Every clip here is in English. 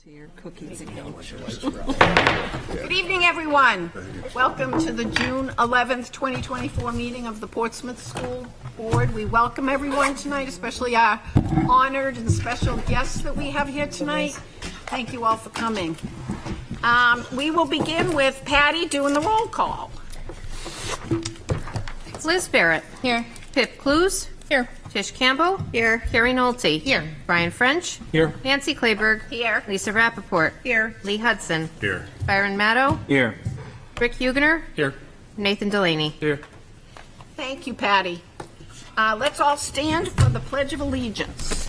Your cookies again. Good evening, everyone. Welcome to the June 11th, 2024 meeting of the Portsmouth School Board. We welcome everyone tonight, especially our honored and special guests that we have here tonight. Thank you all for coming. We will begin with Patty doing the roll call. Liz Barrett. Here. Pip Clues. Here. Tish Campbell. Here. Carrie Nolte. Here. Brian French. Here. Nancy Clayberg. Here. Lisa Rappaport. Here. Lee Hudson. Here. Byron Maddow. Here. Rick Hugener. Here. Nathan Delaney. Here. Thank you, Patty. Let's all stand for the Pledge of Allegiance.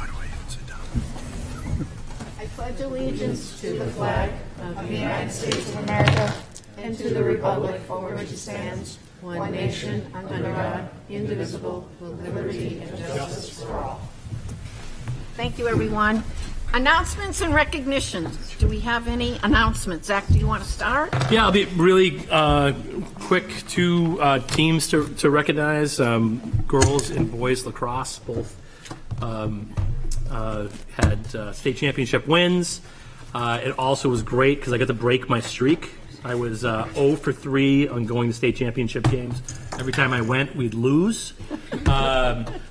I pledge allegiance to the flag of the United States of America and to the republic for which it stands, one nation, under God, indivisible, with liberty and justice for all. Thank you, everyone. Announcements and recognitions. Do we have any announcements? Zach, do you want to start? Yeah, I'll be really quick. Two teams to recognize. Girls and boys lacrosse both had state championship wins. It also was great because I got to break my streak. I was 0 for 3 on going to state championship games. Every time I went, we'd lose.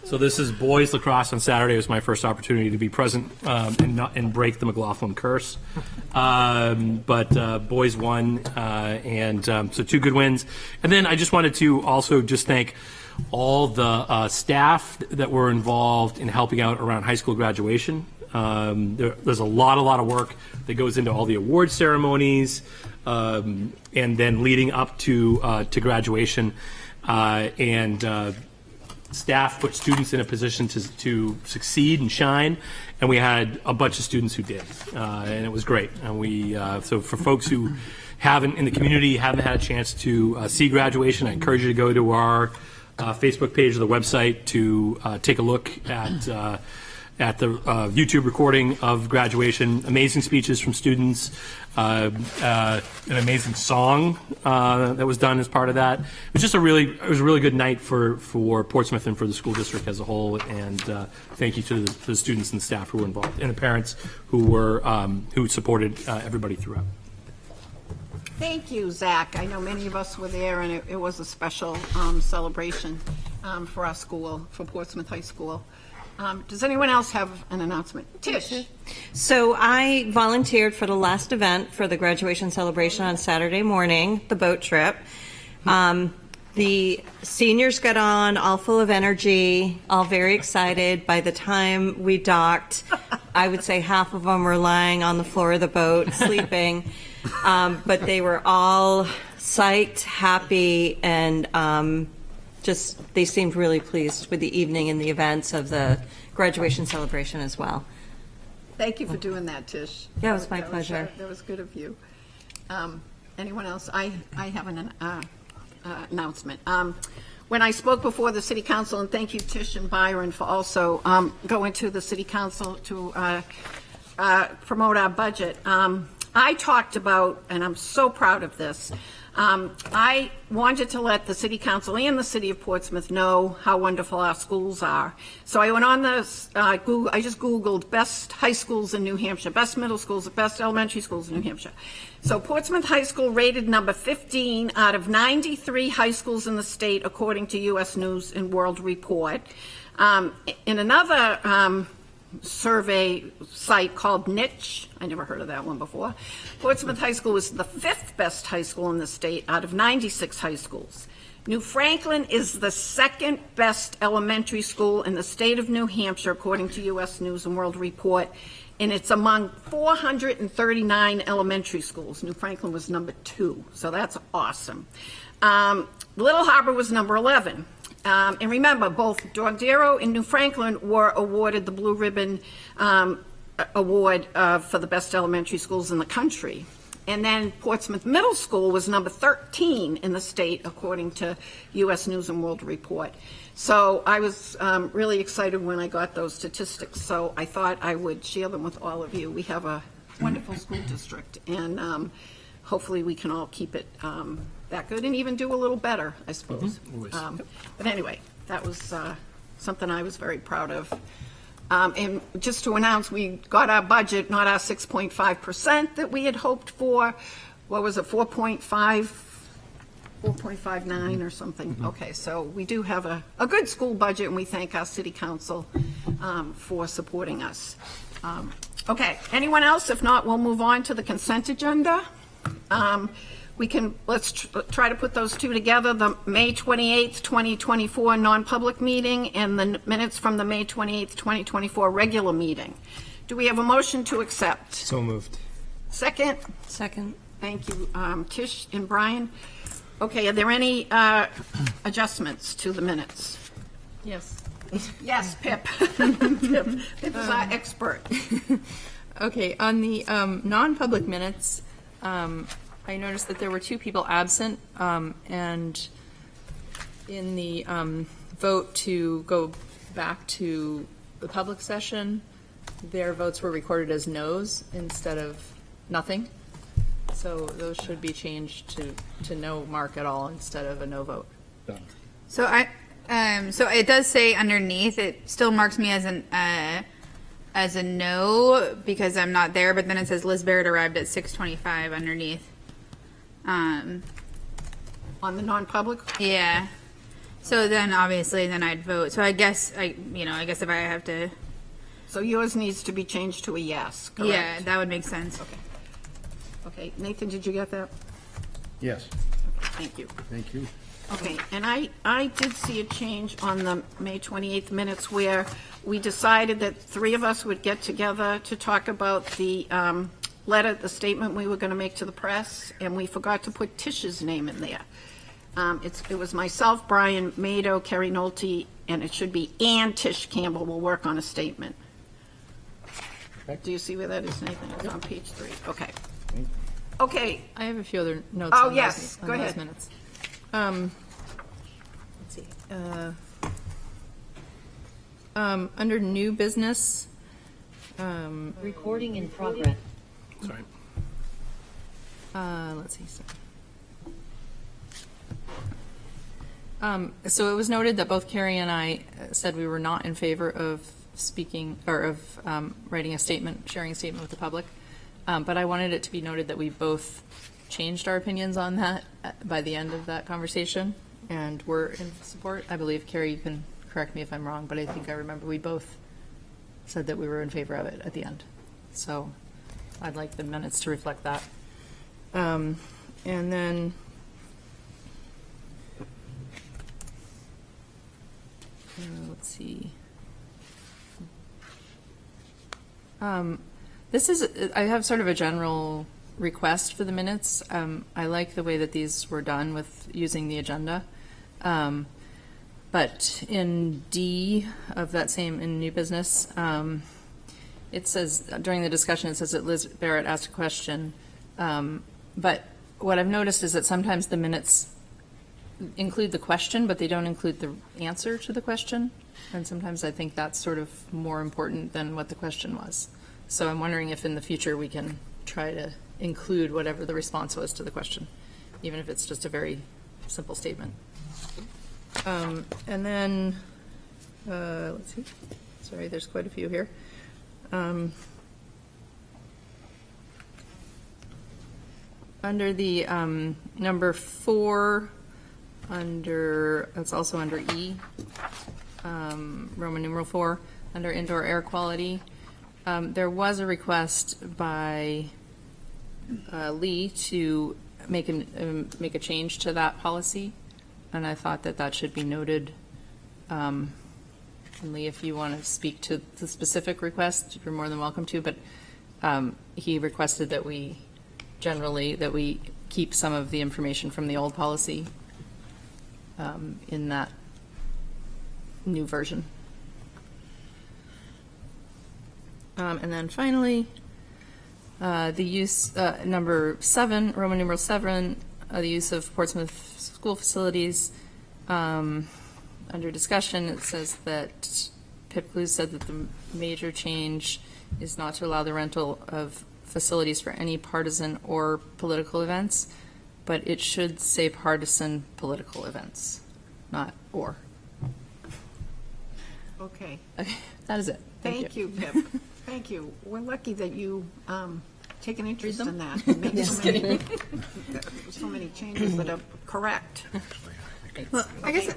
So this is boys lacrosse on Saturday. It was my first opportunity to be present and break the McLaughlin curse. But boys won, and so two good wins. And then I just wanted to also just thank all the staff that were involved in helping out around high school graduation. There's a lot of work that goes into all the award ceremonies, and then leading up to graduation, and staff put students in a position to succeed and shine, and we had a bunch of students who did, and it was great. And we so for folks who haven't in the community haven't had a chance to see graduation, I encourage you to go to our Facebook page or the website to take a look at the YouTube recording of graduation. Amazing speeches from students, an amazing song that was done as part of that. It was just a really good night for Portsmouth and for the school district as a whole. And thank you to the students and staff who were involved and the parents who supported everybody throughout. Thank you, Zach. I know many of us were there, and it was a special celebration for our school, for Portsmouth High School. Does anyone else have an announcement? Tish. So I volunteered for the last event for the graduation celebration on Saturday morning, the boat trip. The seniors got on, all full of energy, all very excited. By the time we docked, I would say half of them were lying on the floor of the boat, sleeping. But they were all psyched, happy, and they seemed really pleased with the evening and the events of the graduation celebration as well. Thank you for doing that, Tish. Yeah, it was my pleasure. That was good of you. Anyone else? I have an announcement. When I spoke before the City Council, and thank you, Tish and Byron, for also going to the City Council to promote our budget. I talked about, and I'm so proud of this, I wanted to let the City Council and the City of Portsmouth know how wonderful our schools are. So I went on this, Google, I just Googled best high schools in New Hampshire, best middle schools, best elementary schools in New Hampshire. So Portsmouth High School rated number 15 out of 93 high schools in the state, according to U.S. News and World Report. In another survey site called Niche, I never heard of that one before, Portsmouth High School is the 5th best high school in the state out of 96 high schools. New Franklin is the 2nd best elementary school in the state of New Hampshire, according to U.S. News and World Report, and it's among 439 elementary schools. New Franklin was number 2, so that's awesome. Little Harbor was number 11. And remember, both Dogdero and New Franklin were awarded the Blue Ribbon Award for the best elementary schools in the country. And then Portsmouth Middle School was number 13 in the state, according to U.S. News and World Report. So I was really excited when I got those statistics, so I thought I would share them with all of you. We have a wonderful school district, and hopefully we can all keep it that good and even do a little better, I suppose. But anyway, that was something I was very proud of And just to announce, we got our budget, not our 6.5% that we had hoped for. What was it, 4.59 or something? Okay, so we do have a good school budget, and we thank our city council for supporting us. Okay, anyone else? If not, we'll move on to the consent agenda. Let's try to put those two together, the May 28th, 2024 non-public meeting and the minutes from the May 28th, 2024 regular meeting. Do we have a motion to accept? So moved. Second? Second. Thank you, Tish and Brian. Okay, are there any adjustments to the minutes? Yes. Yes, Pip. Pip is our expert. Okay, on the non-public minutes, I noticed that there were 2 people absent, and in the vote to go back to the public session, their votes were recorded as noes instead of nothing. So those should be changed to no mark at all instead of a no vote. So so it does say underneath, it still marks me as a no because I'm not there, but then it says Liz Barrett arrived at 6:25 underneath. On the non-public? Yeah. So then obviously then I'd vote. So I guess I guess if I have to, So yours needs to be changed to a yes, correct? yeah, that would make sense. Okay, Nathan, did you get that? Yes. Thank you. Thank you. Okay, and I did see a change on the May 28th minutes where we decided that 3 of us would get together to talk about the letter, the statement we were going to make to the press, and we forgot to put Tish's name in there. It was myself, Brian Mado, Kerry Nolte, and it should be and Tish Campbell will work on a statement. Do you see where that is, Nathan? It's on page 3. Okay. Okay, I have a few other notes Oh, on, yes, those, go on those ahead. minutes. Let's see. Under new business, Recording in progress. Sorry. let's see. So it was noted that both Carrie and I said we were not in favor of speaking or of writing a statement, sharing a statement with the public. But I wanted it to be noted that we both changed our opinions on that by the end of that conversation and were in support. I believe, Carrie, you can correct me if I'm wrong, but I think I remember we both said that we were in favor of it at the end. So I'd like the minutes to reflect that. And then let's see. This is, I have sort of a general request for the minutes. I like the way that these were done with using the agenda. But in D of that same, in new business, it says, during the discussion, it says that Liz Barrett asked a question. But what I've noticed is that sometimes the minutes include the question, but they don't include the answer to the question. And sometimes I think that's sort of more important than what the question was. So I'm wondering if in the future we can try to include whatever the response was to the question, even if it's just a very simple statement. And then, let's see, sorry, there's quite a few here. Under the number 4, it's also under E, Roman numeral 4, under indoor air quality. There was a request by Lee to make a change to that policy, and I thought that that should be noted. And Lee, if you want to speak to the specific request, you're more than welcome to, but he requested that we keep some of the information from the old policy in that new version. And then finally, the use, number 7, Roman numeral 7, the use of Portsmouth school facilities. Under discussion, it says that Pip Clues said that the major change is not to allow the rental of facilities for any partisan or political events, but it should say partisan political events, not or. Okay. Okay, that is it. Thank you, Pip. Thank you. We're lucky that you take an interest in that. And make so many changes that are correct. Well, I guess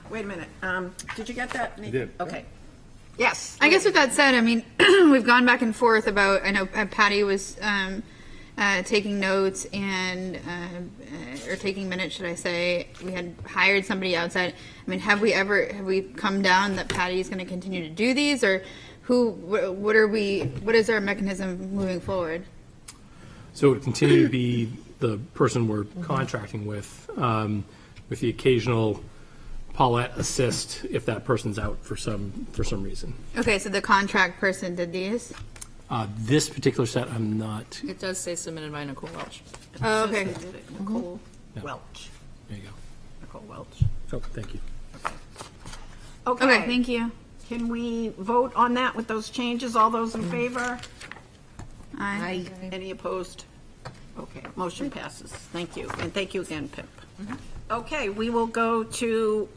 Wait a minute. Did you get that? I did. Okay. Yes. I guess with that said, I mean, we've gone back and forth about, I know Patty was taking notes and, or taking minutes, should I say. We had hired somebody outside. I mean, have we come down that Patty is going to continue to do these, or what is our mechanism moving forward? So it would continue to be the person we're contracting with the occasional Paulette assist if that person's out for some reason. Okay, so the contract person did these? This particular set, I'm not. It does say submitted by Nicole Welch. Oh, okay. They did it. Nicole Welch. There you go. Nicole Welch. Oh, thank you. Okay, thank you. Can we vote on that with those changes? All those in favor? Aye. Any opposed? Okay, motion passes. Thank you. And thank you again, Pip. Okay, we will go to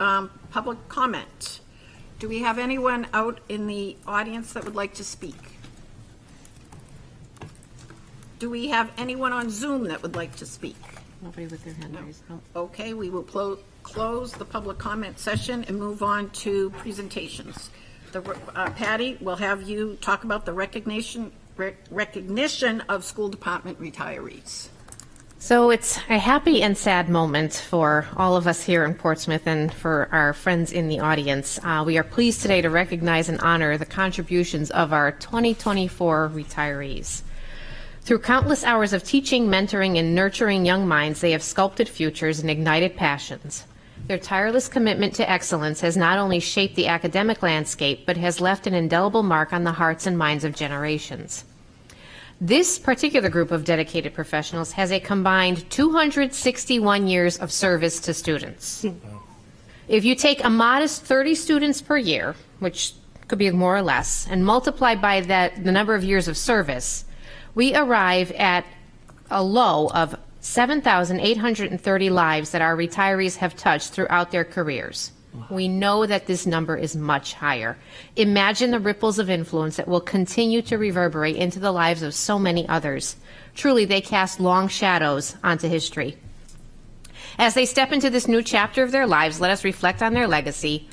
public comment. Do we have anyone out in the audience that would like to speak? Do we have anyone on Zoom that would like to speak? Nobody with their hand raised. No. Okay, we will close the public comment session and move on to presentations. Patty, we'll have you talk about the recognition of school department retirees. So it's a happy and sad moment for all of us here in Portsmouth and for our friends in the audience. We are pleased today to recognize and honor the contributions of our 2024 retirees. Through countless hours of teaching, mentoring, and nurturing young minds, they have sculpted futures and ignited passions. Their tireless commitment to excellence has not only shaped the academic landscape, but has left an indelible mark on the hearts and minds of generations. This particular group of dedicated professionals has a combined 261 years of service to students. If you take a modest 30 students per year, which could be more or less, and multiply by that the number of years of service, we arrive at a low of 7,830 lives that our retirees have touched throughout their careers. We know that this number is much higher. Imagine the ripples of influence that will continue to reverberate into the lives of so many others. Truly, they cast long shadows onto history. As they step into this new chapter of their lives, let us reflect on their legacy.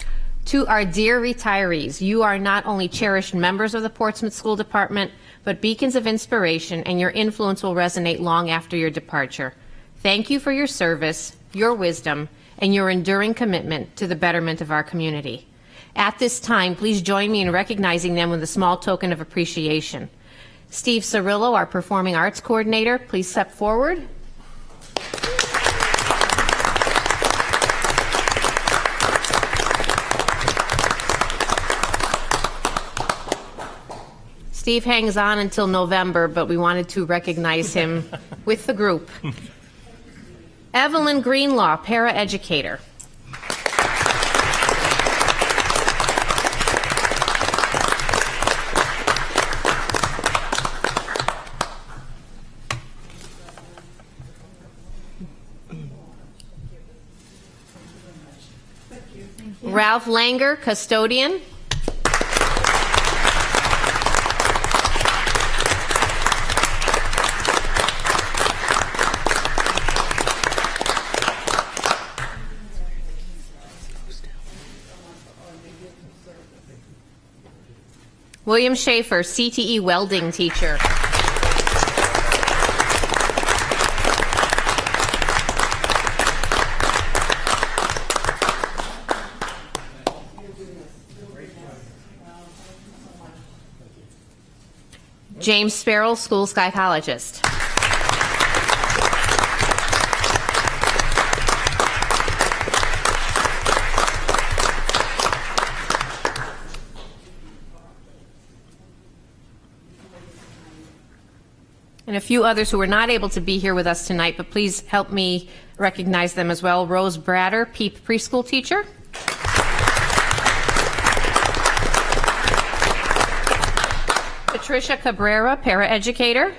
To our dear retirees, you are not only cherished members of the Portsmouth School Department, but beacons of inspiration, and your influence will resonate long after your departure. Thank you for your service, your wisdom, and your enduring commitment to the betterment of our community. At this time, please join me in recognizing them with a small token of appreciation. Steve Cirillo, our Performing Arts Coordinator, please step forward. Steve hangs on until November, but we wanted to recognize him with the group. Evelyn Greenlaw, paraeducator. Ralph Langer, custodian. William Schaefer, CTE welding teacher. James Sparrow, school psychologist. And a few others who were not able to be here with us tonight, but please help me recognize them as well. Rose Bratter, PEEP preschool teacher. Patricia Cabrera, paraeducator.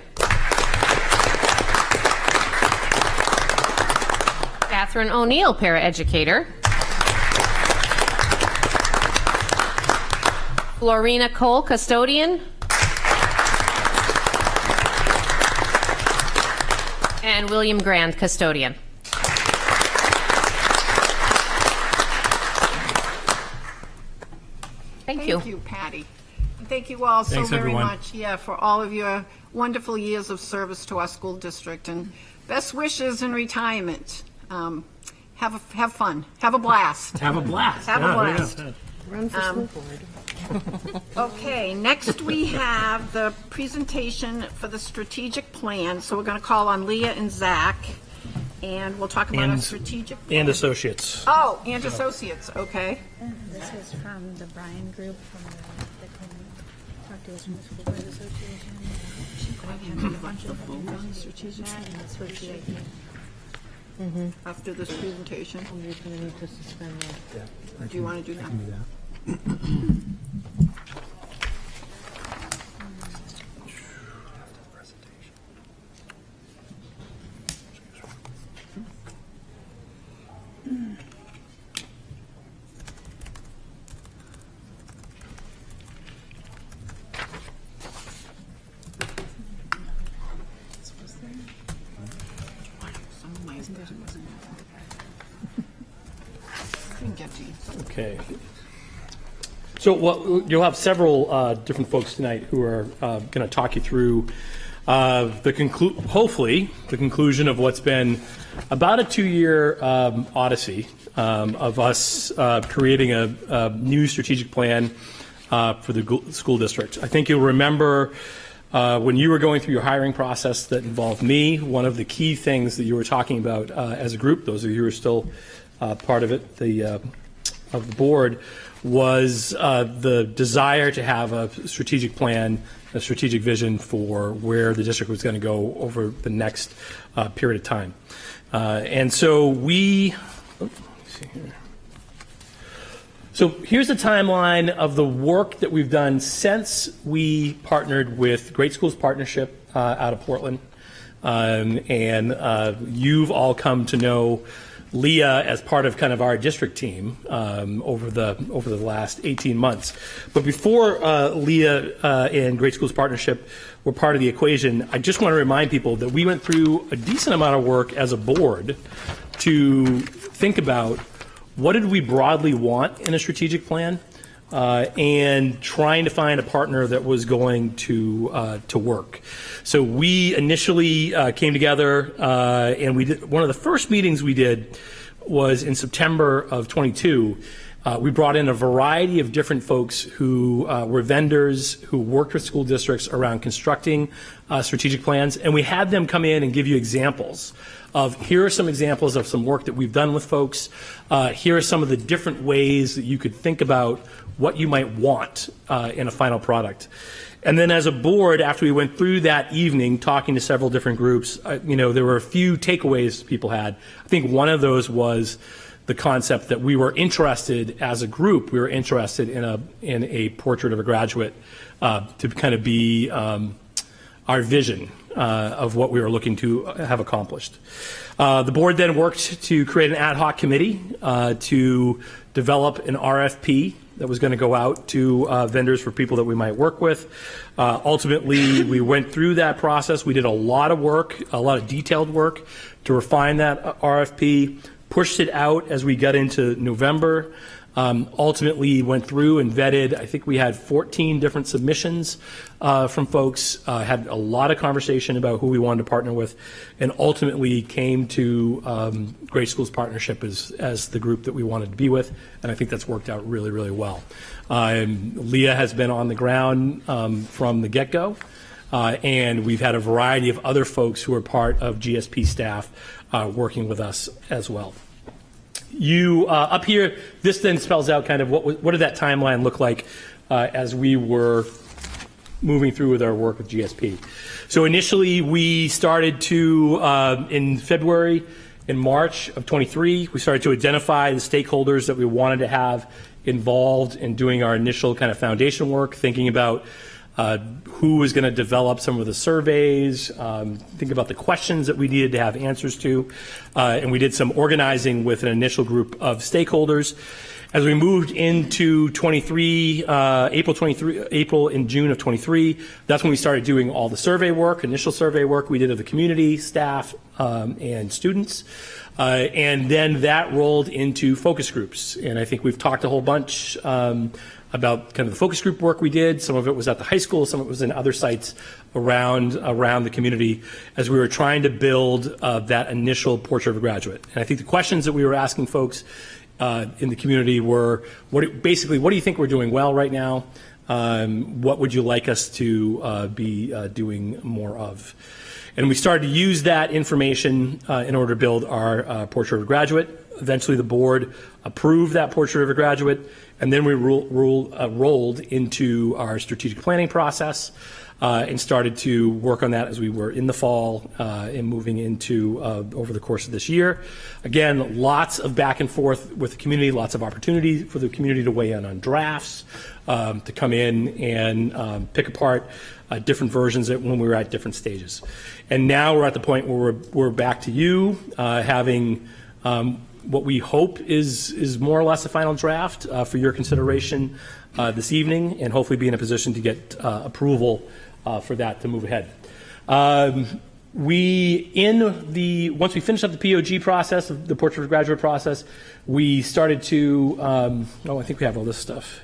Catherine O'Neill, paraeducator. Florina Cole, custodian. And William Grand, custodian. Thank you. Thank you, Patty. And thank you all so Thanks, very everyone. much, for all of your wonderful years of service to our school district, and best wishes in retirement. Have fun. Have a blast. Have a blast. Have a Yeah, blast. yeah. Run for school board. Okay, next we have the presentation for the strategic plan. So we're going to call on Leah and Zach, and we'll talk about our And- strategic. And associates. Oh, and associates, okay. This is from the Bryan Group, from the talk to us from the School Board Association. I have a bunch of vote on the strategic plan, and that's what she idea. After this presentation. You're going to need to suspend that. Do you want to do that? Didn't get to you. Okay. So you'll have several different folks tonight who are going to talk you through hopefully the conclusion of what's been about a 2-year odyssey of us creating a new strategic plan for the school district. I think you'll remember when you were going through your hiring process that involved me, one of the key things that you were talking about as a group, those of you who are still part of it, of the board, was the desire to have a strategic plan, a strategic vision for where the district was going to go over the next period of time. And so So here's the timeline of the work that we've done since we partnered with Great Schools Partnership out of Portland. And you've all come to know Leah as part of kind of our district team over the last 18 months. But before Leah and Great Schools Partnership were part of the equation, I just want to remind people that we went through a decent amount of work as a board to think about what did we broadly want in a strategic plan, and trying to find a partner that was going to work. So we initially came together, and we did one of the first meetings we did was in September of 22. We brought in a variety of different folks who were vendors who worked with school districts around constructing strategic plans, and we had them come in and give you examples of, here are some examples of some work that we've done with folks. Here are some of the different ways that you could think about what you might want in a final product. And then as a board, after we went through that evening talking to several different groups, there were a few takeaways people had. I think one of those was the concept that we were interested as a group, we were interested in a portrait of a graduate to kind of be our vision of what we were looking to have accomplished. The board then worked to create an ad hoc committee to develop an RFP that was going to go out to vendors for people that we might work with. Ultimately, we went through that process. We did a lot of work, a lot of detailed work to refine that RFP, pushed it out as we got into November. Ultimately went through and vetted, I think we had 14 different submissions from folks, had a lot of conversation about who we wanted to partner with, and ultimately came to Great Schools Partnership as the group that we wanted to be with, and I think that's worked out really, really well. Leah has been on the ground from the get-go, and we've had a variety of other folks who are part of GSP staff working with us as well. You up here, this then spells out kind of what did that timeline look like as we were moving through with our work with GSP. So initially we started to, in February, in March of 23, we started to identify the stakeholders that we wanted to have involved in doing our initial kind of foundation work, thinking about who was going to develop some of the surveys, think about the questions that we needed to have answers to, and we did some organizing with an initial group of stakeholders. As we moved into 23, April and June of 23, that's when we started doing all the survey work, initial survey work we did of the community, staff, and students. And then that rolled into focus groups. And I think we've talked a whole bunch about kind of the focus group work we did. Some of it was at the high school, some of it was in other sites around the community as we were trying to build that initial Portrait of a Graduate. And I think the questions that we were asking folks in the community were, what do you think we're doing well right now? What would you like us to be doing more of? And we started to use that information in order to build our Portrait of a Graduate. Eventually, the board approved that Portrait of a Graduate, and then we rolled into our strategic planning process and started to work on that as we were in the fall and moving into over the course of this year. Again, lots of back and forth with the community, lots of opportunity for the community to weigh in on drafts, to come in and pick apart different versions when we were at different stages. And now we're at the point where we're back to you, having what we hope is more or less a final draft for your consideration this evening, and hopefully be in a position to get approval for that to move ahead. Once we finished up the POG process, the Portrait of a Graduate process, we started to, I think we have all this stuff.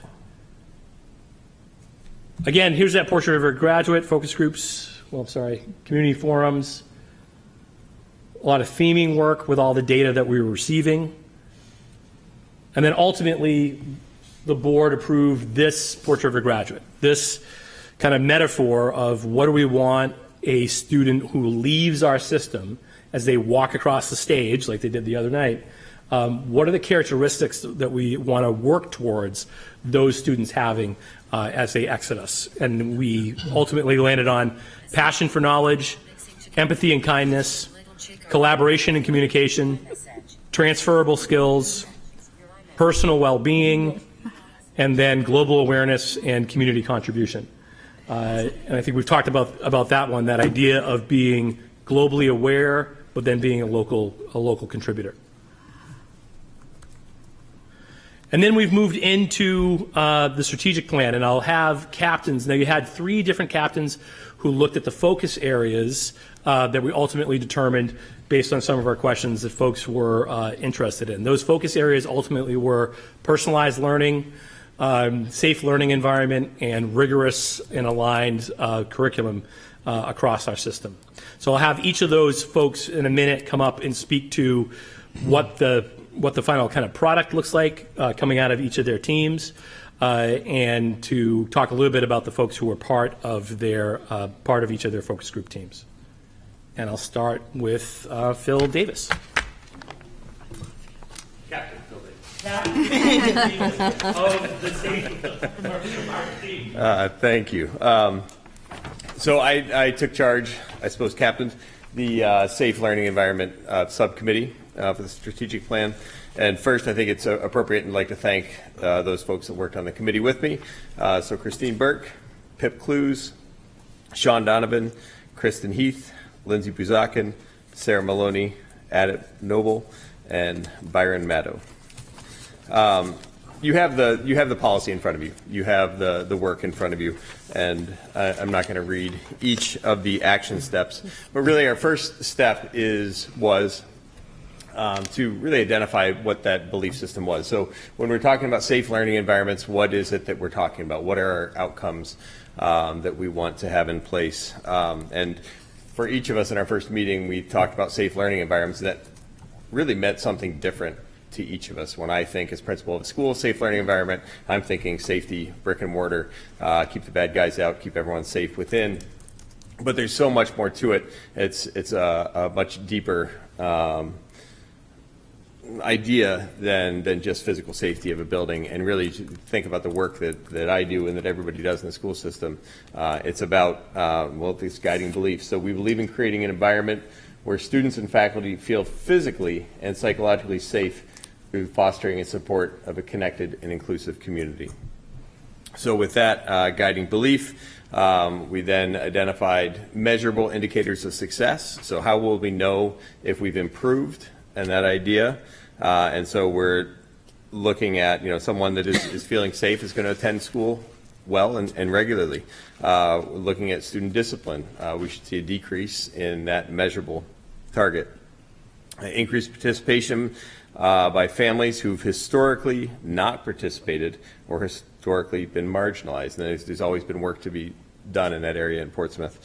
Again, here's that Portrait of a Graduate, focus groups, community forums, a lot of theming work with all the data that we were receiving. And then ultimately, the board approved this Portrait of a Graduate, this kind of metaphor of what do we want a student who leaves our system as they walk across the stage, like they did the other night, what are the characteristics that we want to work towards those students having as they exit us? And we ultimately landed on passion for knowledge, empathy and kindness, collaboration and communication, transferable skills, personal well-being, and then global awareness and community contribution. And I think we've talked about that one, that idea of being globally aware, but then being a local contributor. And then we've moved into the strategic plan, and I'll have captains. Now, you had 3 different captains who looked at the focus areas that we ultimately determined, based on some of our questions, that folks were interested in. Those focus areas ultimately were personalized learning, safe learning environment, and rigorous and aligned curriculum across our system. So I'll have each of those folks in a minute come up and speak to what the final kind of product looks like coming out of each of their teams, and to talk a little bit about the folks who were part of each of their focus group teams. And I'll start with Phil Davis. Captain Phil Davis. Thank you. So I took charge, I suppose, captained the Safe Learning Environment Subcommittee for the strategic plan. And first, I think it's appropriate and I'd like to thank those folks that worked on the committee with me. So Christine Burke, Pip Clues, Sean Donovan, Kristen Heath, Lindsay Buzakin, Sarah Maloney, Adit Noble, and Byron Maddow. You have the policy in front of you. You have the work in front of you, and I'm not going to read each of the action steps. But really, our first step was to really identify what that belief system was. So when we're talking about safe learning environments, what is it that we're talking about? What are our outcomes that we want to have in place? And for each of us in our first meeting, we talked about safe learning environments that really meant something different to each of us. When I think as principal of a school, safe learning environment, I'm thinking safety, brick and mortar, keep the bad guys out, keep everyone safe within. But there's so much more to it. It's a much deeper idea than just physical safety of a building, and really think about the work that I do and that everybody does in the school system. It's about, these guiding beliefs. So we believe in creating an environment where students and faculty feel physically and psychologically safe through fostering and support of a connected and inclusive community. So with that guiding belief, we then identified measurable indicators of success. So how will we know if we've improved in that idea? And so we're looking at, someone that is feeling safe is going to attend school well and regularly. Looking at student discipline, we should see a decrease in that measurable target. Increased participation by families who've historically not participated or historically been marginalized. And there's always been work to be done in that area in Portsmouth.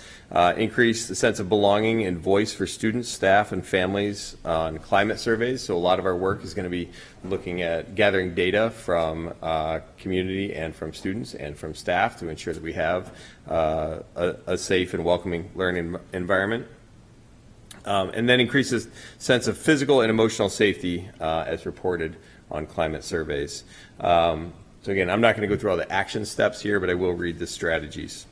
Increase the sense of belonging and voice for students, staff, and families on climate surveys. So a lot of our work is going to be looking at gathering data from community and from students and from staff to ensure that we have a safe and welcoming learning environment. And then increases sense of physical and emotional safety as reported on climate surveys. So again, I'm not going to go through all the action steps here, but I will read the strategies.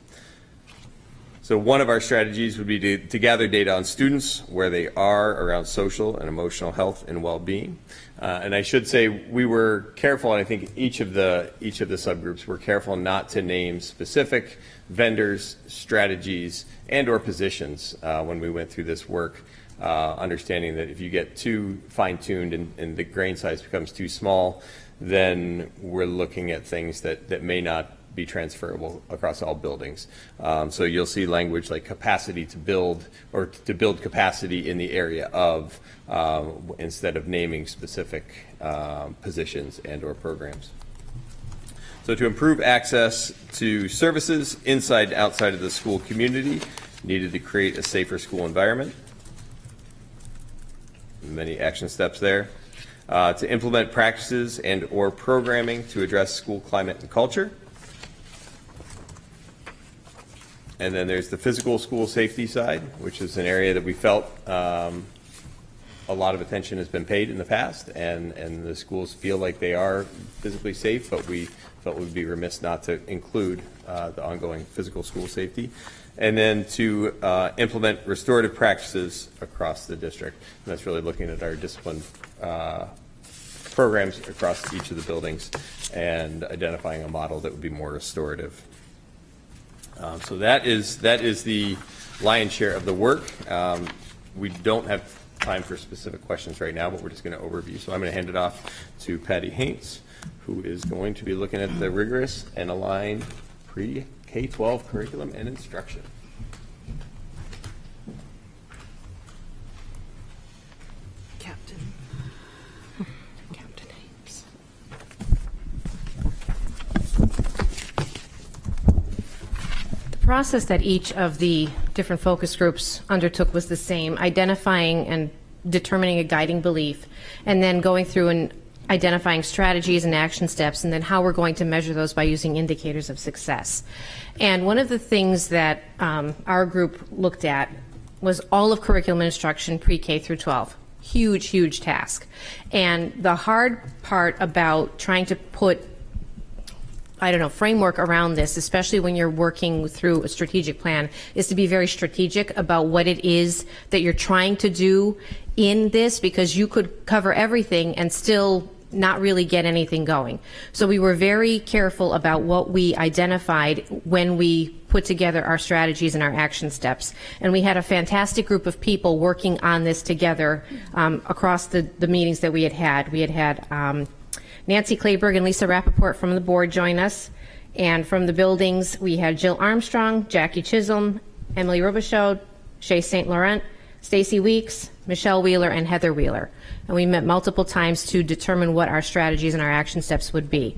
So one of our strategies would be to gather data on students, where they are around social and emotional health and well-being. And I should say we were careful, and I think each of the subgroups were careful not to name specific vendors, strategies, and or positions when we went through this work, understanding that if you get too fine-tuned and the grain size becomes too small, then we're looking at things that may not be transferable across all buildings. So you'll see language like capacity to build, or to build capacity in the area of, instead of naming specific positions and or programs. So to improve access to services inside and outside of the school community, needed to create a safer school environment. Many action steps there. To implement practices and or programming to address school climate and culture. And then there's the physical school safety side, which is an area that we felt a lot of attention has been paid in the past, and the schools feel like they are physically safe, but we felt we'd be remiss not to include the ongoing physical school safety. And then to implement restorative practices across the district. And that's really looking at our discipline programs across each of the buildings and identifying a model that would be more restorative. So that is the lion's share of the work. We don't have time for specific questions right now, but we're just going to overview. So I'm going to hand it off to Patty Haints, who is going to be looking at the rigorous and aligned pre-K-12 curriculum and instruction. Captain Hames. The process that each of the different focus groups undertook was the same: identifying and determining a guiding belief, and then going through and identifying strategies and action steps, and then how we're going to measure those by using indicators of success. And one of the things that our group looked at was all of curriculum instruction pre-K through 12. Huge, huge task. And the hard part about trying to put framework around this, especially when you're working through a strategic plan, is to be very strategic about what it is that you're trying to do in this, because you could cover everything and still not really get anything going. So we were very careful about what we identified when we put together our strategies and our action steps. And we had a fantastic group of people working on this together across the meetings that we had had. We had Nancy Clayberg and Lisa Rappaport from the board join us. And from the buildings, we had Jill Armstrong, Jackie Chisholm, Emily Robichaud, Shay St. Laurent, Stacy Weeks, Michelle Wheeler, and Heather Wheeler. And we met multiple times to determine what our strategies and our action steps would be.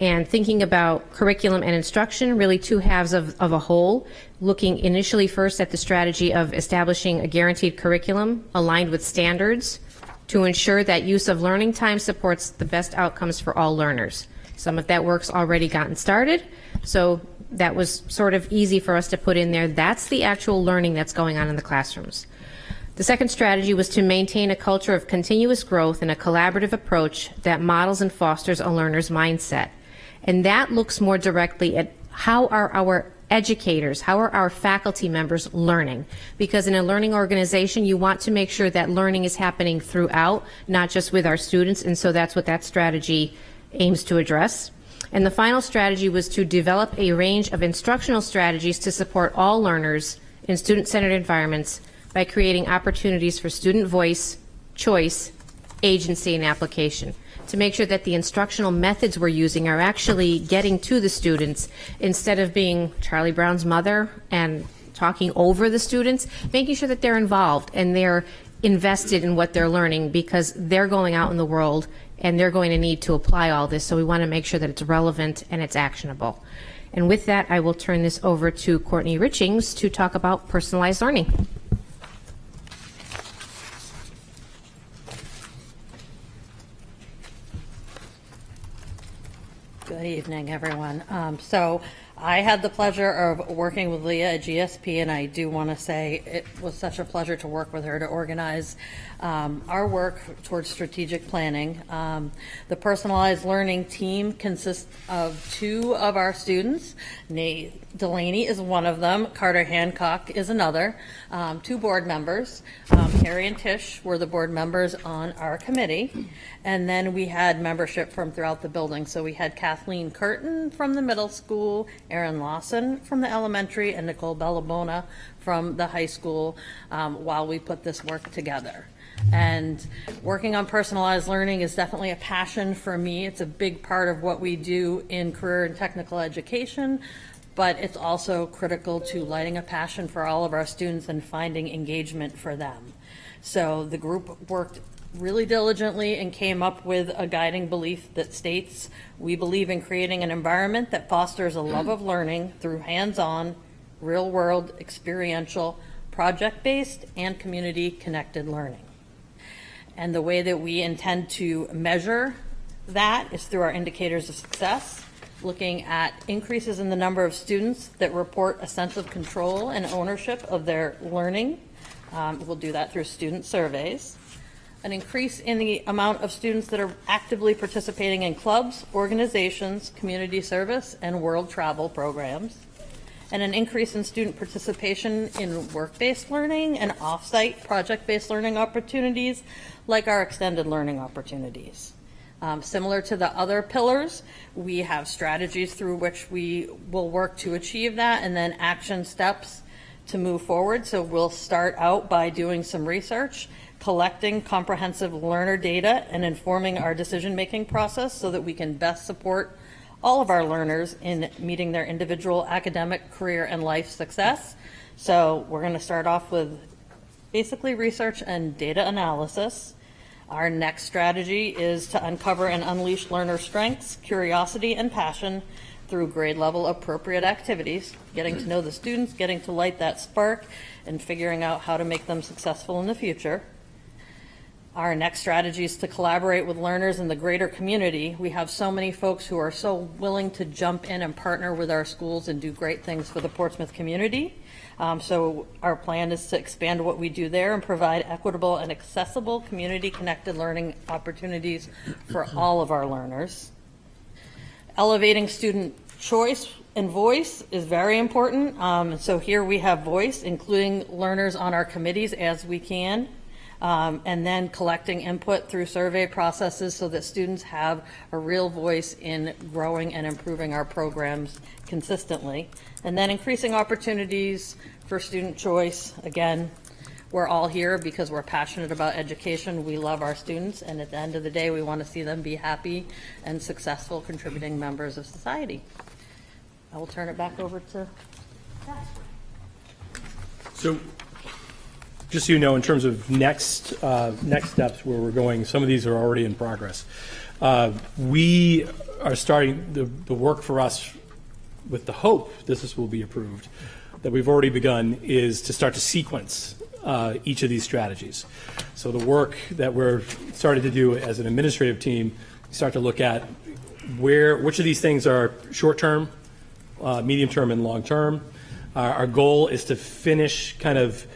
And thinking about curriculum and instruction, really two halves of a whole, looking initially first at the strategy of establishing a guaranteed curriculum aligned with standards to ensure that use of learning time supports the best outcomes for all learners. Some of that work's already gotten started, so that was sort of easy for us to put in there. That's the actual learning that's going on in the classrooms. The second strategy was to maintain a culture of continuous growth and a collaborative approach that models and fosters a learner's mindset. And that looks more directly at how are our educators, how are our faculty members learning? Because in a learning organization, you want to make sure that learning is happening throughout, not just with our students, and so that's what that strategy aims to address. And the final strategy was to develop a range of instructional strategies to support all learners in student-centered environments by creating opportunities for student voice, choice, agency, and application. to make sure that the instructional methods we're using are actually getting to the students instead of being Charlie Brown's mother and talking over the students, making sure that they're involved and they're invested in what they're learning, because they're going out in the world and they're going to need to apply all this. So we want to make sure that it's relevant and it's actionable. And with that, I will turn this over to Courtney Richings to talk about personalized learning. Good evening, everyone. So I had the pleasure of working with Leah at GSP, and I do want to say it was such a pleasure to work with her to organize our work towards strategic planning. The personalized learning team consists of 2 of our students. Nate Delaney is one of them. Carter Hancock is another. 2 board members. Carrie and Tish were the board members on our committee. And then we had membership from throughout the building. So we had Kathleen Curtin from the middle school, Erin Lawson from the elementary, and Nicole Bellabona from the high school while we put this work together. And working on personalized learning is definitely a passion for me. It's a big part of what we do in career and technical education, but it's also critical to lighting a passion for all of our students and finding engagement for them. So the group worked really diligently and came up with a guiding belief that states, we believe in creating an environment that fosters a love of learning through hands-on, real-world, experiential, project-based, and community-connected learning. And the way that we intend to measure that is through our indicators of success, looking at increases in the number of students that report a sense of control and ownership of their learning. We'll do that through student surveys. An increase in the amount of students that are actively participating in clubs, organizations, community service, and world travel programs. And an increase in student participation in work-based learning and off-site project-based learning opportunities, like our extended learning opportunities. Similar to the other pillars, we have strategies through which we will work to achieve that, and then action steps to move forward. So we'll start out by doing some research, collecting comprehensive learner data, and informing our decision-making process so that we can best support all of our learners in meeting their individual academic, career, and life success. So we're going to start off with basically research and data analysis. Our next strategy is to uncover and unleash learner strengths, curiosity, and passion through grade level appropriate activities, getting to know the students, getting to light that spark, and figuring out how to make them successful in the future. Our next strategy is to collaborate with learners in the greater community. We have so many folks who are so willing to jump in and partner with our schools and do great things for the Portsmouth community. So our plan is to expand what we do there and provide equitable and accessible community-connected learning opportunities for all of our learners. Elevating student choice and voice is very important. So here we have voice, including learners on our committees as we can. And then collecting input through survey processes so that students have a real voice in growing and improving our programs consistently. And then increasing opportunities for student choice. Again, we're all here because we're passionate about education. We love our students, and at the end of the day, we want to see them be happy and successful contributing members of society. I will turn it back over to Pat. So, just so you know, in terms of next steps where we're going, some of these are already in progress. We are starting the work for us with the hope this will be approved, that we've already begun, is to start to sequence each of these strategies. So the work that we're starting to do as an administrative team, start to look at which of these things are short-term, medium-term, and long-term. Our goal is to finish kind of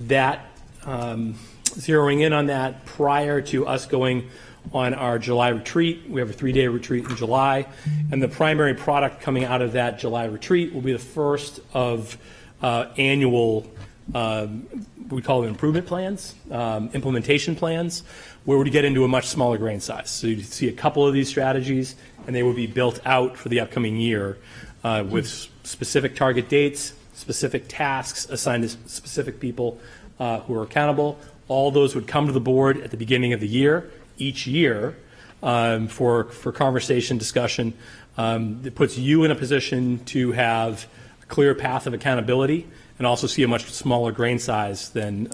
that, zeroing in on that prior to us going on our July retreat. We have a 3-day retreat in July, and the primary product coming out of that July retreat will be the first of annual, we call them improvement plans, implementation plans, where we get into a much smaller grain size. So you see a couple of these strategies, and they will be built out for the upcoming year with specific target dates, specific tasks assigned to specific people who are accountable. All those would come to the board at the beginning of the year, each year, for conversation, discussion. It puts you in a position to have a clear path of accountability and also see a much smaller grain size than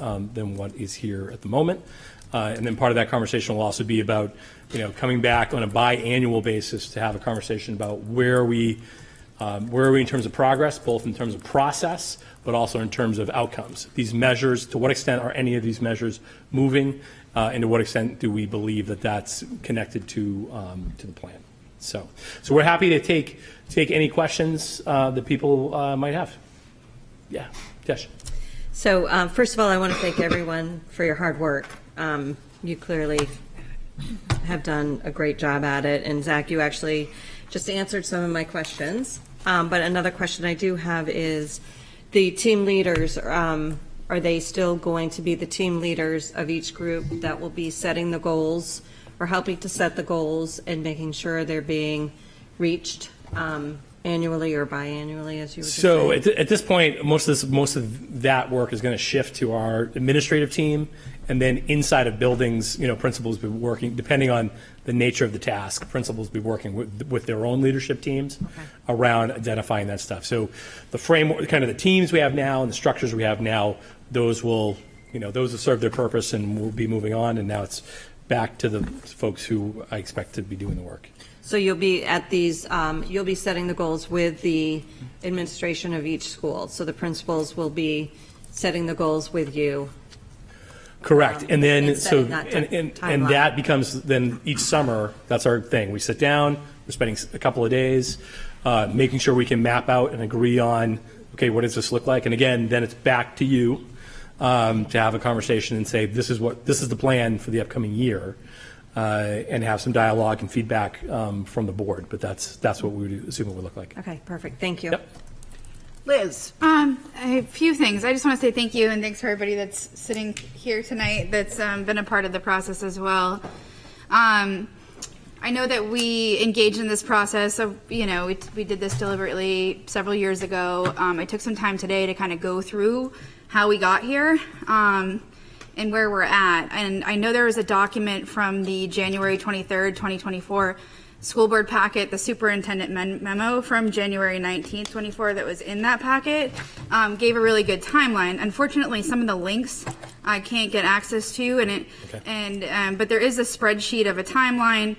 what is here at the moment. And then part of that conversation will also be about, coming back on a biannual basis to have a conversation about where are we in terms of progress, both in terms of process, but also in terms of outcomes. These measures, to what extent are any of these measures moving, and to what extent do we believe that that's connected to the plan? So we're happy to take any questions that people might have. Yeah, Tish. So first of all, I want to thank everyone for your hard work. You clearly have done a great job at it. And Zach, you actually just answered some of my questions. But another question I do have is the team leaders, are they still going to be the team leaders of each group that will be setting the goals or helping to set the goals and making sure they're being reached annually or biannually, as you would So say? at this point, most of that work is going to shift to our administrative team, and then inside of buildings, principals will be working, depending on the nature of the task, principals will be working with their own leadership teams around identifying that stuff. So the framework, kind of the teams we have now and the structures we have now, those will serve their purpose and we'll be moving on, and now it's back to the folks who I expect to be doing the work. So you'll be at these, you'll be setting the goals with the administration of each school. So the principals will be setting the goals with you. Correct. And then, and so, setting that and timeline. that becomes then each summer, that's our thing. We sit down, we're spending a couple of days, making sure we can map out and agree on, okay, what does this look like? And again, then it's back to you to have a conversation and say, this is the plan for the upcoming year. And have some dialogue and feedback from the board, but that's what we would assume it would look like. Okay, perfect. Thank you. Yep. Liz? A few things. I just want to say thank you and thanks for everybody that's sitting here tonight that's been a part of the process as well. I know that we engaged in this process. So, we did this deliberately several years ago. I took some time today to kind of go through how we got here. And where we're at. And I know there was a document from the January 23rd, 2024 school board packet, the superintendent memo from January 19th, 24 that was in that packet, gave a really good timeline. Unfortunately, some of the links I can't get access to, but there is a spreadsheet of a timeline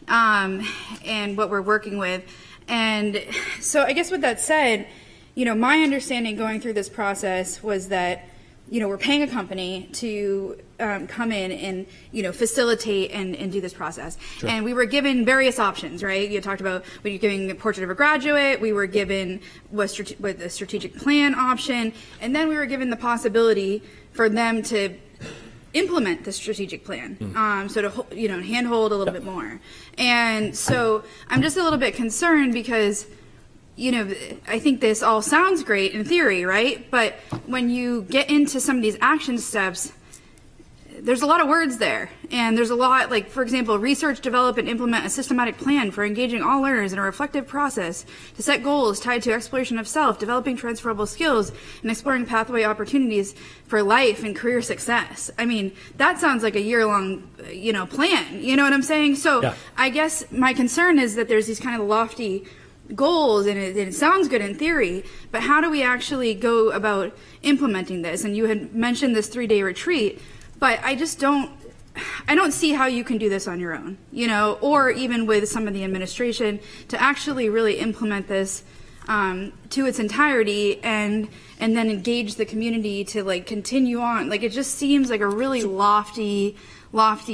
and what we're working with. And so I guess with that said, my understanding going through this process was that we're paying a company to come in and, facilitate and do this process. Sure. And we were given various options, right? You talked about, we were giving the portrait of a graduate, we were given with the strategic plan option, and then we were given the possibility for them to implement the strategic plan. So to, handhold a little bit more. And so I'm just a little bit concerned because I think this all sounds great in theory, right? But when you get into some of these action steps, there's a lot of words there. And there's a lot, like, for example, research, develop, and implement a systematic plan for engaging all learners in a reflective process to set goals tied to exploration of self, developing transferable skills, and exploring pathway opportunities for life and career success. I mean, that sounds like a year-long, plan. You know what I'm saying? So yeah. I guess my concern is that there's these kind of lofty goals and it sounds good in theory, but how do we actually go about implementing this? And you had mentioned this 3-day retreat, but I don't see how you can do this on your own, or even with some of the administration to actually really implement this to its entirety and then engage the community to continue on. It just seems like a really lofty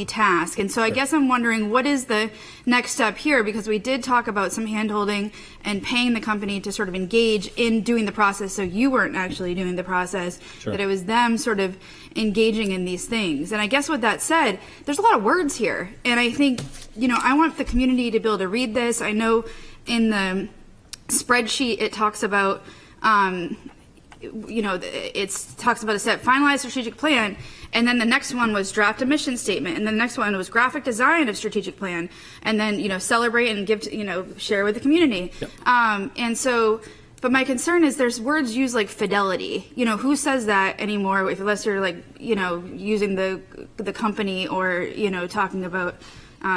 task. And so I guess I'm wondering, what is the next step here? Because we did talk about some handholding and paying the company to sort of engage in doing the process, so you weren't actually doing the process, that it was them sort of engaging in these things. And I guess with that said, there's a lot of words here. And I think, I want the community to be able to read this. I know in the spreadsheet it talks about, it talks about a finalized strategic plan, and then the next one was draft a mission statement, and then the next one was graphic design of strategic plan, and then celebrate and give share with the community. Yep. And so, but my concern is there's words used like fidelity. Who says that anymore? Unless you're using the company or talking about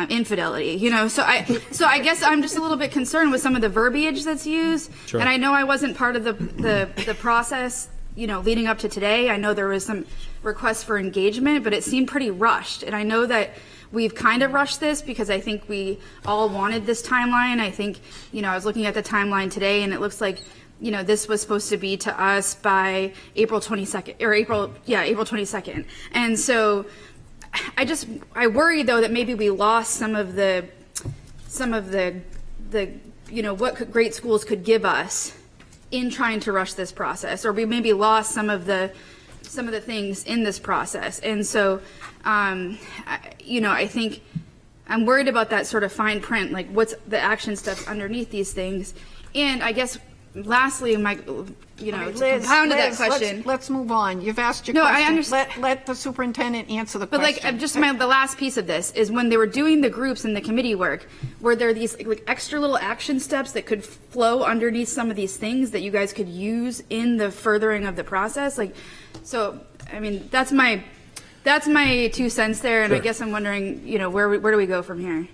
infidelity, you know. So I guess I'm just a little bit concerned with some of the verbiage that's used. Sure. And I know I wasn't part of the process, you know, leading up to today. I know there was some requests for engagement, but it seemed pretty rushed. And I know that we've kind of rushed this because I think we all wanted this timeline. I think, you know, I was looking at the timeline today and it looks like, you know, this was supposed to be to us by April 22nd or April 22nd. And so I worry though that maybe we lost some of the you know, what great schools could give us in trying to rush this process, or we maybe lost some of the things in this process. And so, you know, I think I'm worried about that sort of fine print, like what's the action steps underneath these things. And I guess lastly, you know, to compound to that question. Let's move on. You've asked your No, question. I understand. Let the superintendent answer the But question. like, the last piece of this is when they were doing the groups and the committee work, were there these like extra little action steps that could flow underneath some of these things that you guys could use in the furthering of the process? Like, so, I mean, that's my 2 cents there, and I Sure. guess I'm wondering, you know, where do we go from here?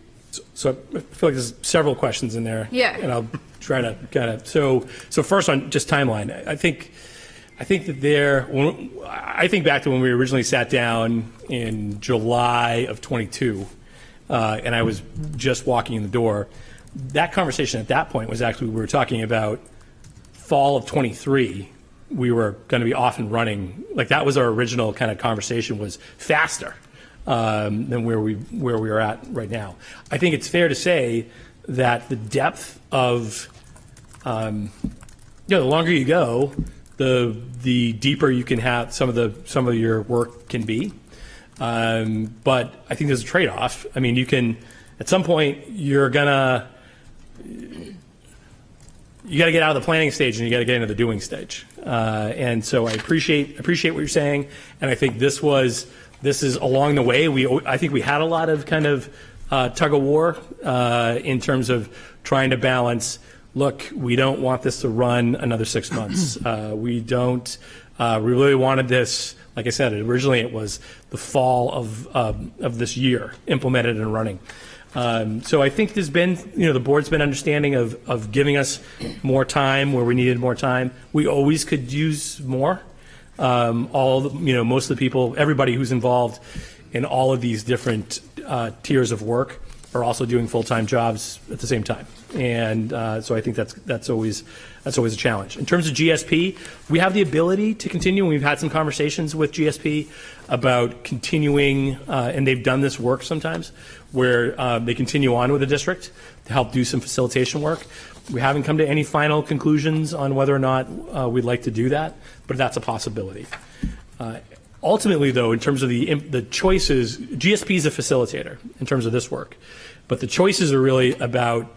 So I feel like there's several questions in there. Yeah. And I'll try to kind of, so first on just timeline, I think that I think back to when we originally sat down in July of 22, and I was just walking in the door. That conversation at that point was actually, we were talking about fall of 23. We were going to be off and running. Like that was our original kind of conversation, was faster than where we are at right now. I think it's fair to say that the depth of, the longer you go, the deeper you can have some of your work can be. But I think there's a trade-off. I mean, you can, at some point, you got to get out of the planning stage and you got to get into the doing stage. And so I appreciate what you're saying. And I think this is along the way. I think we had a lot of kind of tug of war in terms of trying to balance. Look, we don't want this to run another 6 months. We don't. We really wanted this. Like I said, originally it was the fall of this year, implemented and running. So I think there's been, the board's been understanding of giving us more time where we needed more time. We always could use more. Most of the people, everybody who's involved in all of these different tiers of work are also doing full-time jobs at the same time. And so I think that's always a challenge. In terms of GSP, we have the ability to continue. We've had some conversations with GSP about continuing, and they've done this work sometimes, where they continue on with the district to help do some facilitation work. We haven't come to any final conclusions on whether or not we'd like to do that, but that's a possibility. Ultimately, though, in terms of the choices, GSP is a facilitator in terms of this work, but the choices are really about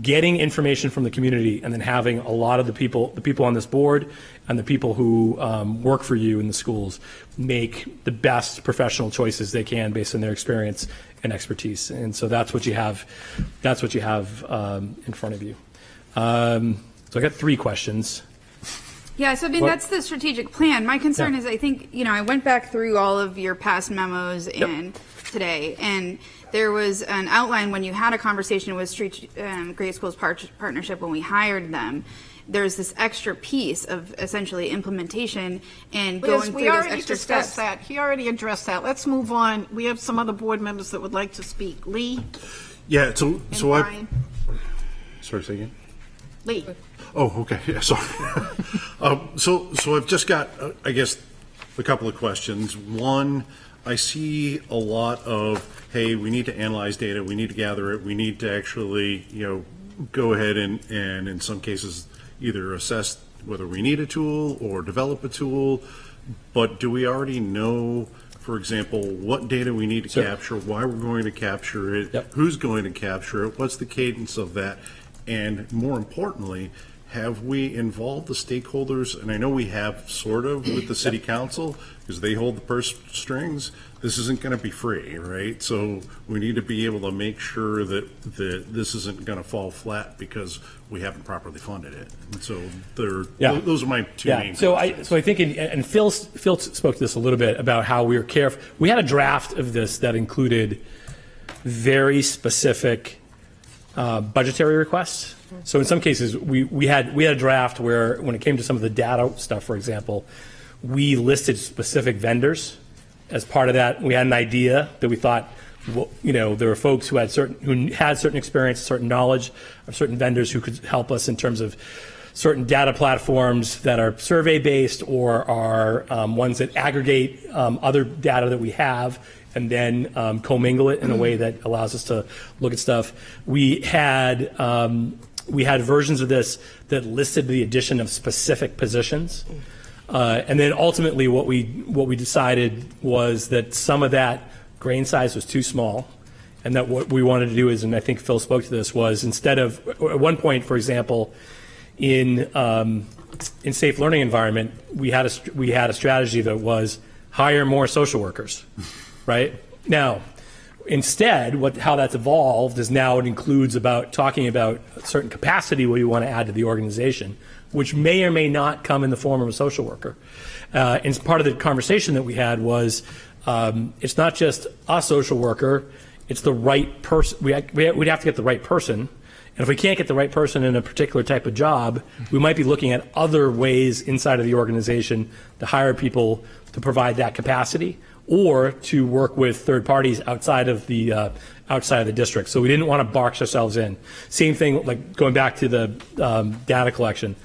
getting information from the community and then having a lot of the people on this board and the people who work for you in the schools make the best professional choices they can based on their experience and expertise. And so that's what you have. That's what you have in front of you. So I got 3 questions. Yeah, so I mean, that's the strategic plan. My concern is, I think, I went back through all of your past memos and today, and there was an outline when you had a conversation with Great Schools Partnership when we hired them. There's this extra piece of essentially implementation and going through those extra steps. That. He already addressed that. Let's move on. We have some other board members that would like to speak. Lee? Yeah, so Brian? Sorry, say again? Lee? Oh, okay. Yeah, sorry. So I've just got, I guess, a couple of questions. One, I see a lot of, hey, we need to analyze data, we need to gather it, we need to actually, go ahead and in some cases either assess whether we need a tool or develop a tool. But do we already know, for example, what data we need to capture, why we're going to capture it, who's going to capture it, what's the cadence of that? And more importantly, have we involved the stakeholders? And I know we have sort of with the city council because they hold the purse strings. This isn't going to be free, right? So we need to be able to make sure that this isn't going to fall flat because we haven't properly funded it. And so those are my 2 main questions. So I think, and Phil spoke to this a little bit about how we were careful. We had a draft of this that included very specific budgetary requests. So in some cases, we had a draft where, when it came to some of the data stuff, for example, we listed specific vendors as part of that. We had an idea that we thought, well, there were folks who had certain experience, certain knowledge of certain vendors who could help us in terms of certain data platforms that are survey-based or are ones that aggregate other data that we have and then commingle it in a way that allows us to look at stuff. We had versions of this that listed the addition of specific positions. And then ultimately what we decided was that some of that grain size was too small, and that what we wanted to do is, and I think Phil spoke to this, was instead of, at one point, for example, in safe learning environment, we had a strategy that was hire more social workers, right? Now, instead, how that's evolved is now it includes talking about a certain capacity we want to add to the organization, which may or may not come in the form of a social worker. And part of the conversation that we had was, it's not just a social worker, it's the right person. We'd have to get the right person. And if we can't get the right person in a particular type of job, we might be looking at other ways inside of the organization to hire people to provide that capacity, or to work with third parties outside of the district. So we didn't want to box ourselves in. Same thing, like going back to the data collection.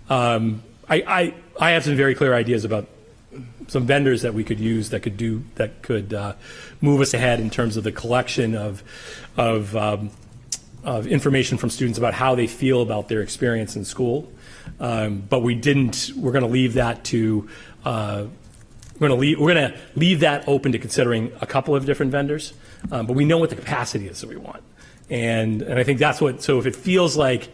I have some very clear ideas about some vendors that we could use that could move us ahead in terms of the collection of information from students about how they feel about their experience in school. But we're going to leave that to. We're going to leave that open to considering a couple of different vendors, but we know what the capacity is that we want, and I think that's what. So if it feels like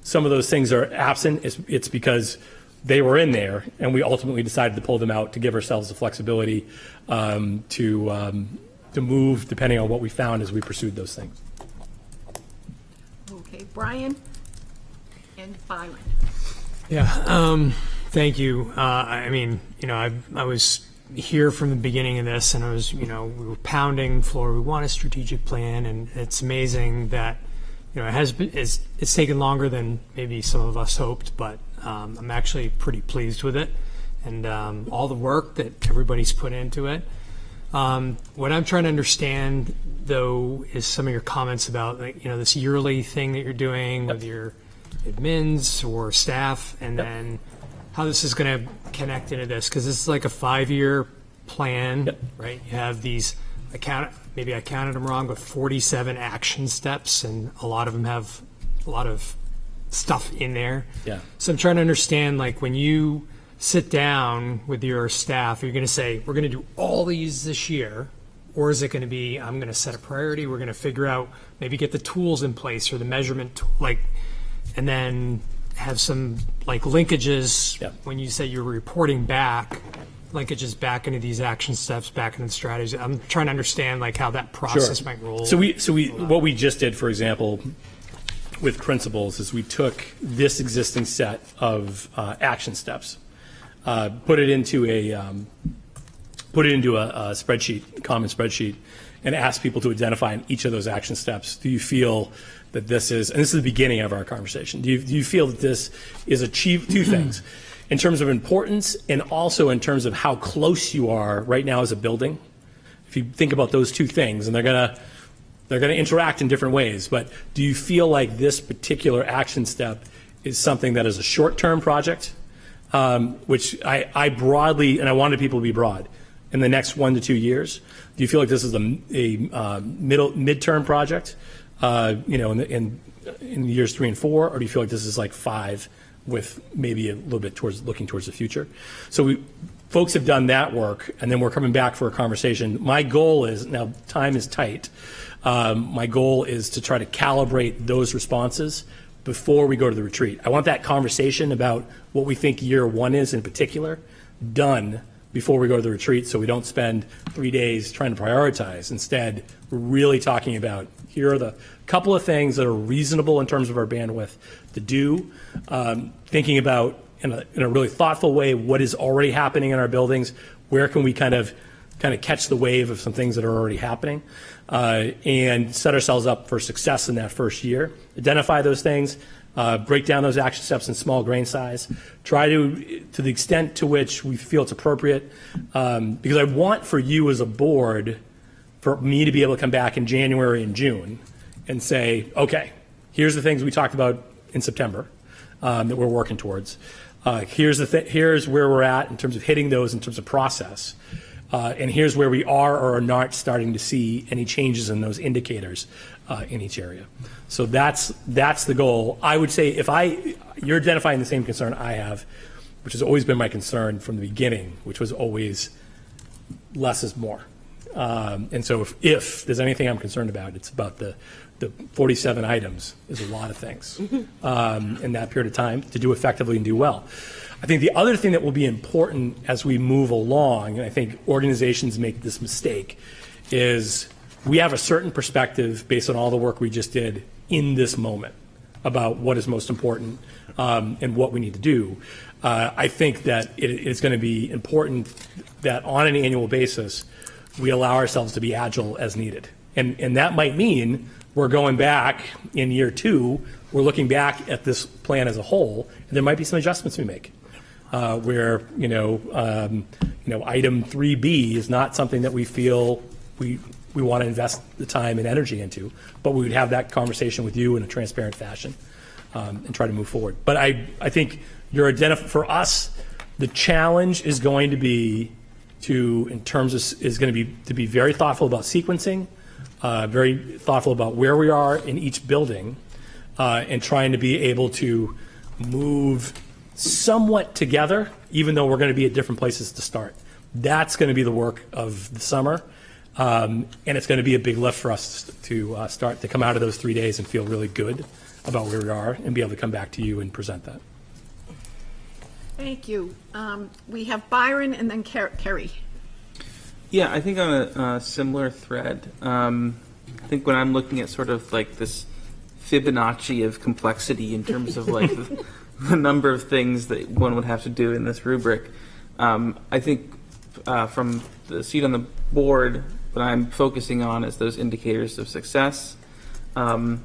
some of those things are absent, it's because they were in there, and we ultimately decided to pull them out to give ourselves the flexibility to move depending on what we found as we pursued those things. Okay, Brian and Byron. Yeah. Thank you. I mean, I was here from the beginning of this, and I was, we were pounding the floor. We want a strategic plan, and it's amazing that, it's taken longer than maybe some of us hoped, but I'm actually pretty pleased with it, and all the work that everybody's put into it. What I'm trying to understand, though, is some of your comments about, this yearly thing that you're doing with your admins or staff, and then how this is going to connect into this, because this is like a 5-year plan, right? You have these, maybe I counted them wrong, but 47 action steps, and a lot of them have a lot of stuff in there. Yeah. So I'm trying to understand, like, when you sit down with your staff, you're going to say, we're going to do all these this year, or is it going to be, I'm going to set a priority, we're going to figure out, maybe get the tools in place or the measurement, and then have some linkages when you say you're reporting back, linkages back into these action steps, back into the strategies. I'm trying to understand how that process might roll. So what we just did, for example, with principals, is we took this existing set of action steps, put it into a spreadsheet, common spreadsheet, and asked people to identify in each of those action steps, do you feel that this is, and this is the beginning of our conversation, do you feel that this is achieved, two things, in terms of importance and also in terms of how close you are right now as a building? If you think about those two things, and they're going to interact in different ways, but do you feel like this particular action step is something that is a short-term project, which I broadly, and I wanted people to be broad, in the next 1 to 2 years? Do you feel like this is a midterm project, in years 3 and 4, or do you feel like this is like 5 with maybe a little bit looking towards the future? So folks have done that work, and then we're coming back for a conversation. My goal is, now time is tight, my goal is to try to calibrate those responses before we go to the retreat. I want that conversation about what we think year 1 is in particular done before we go to the retreat, so we don't spend 3 days trying to prioritize. Instead, we're really talking about, here are the couple of things that are reasonable in terms of our bandwidth to do, thinking about in a really thoughtful way what is already happening in our buildings, where can we kind of kind of catch the wave of some things that are already happening, and set ourselves up for success in that first year. Identify those things, break down those action steps in small grain size, try to the extent to which we feel it's appropriate, because I want for you as a board, for me to be able to come back in January and June and say, okay, here's the things we talked about in September that we're working towards. Here's where we're at in terms of hitting those in terms of process. And here's where we are or are not starting to see any changes in those indicators in each area. So that's the goal. I would say you're identifying the same concern I have, which has always been my concern from the beginning, which was always less is more. And so if there's anything I'm concerned about, it's about the 47 items is a lot of things in that period of time to do effectively and do well. I think the other thing that will be important as we move along, and I think organizations make this mistake, is we have a certain perspective based on all the work we just did in this moment about what is most important and what we need to do. I think that it's going to be important that on an annual basis, we allow ourselves to be agile as needed. And that might mean we're going back in year 2, we're looking back at this plan as a whole, and there might be some adjustments we make. Where item 3B is not something that we feel we want to invest the time and energy into, but we would have that conversation with you in a transparent fashion and try to move forward. But I think for us, the challenge is going to be to be very thoughtful about sequencing, very thoughtful about where we are in each building, and trying to be able to move somewhat together, even though we're going to be at different places to start. That's going to be the work of the summer, and it's going to be a big lift for us to start to come out of those 3 days and feel really good about where we are and be able to come back to you and present that. Thank you. We have Byron and then Kerry. Yeah, I think on a similar thread, I think when I'm looking at sort of like this Fibonacci of complexity in terms of like the number of things that one would have to do in this rubric, I think from the seat on the board, what I'm focusing on is those indicators of success. And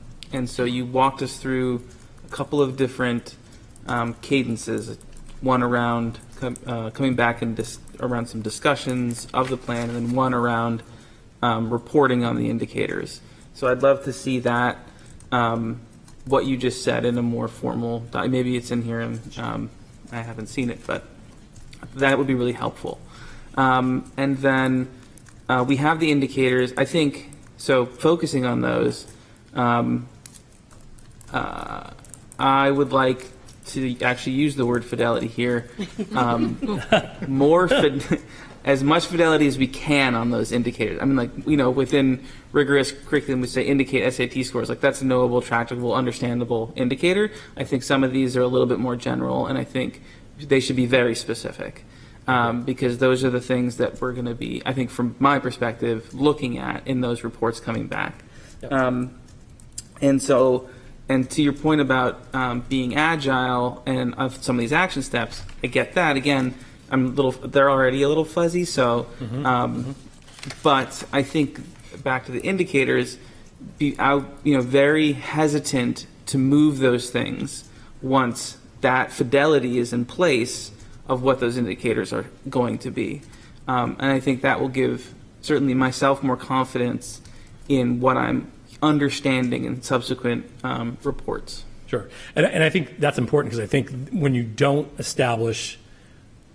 so you walked us through a couple of different cadences, one around coming back and around some discussions of the plan, and then one around reporting on the indicators. So I'd love to see that, what you just said in a more formal, maybe it's in here and I haven't seen it, but that would be really helpful. And then we have the indicators, I think, so focusing on those, I would like to actually use the word fidelity here. As much fidelity as we can on those indicators. I mean, within rigorous curriculum, we say indicate SAT scores. Like, that's a knowable, tractable, understandable indicator. I think some of these are a little bit more general, and I think they should be very specific. Because those are the things that we're going to be, I think, from my perspective, looking at in those reports coming back. Yep. And to your point about being agile and of some of these action steps, I get that. Again, they're already a little fuzzy. So, but I think back to the indicators, very hesitant to move those things once that fidelity is in place of what those indicators are going to be. And I think that will give certainly myself more confidence in what I'm understanding in subsequent reports. Sure. And I think that's important, because I think when you don't establish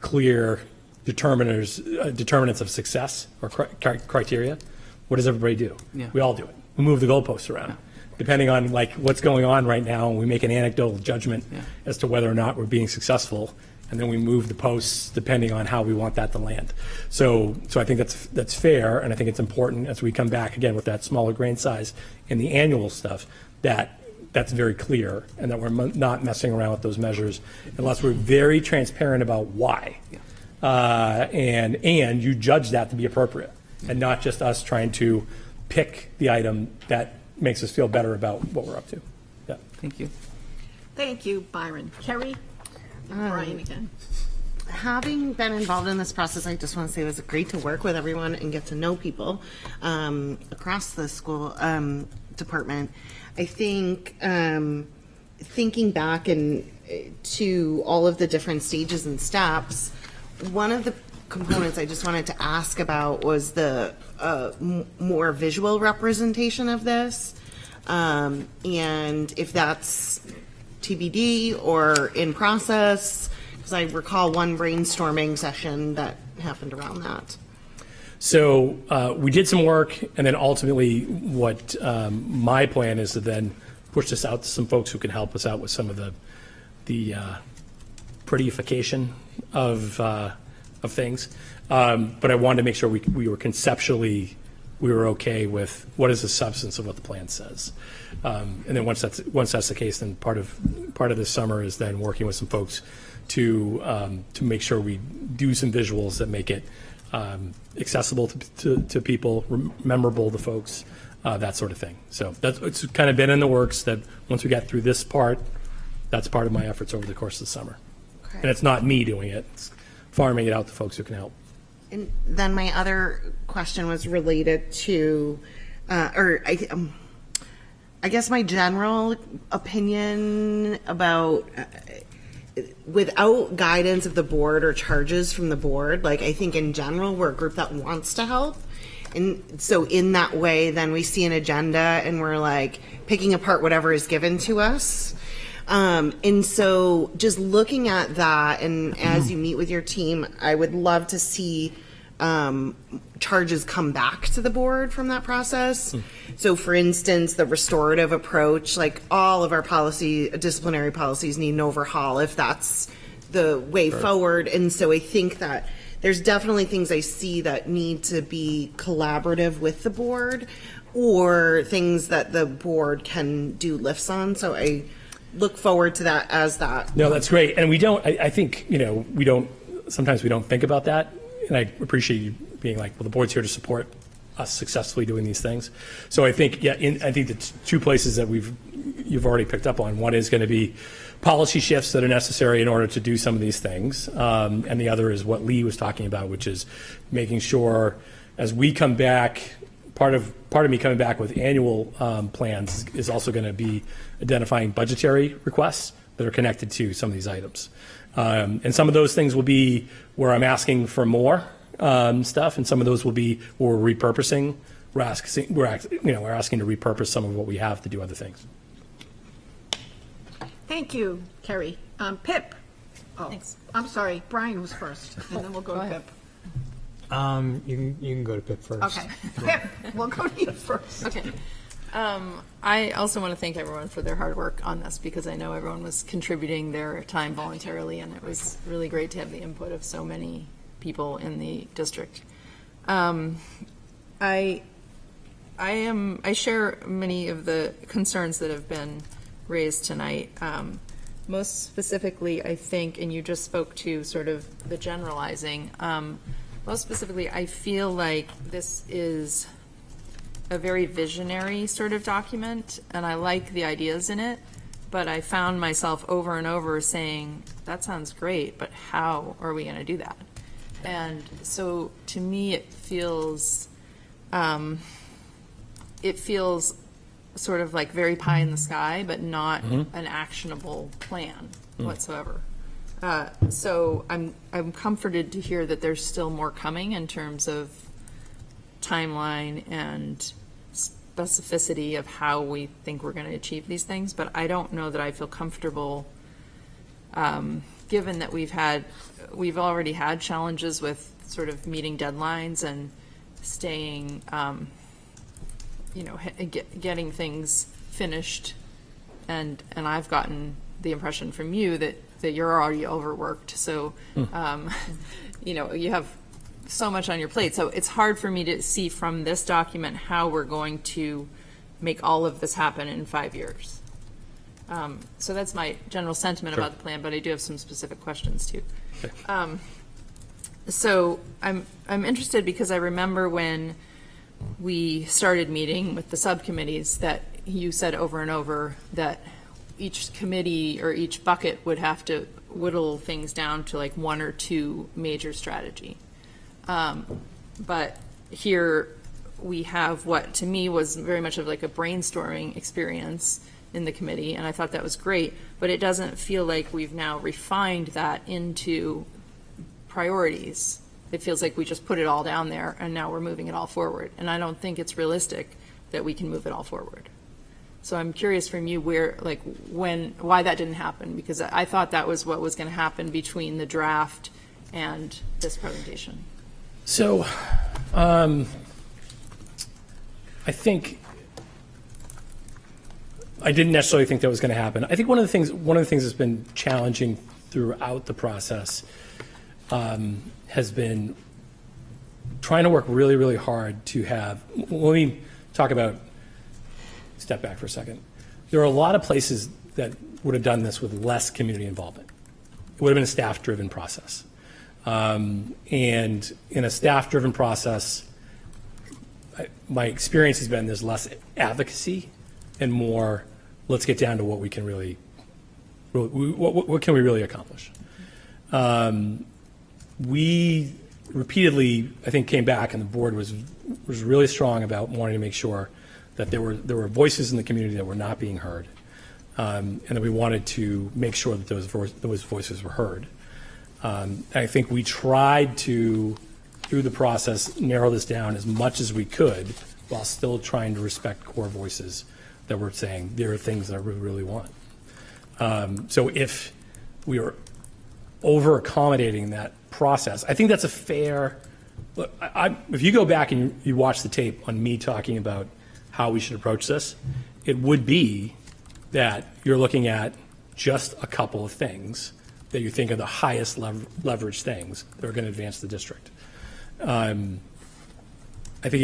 clear determinants of success or criteria, what does everybody do? Yeah. We all do it. We move the goalposts around. Yeah. Depending on what's going on right now, and we make an anecdotal judgment as to whether or not we're being successful, and then we move the posts depending on how we want that to land. So I think that's fair, and I think it's important as we come back again with that smaller grain size in the annual stuff, that's very clear, and that we're not messing around with those measures unless we're very transparent about why. Yeah. And you judge that to be appropriate, and not just us trying to pick the item that makes us feel better about what we're up to. Yeah. Thank you. Thank you, Byron. Kerry? Brian again. having been involved in this process, I just want to say it was great to work with everyone and get to know people across the school department. I think thinking back to all of the different stages and steps, one of the components I just wanted to ask about was the more visual representation of this, and if that's TBD or in process, because I recall one brainstorming session that happened around that. So we did some work, and then ultimately what my plan is to then push this out to some folks who can help us out with some of the prettification of things. But I wanted to make sure we were conceptually, we were okay with what is the substance of what the plan says. And then once that's the case, then part of this summer is then working with some folks to make sure we do some visuals that make it accessible to people, memorable to folks, that sort of thing. So it's kind of been in the works that once we get through this part, that's part of my efforts over the course of the summer. Okay. And it's not me doing it, it's farming it out to folks who can help. And then my other question was related to, I guess my general opinion about, without guidance of the board or charges from the board, like I think in general we're a group that wants to help. And so in that way, then we see an agenda and we're like picking apart whatever is given to us. And so just looking at that, and as you meet with your team, I would love to see charges come back to the board from that process. So for instance, the restorative approach, like all of our disciplinary policies need an overhaul if that's the way forward. And so I think that there's definitely things I see that need to be collaborative with the board, or things that the board can do lifts on. So I look forward to that as that. No, that's great. And I think, sometimes we don't think about that. And I appreciate you being like, well, the board's here to support us successfully doing these things. So I think, I think the two places that you've already picked up on, one is going to be policy shifts that are necessary in order to do some of these things. And the other is what Lee was talking about, which is making sure as we come back, part of me coming back with annual plans is also going to be identifying budgetary requests that are connected to some of these items. And some of those things will be where I'm asking for more stuff, and some of those will be where we're repurposing. We're asking to repurpose some of what we have to do other things. Thank you, Kerry. Pip. Oh, Thanks. I'm sorry. Brian was first, and then we'll go to ahead. Pip. You can go to Pip first. Okay. Pip, we'll go to you first. Okay. I also want to thank everyone for their hard work on this, because I know everyone was contributing their time voluntarily, and it was really great to have the input of so many people in the district. I share many of the concerns that have been raised tonight. Most specifically, I think, and you just spoke to sort of the generalizing, most specifically, I feel like this is a very visionary sort of document, and I like the ideas in it, but I found myself over and over saying, that sounds great, but how are we going to do that? And so to me, it feels sort of like very pie in the sky, but not an actionable plan whatsoever. So I'm comforted to hear that there's still more coming in terms of timeline and specificity of how we think we're going to achieve these things, but I don't know that I feel comfortable, given that we've already had challenges with sort of meeting deadlines and staying, getting things finished, and I've gotten the impression from you that you're already overworked, so you have so much on your plate. So it's hard for me to see from this document how we're going to make all of this happen in 5 years. So that's my general sentiment about the plan, but I do have some specific questions too. Okay. So I'm interested because I remember when we started meeting with the subcommittees that you said over and over that each committee or each bucket would have to whittle things down to like one or two major strategy. But here we have what to me was very much of like a brainstorming experience in the committee, and I thought that was great, but it doesn't feel like we've now refined that into priorities. It feels like we just put it all down there and now we're moving it all forward. And I don't think it's realistic that we can move it all forward. So I'm curious from you why that didn't happen, because I thought that was what was going to happen between the draft and this presentation. So, I think I didn't necessarily think that was going to happen. I think one of the things that's been challenging throughout the process has been trying to work really, really hard to have. Let me talk about. Step back for a second. There are a lot of places that would have done this with less community involvement. It would have been a staff-driven process. And in a staff-driven process, my experience has been there's less advocacy and more, let's get down to what we can really what can we really accomplish. We repeatedly, I think, came back, and the board was really strong about wanting to make sure that there were voices in the community that were not being heard, and that we wanted to make sure that those voices were heard. I think we tried to, through the process, narrow this down as much as we could while still trying to respect core voices that were saying there are things that I really want. So if we were over-accommodating that process, I think that's a fair. Look, if you go back and you watch the tape on me talking about how we should approach this, it would be that you're looking at just a couple of things that you think are the highest leverage things that are going to advance the district. I think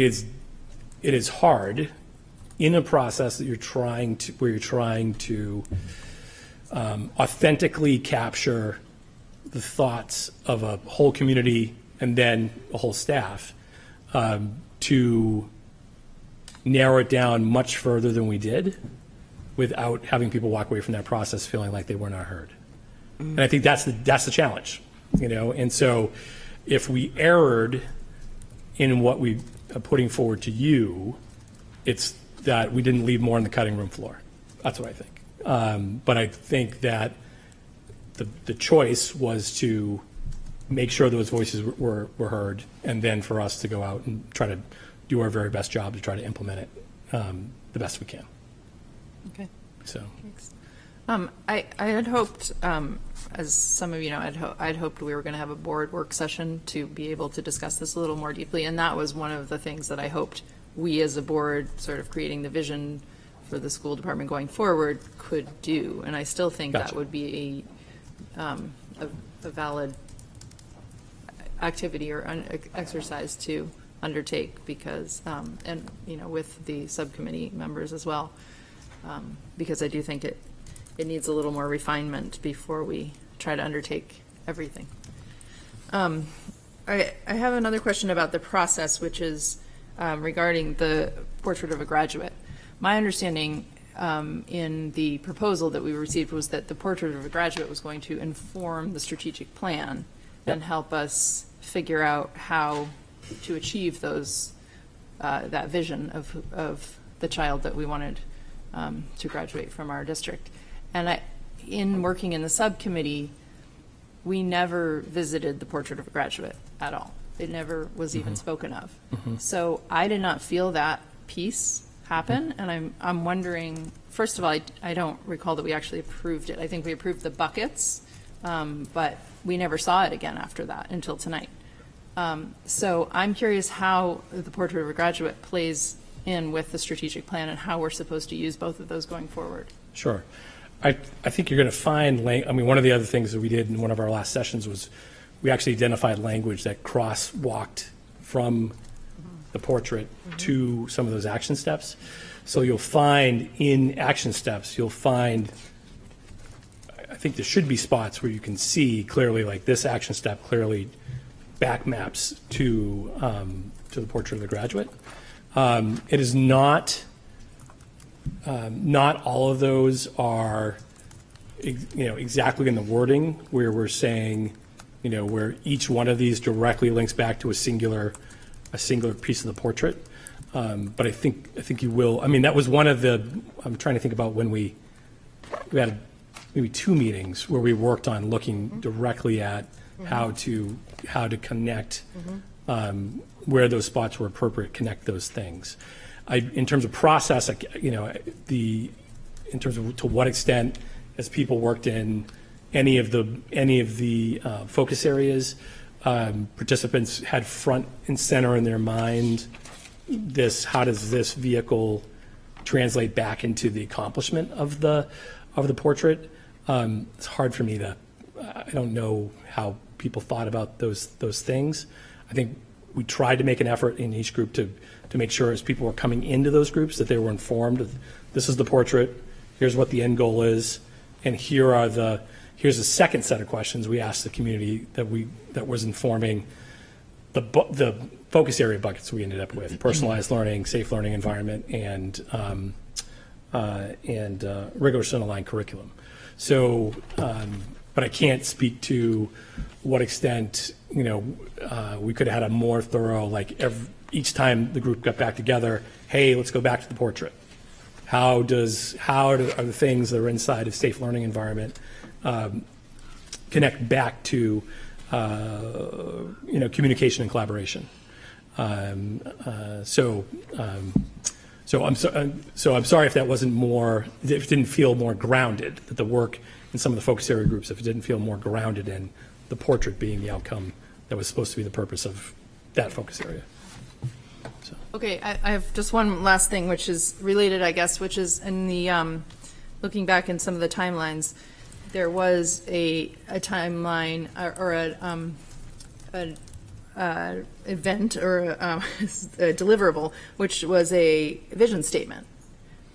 it is hard in a process that you're trying to authentically capture the thoughts of a whole community and then a whole staff to narrow it down much further than we did without having people walk away from that process feeling like they were not heard. And I think that's the challenge, and so if we erred in what we are putting forward to you, it's that we didn't leave more on the cutting room floor. That's what I think. But I think that the choice was to make sure those voices were heard, and then for us to go out and try to do our very best job to try to implement it the best we can. Okay. So. Thanks. I had hoped, as some of you know, I'd hoped we were going to have a board work session to be able to discuss this a little more deeply, and that was one of the things that I hoped we as a board, sort of creating the vision for the school department going forward, could do. And I still think that would be a valid activity or exercise to undertake, because and with the subcommittee members as well, because I do think it needs a little more refinement before we try to undertake everything. I have another question about the process, which is regarding the portrait of a graduate. My understanding in the proposal that we received was that the portrait of a graduate was going to inform the strategic plan and help us figure out how to achieve those that vision of the child that we wanted to graduate from our district. And in working in the subcommittee, we never visited the portrait of a graduate at all. It never was even spoken of. So I did not feel that piece happen, and I'm wondering, first of all, I don't recall that we actually approved it. I think we approved the buckets, but we never saw it again after that until tonight. So I'm curious how the portrait of a graduate plays in with the strategic plan and how we're supposed to use both of those going forward. Sure. I think you're going to find, one of the other things that we did in one of our last sessions was we actually identified language that crosswalked from the portrait to some of those action steps. So you'll find in action steps, I think there should be spots where you can see clearly, like this action step clearly back maps to the portrait of the graduate. It is not all of those are exactly in the wording where we're saying, where each one of these directly links back to a singular piece of the portrait. But I think you will. I mean, that was one of the. I'm trying to think about when we had maybe 2 meetings where we worked on looking directly at how to connect where those spots were appropriate, connect those things. In terms of process, in terms of to what extent has people worked in any of the focus areas, participants had front and center in their mind how does this vehicle translate back into the accomplishment of the portrait. It's hard for me I don't know how people thought about those things. I think we tried to make an effort in each group to make sure as people were coming into those groups that they were informed of, this is the portrait, here's what the end goal is, and here's a second set of questions we asked the community that was informing the focus area buckets we ended up with: personalized learning, safe learning environment, and rigorous and aligned curriculum. So, but I can't speak to what extent we could have had a more thorough, each time the group got back together, hey, let's go back to the portrait. How are the things that are inside of safe learning environment connect back to communication and collaboration? So I'm sorry if that wasn't more, if it didn't feel more grounded, that the work in some of the focus area groups, if it didn't feel more grounded in the portrait being the outcome that was supposed to be the purpose of that focus area. Okay, I have just one last thing, which is related, I guess, which is in the, looking back in some of the timelines, there was a timeline or an event or a deliverable, which was a vision statement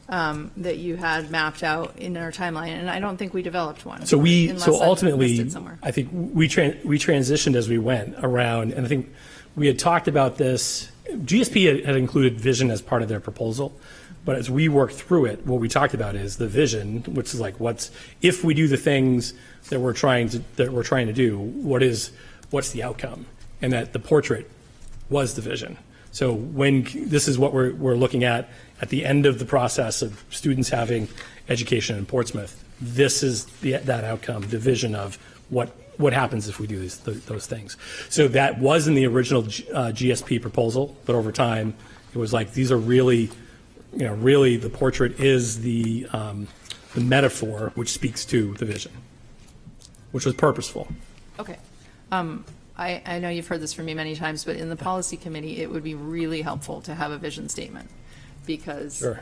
that you had mapped out in our timeline, and I don't think we developed one. So unless I've ultimately, missed it somewhere. I think we transitioned as we went around, and I think we had talked about this. GSP had included vision as part of their proposal, but as we worked through it, what we talked about is the vision, which is if we do the things that we're trying to do, what's the outcome, and that the portrait was the vision. So this is what we're looking at the end of the process of students having education in Portsmouth. This is that outcome, the vision of what happens if we do those things. So that was in the original GSP proposal, but over time it was these are really the portrait is the metaphor which speaks to the vision, which was purposeful. Okay. I know you've heard this from me many times, but in the policy committee, it would be really helpful to have a vision statement, because Sure.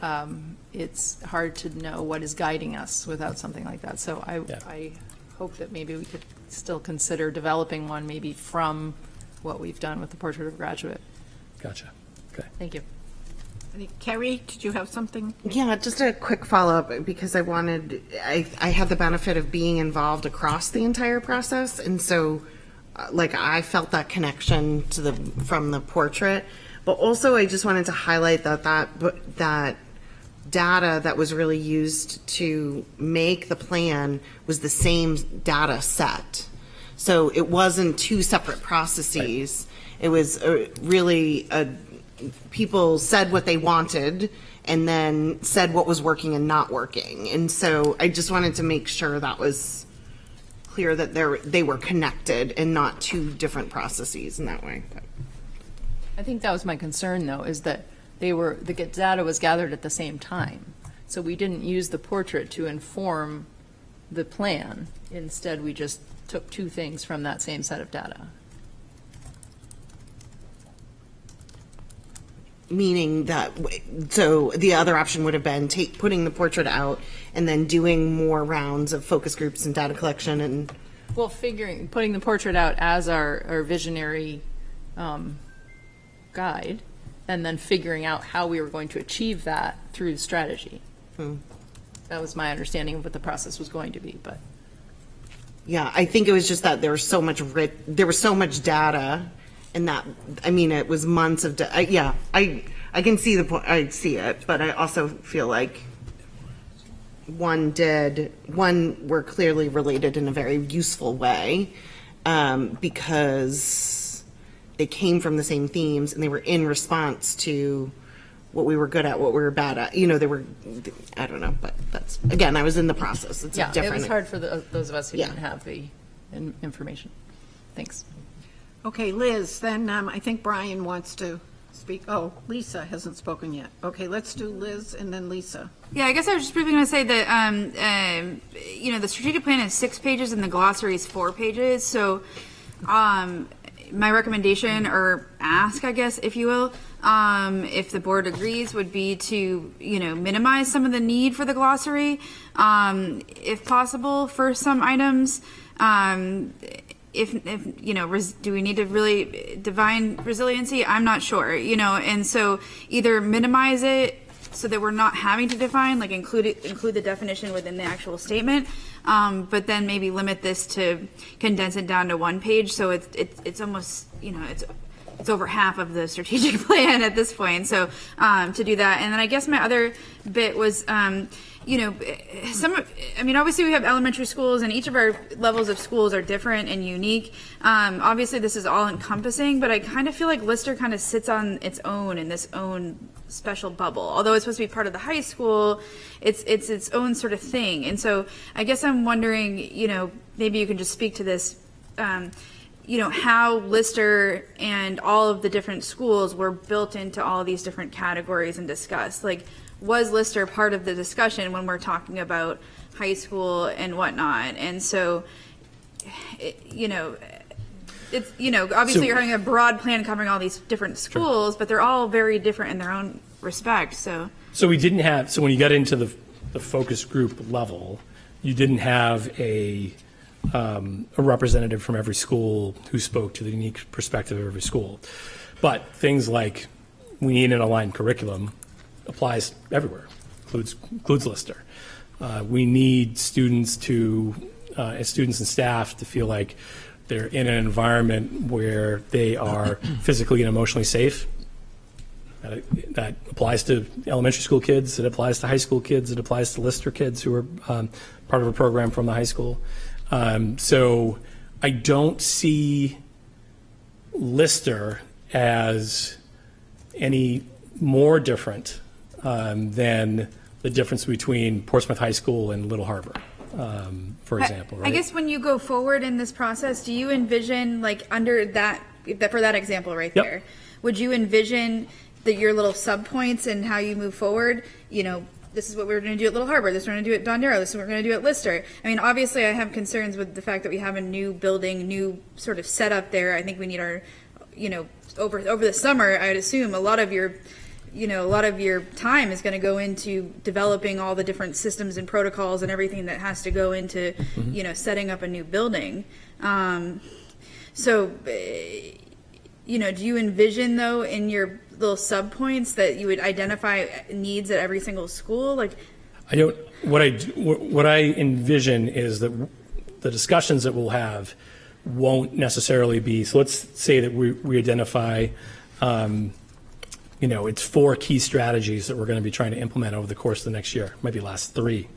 It's hard to know what is guiding us without something like that. So I hope that maybe we could still consider developing one, maybe from what we've done with the portrait of a graduate. Gotcha. Okay. Thank you. Carrie, did you have something? Yeah, just a quick follow-up, because I had the benefit of being involved across the entire process, and so I felt that connection from the portrait, but also I just wanted to highlight that data that was really used to make the plan was the same data set. So it wasn't 2 separate processes. Right. It was really people said what they wanted and then said what was working and not working. And so I just wanted to make sure that was clear, that they were connected and not 2 different processes in that way. I think that was my concern, though, is that the data was gathered at the same time. So we didn't use the portrait to inform the plan. Instead, we just took 2 things from that same set of data. Meaning that, so the other option would have been putting the portrait out and then doing more rounds of focus groups and data collection and. Well, putting the portrait out as our visionary guide, and then figuring out how we were going to achieve that through strategy. That was my understanding of what the process was going to be, but. Yeah, I think it was just that there was so much data, and that, it was months of I can see the point. I see it, but I also feel like one were clearly related in a very useful way, because they came from the same themes and they were in response to what we were good at, what we were bad at. They were, I don't know, but that's, again, I was in the process. It's Yeah, different. it was hard for those of us who Yeah. didn't have the information. Thanks. Okay, Liz, then I think Brian wants to speak. Oh, Lisa hasn't spoken yet. Okay, let's do Liz and then Lisa. Yeah, I guess I was just briefly going to say that, the strategic plan is 6 pages and the glossary is 4 pages. So, my recommendation or ask, I guess, if you will, if the board agrees, would be to, minimize some of the need for the glossary, if possible, for some items. Do we need to really define resiliency? I'm not sure, and so either minimize it so that we're not having to define, like include the definition within the actual statement, but then maybe limit this to condense it down to 1 page, so it's almost, it's over half of the strategic plan at this point. So to do that, and then I guess my other bit was, obviously we have elementary schools, and each of our levels of schools are different and unique. Obviously, this is all encompassing, but I kind of feel like Lister kind of sits on its own in this own special bubble. Although it's supposed to be part of the high school, it's its own sort of thing. And so I guess I'm wondering, maybe you can just speak to this. How Lister and all of the different schools were built into all these different categories and discussed. Like, was Lister part of the discussion when we're talking about high school and whatnot? And so, obviously you're having a broad plan covering all these different schools, but they're all very different in their own respect. So we didn't have, so when you got into the focus group level, you didn't have a representative from every school who spoke to the unique perspective of every school. But things like we need an aligned curriculum applies everywhere, includes Lister. We need students and staff to feel like they're in an environment where they are physically and emotionally safe. That applies to elementary school kids, it applies to high school kids, it applies to Lister kids who are part of a program from the high school. So I don't see Lister as any more different than the difference between Portsmouth High School and Little Harbor, for example. Right? I guess when you go forward in this process, do you envision, like, under that, for that example right Yep. there, would you envision your little subpoints and how you move forward? This is what we're going to do at Little Harbor. This is what we're going to do at Dondero. This is what we're going to do at Lister. I mean, obviously, I have concerns with the fact that we have a new building, new sort of setup there. I think we need our, over the summer, I'd assume a lot of your time is going to go into developing all the different systems and protocols and everything that has to go into, setting up a new building. Do you envision, though, in your little subpoints that you would identify needs at every single school? Like, I don't. What I envision is that the discussions that we'll have won't necessarily be. So let's say that we identify, it's 4 key strategies that we're going to be trying to implement over the course of the next year. Maybe last 3.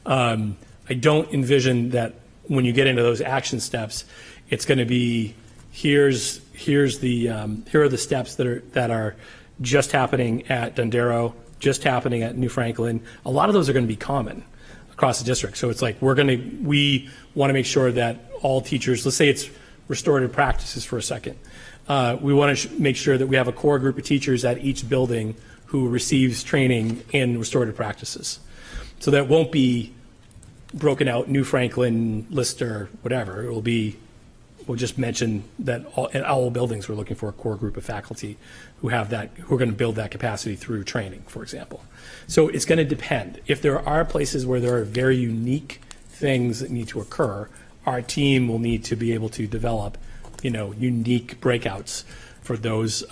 I don't envision that when you get into those action steps, it's going to be here are the steps that are just happening at Dondero, just happening at New Franklin. A lot of those are going to be common across the district. So it's like we want to make sure that all teachers, let's say it's restorative practices for a second. We want to make sure that we have a core group of teachers at each building who receives training in restorative practices. So that won't be broken out New Franklin, Lister, whatever. We'll just mention that in all buildings we're looking for a core group of faculty who are going to build that capacity through training, for example. So it's going to depend. If there are places where there are very unique things that need to occur, our team will need to be able to develop, unique breakouts for those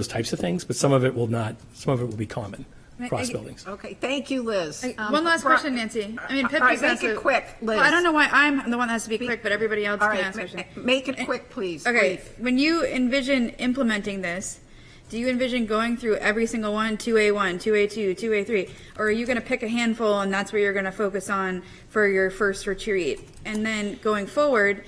types of things. But some of it will not. Some of it will be common across buildings. Okay, thank you, Liz. One last question, Nancy. I mean, Pip all right, just make it quick, Liz. Well, I don't know why I'm the one that has to be quick, but everybody else All can right, ask questions. make it quick, please. Okay, Brief. when you envision implementing this, Do you envision going through every single one, 2A1, 2A2, 2A3? Or are you going to pick a handful and that's where you're going to focus on for your first retreat? And then going forward,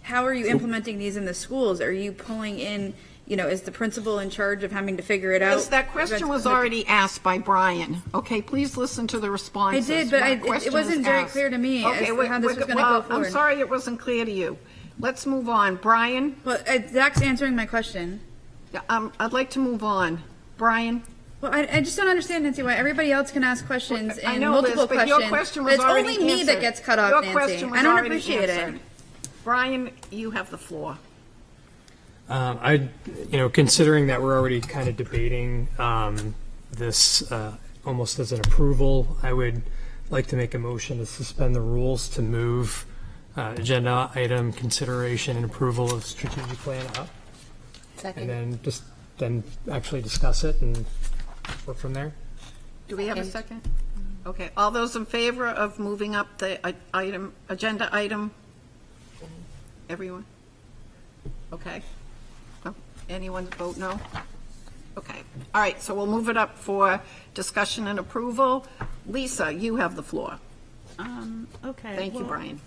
how are you implementing these in the schools? Are you pulling in, is the principal in charge of having to figure it out? Yes, that question was already asked by Brian. Okay, please listen to the responses. I did, but That question it wasn't was very asked. clear to me Okay, as to wait, how this was going to well, go forward. I'm sorry it wasn't clear to you. Let's move on. Brian? Well, Zach's answering my question. Yeah, I'd like to move on. Brian? Well, I just don't understand, Nancy, why everybody else can ask questions I and know, multiple Liz, but questions. your question but was it's already only me that answered. gets cut off, Your Nancy. question was I don't already appreciate answered. it. Brian, you have the floor. Considering that we're already kind of debating this almost as an approval, I would like to make a motion to suspend the rules to move agenda item consideration and approval of strategic plan up. Second. And then actually discuss it and work from there. Do we have a second? Okay, all those in favor of moving up the agenda item? Everyone? Okay. No? Anyone vote no? Okay. All right, so we'll move it up for discussion and approval. Lisa, you have the floor. Okay. Thank you, well, Brian.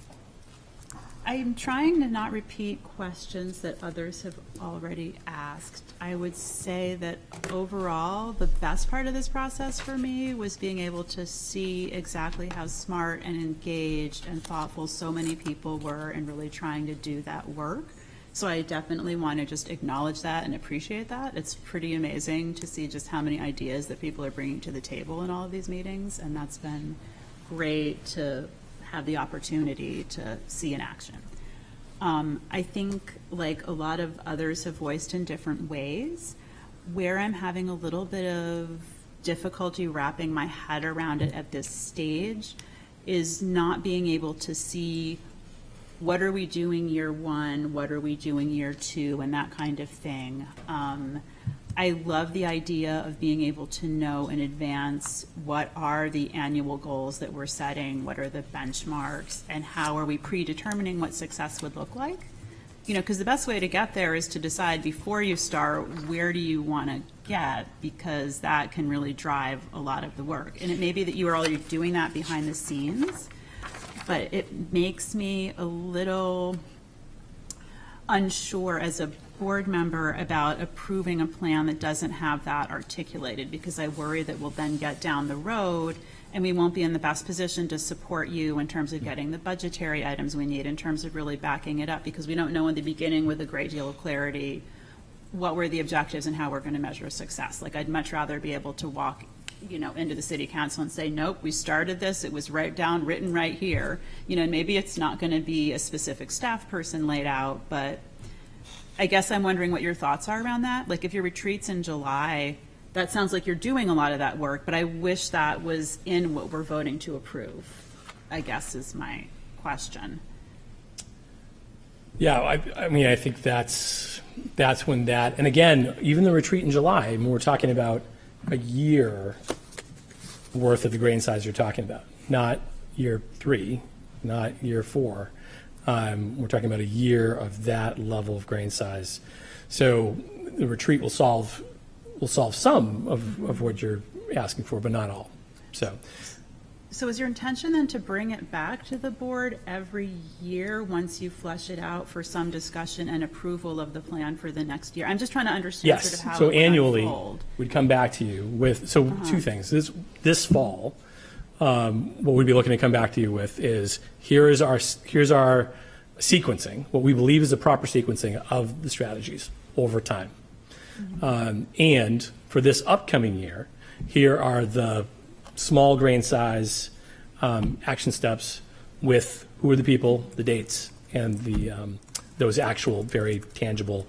I'm trying to not repeat questions that others have already asked. I would say that overall, the best part of this process for me was being able to see exactly how smart and engaged and thoughtful so many people were in really trying to do that work. So I definitely want to just acknowledge that and appreciate that. It's pretty amazing to see just how many ideas that people are bringing to the table in all of these meetings, and that's been great to have the opportunity to see in action. I think, like a lot of others have voiced in different ways, where I'm having a little bit of difficulty wrapping my head around it at this stage is not being able to see what are we doing year one, what are we doing year two, and that kind of thing. I love the idea of being able to know in advance what are the annual goals that we're setting, what are the benchmarks, and how are we predetermining what success would look like. Because the best way to get there is to decide before you start, where do you want to get, because that can really drive a lot of the work. And it may be that you are already doing that behind the scenes, but it makes me a little unsure as a board member about approving a plan that doesn't have that articulated, because I worry that we'll then get down the road and we won't be in the best position to support you in terms of getting the budgetary items we need, in terms of really backing it up, because we don't know in the beginning with a great deal of clarity what were the objectives and how we're going to measure success. Like, I'd much rather be able to walk into the city council and say, nope, we started this, it was written right here. And maybe it's not going to be a specific staff person laid out, but I guess I'm wondering what your thoughts are around that. Like, if your retreat's in July, that sounds like you're doing a lot of that work, but I wish that was in what we're voting to approve, I guess is my question. Yeah, I think that's when that, and again, even the retreat in July, we're talking about a year worth of the grain size you're talking about, not year 3, not year 4. We're talking about a year of that level of grain size. So the retreat will solve some of what you're asking for, but not all. So is your intention then to bring it back to the board every year once you flesh it out for some discussion and approval of the plan for the next year? I'm just trying to understand sort of how it would annually unfold. we'd come back to you with, two things. This fall, what we'd be looking to come back to you with is here's our sequencing, what we believe is the proper sequencing of the strategies over time. And for this upcoming year, here are the small grain size action steps with who are the people, the dates, and the those actual very tangible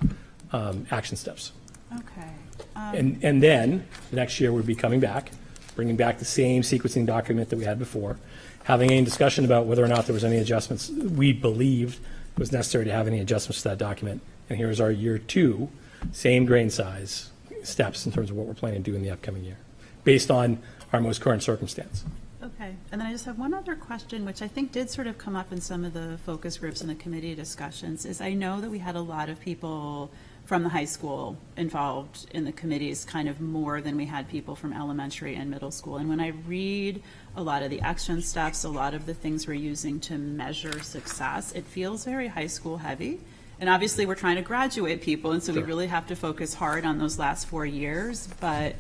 action steps. Okay. And then the next year we'd be coming back, bringing back the same sequencing document that we had before, having any discussion about whether or not there was any adjustments we believed it was necessary to have any adjustments to that document. And here's our year 2, same grain size steps in terms of what we're planning to do in the upcoming year, based on our most current circumstance. Okay, and then I just have one other question, which I think did sort of come up in some of the focus groups and the committee discussions, is I know that we had a lot of people from the high school involved in the committees, kind of more than we had people from elementary and middle school. And when I read a lot of the action steps, a lot of the things we're using to measure success, it feels very high school heavy. And obviously, we're trying to graduate people, and so we really have to focus hard on those last 4 years. But,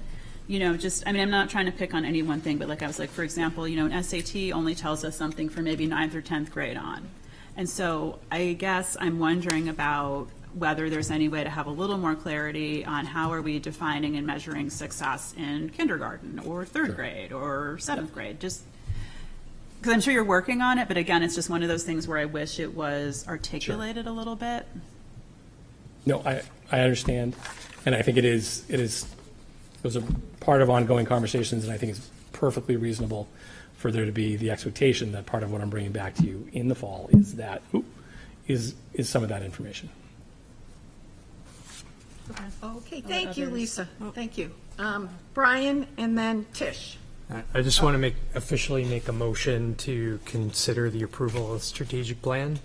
I'm not trying to pick on any one thing, but like I was like, for example, an SAT only tells us something for maybe 9th or 10th grade on. And so I guess I'm wondering about whether there's any way to have a little more clarity on how are we defining and measuring success in kindergarten or third grade or 7th grade, just because I'm sure you're working on it, but again, it's just one of those things where I wish it was articulated a little bit. No, I understand, and I think those are part of ongoing conversations, and I think it's perfectly reasonable for there to be the expectation that part of what I'm bringing back to you in the fall is that is some of that information. Okay, thank you, Lisa. Thank you. Brian, and then Tish. I just want to officially make a motion to consider the approval of the strategic plan.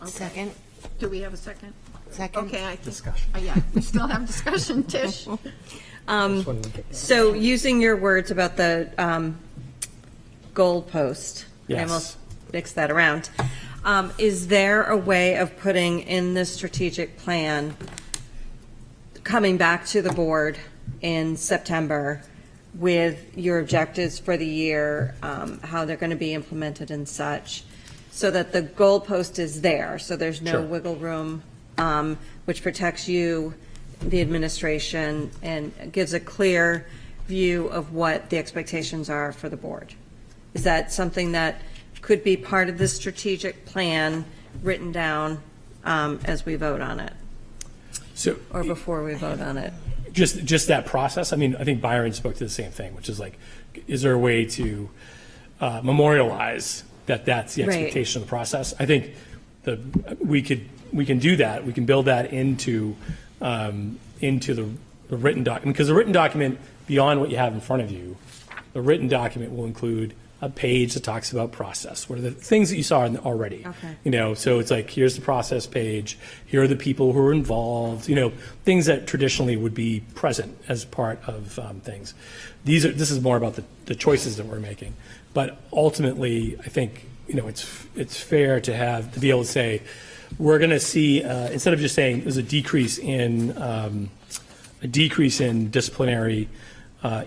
Okay. Second. Do we have a second? Second. Okay, I think. Discussion. Yeah, we still have discussion. Tish? So using your words about the goalpost, I Yes. almost mixed that around. Is there a way of putting in the strategic plan, coming back to the board in September with your objectives for the year, how they're going to be implemented and such, so that the goalpost is there, so there's no Sure. wiggle room, which protects you, the administration, and gives a clear view of what the expectations are for the board? Is that something that could be part of the strategic plan written down as we vote on it, So or before we vote on it? just that process. I mean, I think Byron spoke to the same thing, which is like, is there a way to memorialize that's the Right. expectation of the process? I think we can do that. We can build that into the written document, because the written document, beyond what you have in front of you, the written document will include a page that talks about process. What are the things that you saw already? Okay. So it's like, here's the process page. Here are the people who are involved. Things that traditionally would be present as part of things. This is more about the choices that we're making. But ultimately, I think it's fair to be able to say, we're going to see, instead of just saying there's a decrease in disciplinary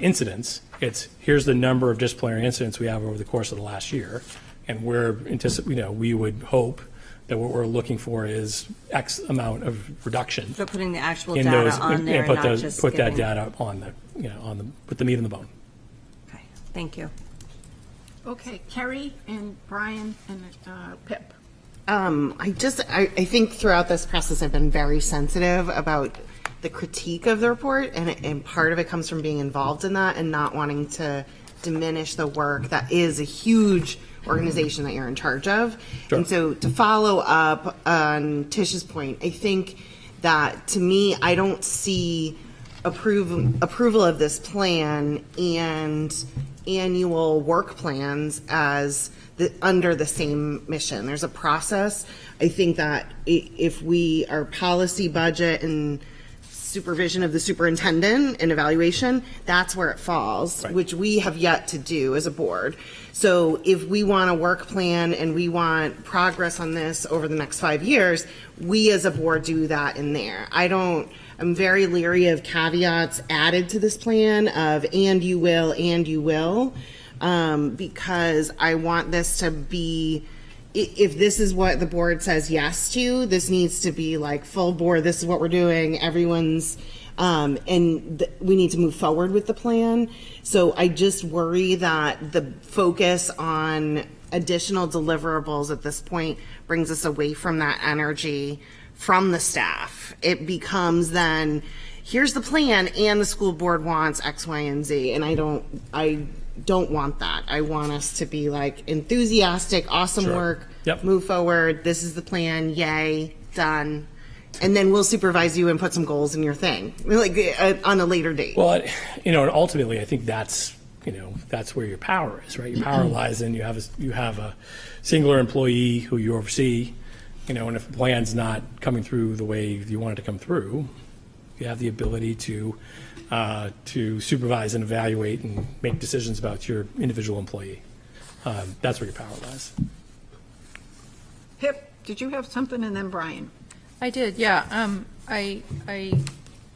incidents, it's here's the number of disciplinary incidents we have over the course of the last year, and we would hope that what we're looking for is X amount of reduction. So putting the actual in data those, on there and not just put that giving- data put the meat on the bone. Okay, thank you. Okay, Kerry and Brian and Pip. I think throughout this process, I've been very sensitive about the critique of the report, and part of it comes from being involved in that and not wanting to diminish the work that is a huge organization that you're in charge of. Sure. And so to follow up on Tish's point, I think that, to me, I don't see approval of this plan and annual work plans as under the same mission. There's a process. I think that if our policy, budget, and supervision of the superintendent and evaluation, that's where it falls, Right. which we have yet to do as a board. So if we want a work plan and we want progress on this over the next 5 years, we as a board do that in there. I'm very leery of caveats added to this plan of and you will, because I want this to be, if this is what the board says yes to, this needs to be like full board, this is what we're doing, everyone's, we need to move forward with the plan. So I just worry that the focus on additional deliverables at this point brings us away from that energy from the staff. It becomes then, here's the plan and the school board wants X, Y, and Z. And I don't want that. I want us to be like enthusiastic, awesome Sure. work, Yep. move forward, this is the plan, yay, done. And then we'll supervise you and put some goals in your thing, like on a later date. Well, and ultimately, I think that's where your power is, right? Your power lies in you have a singular employee who you oversee, And if the plan's not coming through the way you want it to come through, you have the ability to supervise and evaluate and make decisions about your individual employee. That's where your power lies. Pip, did you have something? And then Brian. I did, yeah. I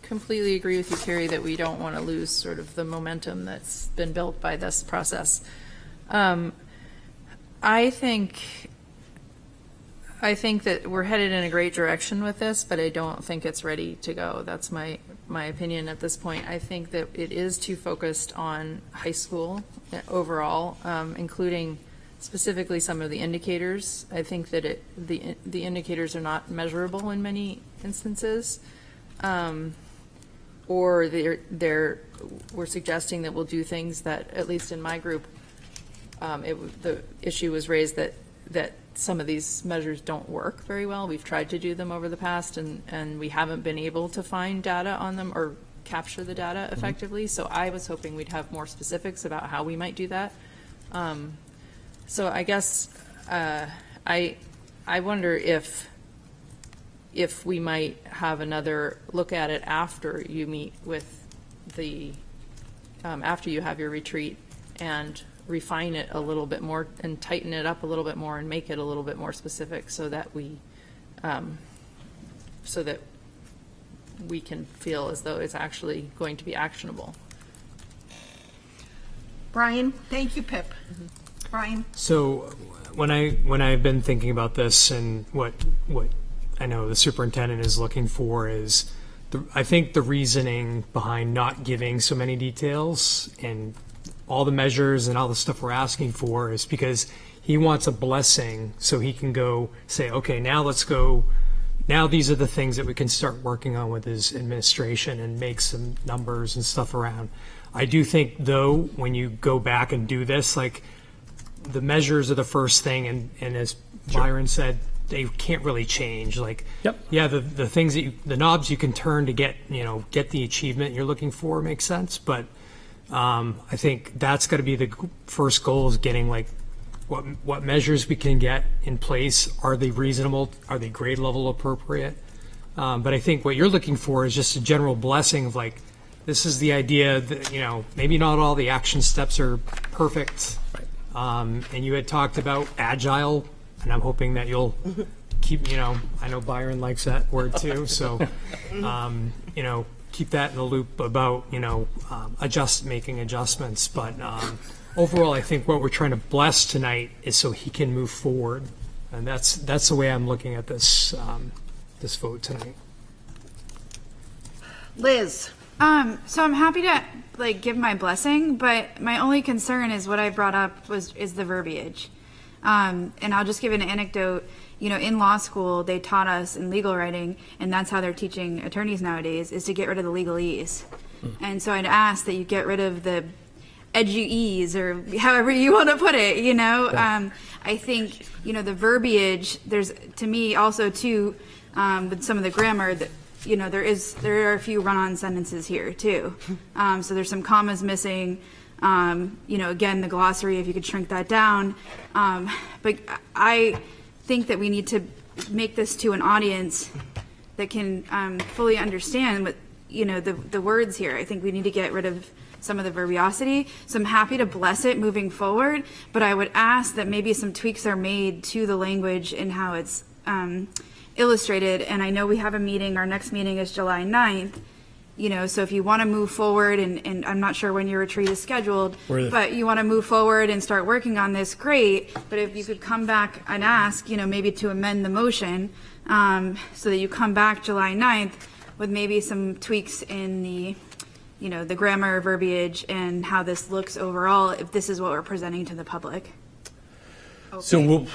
completely agree with you, Carrie, that we don't want to lose sort of the momentum that's been built by this process. I think that we're headed in a great direction with this, but I don't think it's ready to go. That's my opinion at this point. I think that it is too focused on high school overall, including specifically some of the indicators. I think that the indicators are not measurable in many instances, or we're suggesting that we'll do things that, at least in my group, the issue was raised that some of these measures don't work very well. We've tried to do them over the past, and we haven't been able to find data on them or capture the data effectively. So I was hoping we'd have more specifics about how we might do that. So I guess I wonder if we might have another look at it after you meet with after you have your retreat, and refine it a little bit more and tighten it up a little bit more and make it a little bit more specific so that we can feel as though it's actually going to be actionable. Brian, thank you, Pip. Brian? So when I've been thinking about this, and what I know the superintendent is looking for is, I think the reasoning behind not giving so many details and all the measures and all the stuff we're asking for is because he wants a blessing so he can go say, okay, now let's go. Now these are the things that we can start working on with his administration and make some numbers and stuff around. I do think, though, when you go back and do this, like, the measures are the first thing, and as Byron said, they can't really change. Like, yeah, the things that the knobs you can turn to get the achievement you're looking for makes sense, but I think that's got to be the first goal, is getting like what measures we can get in place. Are they reasonable? Are they grade level appropriate? But I think what you're looking for is just a general blessing of like, this is the idea that, maybe not all the action steps are perfect. Right. And you had talked about agile, and I'm hoping that you'll keep, I know Byron likes that word too. So, keep that in the loop about, making adjustments. But overall, I think what we're trying to bless tonight is so he can move forward. And that's the way I'm looking at this, this vote tonight. Liz? So I'm happy to give my blessing, but my only concern is what I brought up is the verbiage. And I'll just give an anecdote. In law school, they taught us in legal writing, and that's how they're teaching attorneys nowadays, is to get rid of the legalese. And so I'd ask that you get rid of the eduese, or however you want to put it, I think, the verbiage, there's, to me, also, too, with some of the grammar, that there are a few run-on sentences here, too. So there's some commas missing. Again, the glossary, if you could shrink that down. But I think that we need to make this to an audience that can fully understand what, the words here. I think we need to get rid of some of the verbiosity. So I'm happy to bless it moving forward, but I would ask that maybe some tweaks are made to the language and how it's illustrated. And I know we have a meeting, our next meeting is July 9th. So if you want to move forward, and I'm not sure when your retreat is scheduled, but you want to move forward and start working on this, great. But if you could come back and ask, maybe to amend the motion, so that you come back July 9th with maybe some tweaks in the, the grammar, verbiage, and how this looks overall, if this is what we're presenting to the public. Okay. So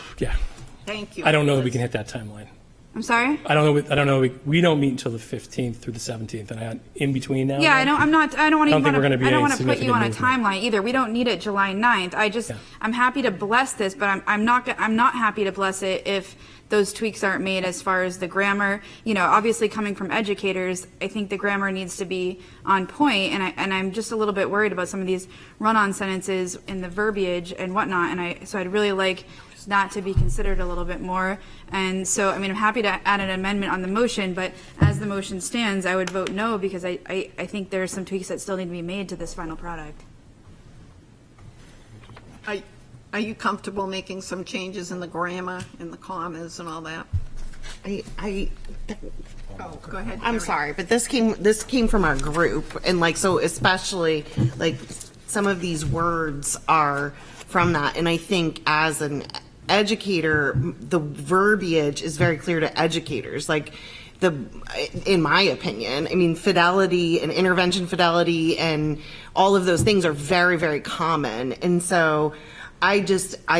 Thank you. I don't know that we can hit that timeline. I'm sorry? I don't know. We don't meet until the 15th through the 17th, and in between now. Yeah, I don't want to put you on a movement. timeline either. We don't need it July 9th. I'm happy to bless this, but I'm not happy to bless it if those tweaks aren't made as far as the grammar. Obviously coming from educators, I think the grammar needs to be on point, and I'm just a little bit worried about some of these run-on sentences in the verbiage and whatnot. So I'd really like not to be considered a little bit more. And so, I mean, I'm happy to add an amendment on the motion, but as the motion stands, I would vote no because I think there are some tweaks that still need to be made to this final product. Are you comfortable making some changes in the grammar, in the commas and all that? Oh, go ahead. I'm sorry, but this came from our group, and like, so especially like some of these words are from that, and I think as an educator, the verbiage is very clear to educators. Like in my opinion, I mean, fidelity and intervention fidelity and all of those things are very, very common, and so I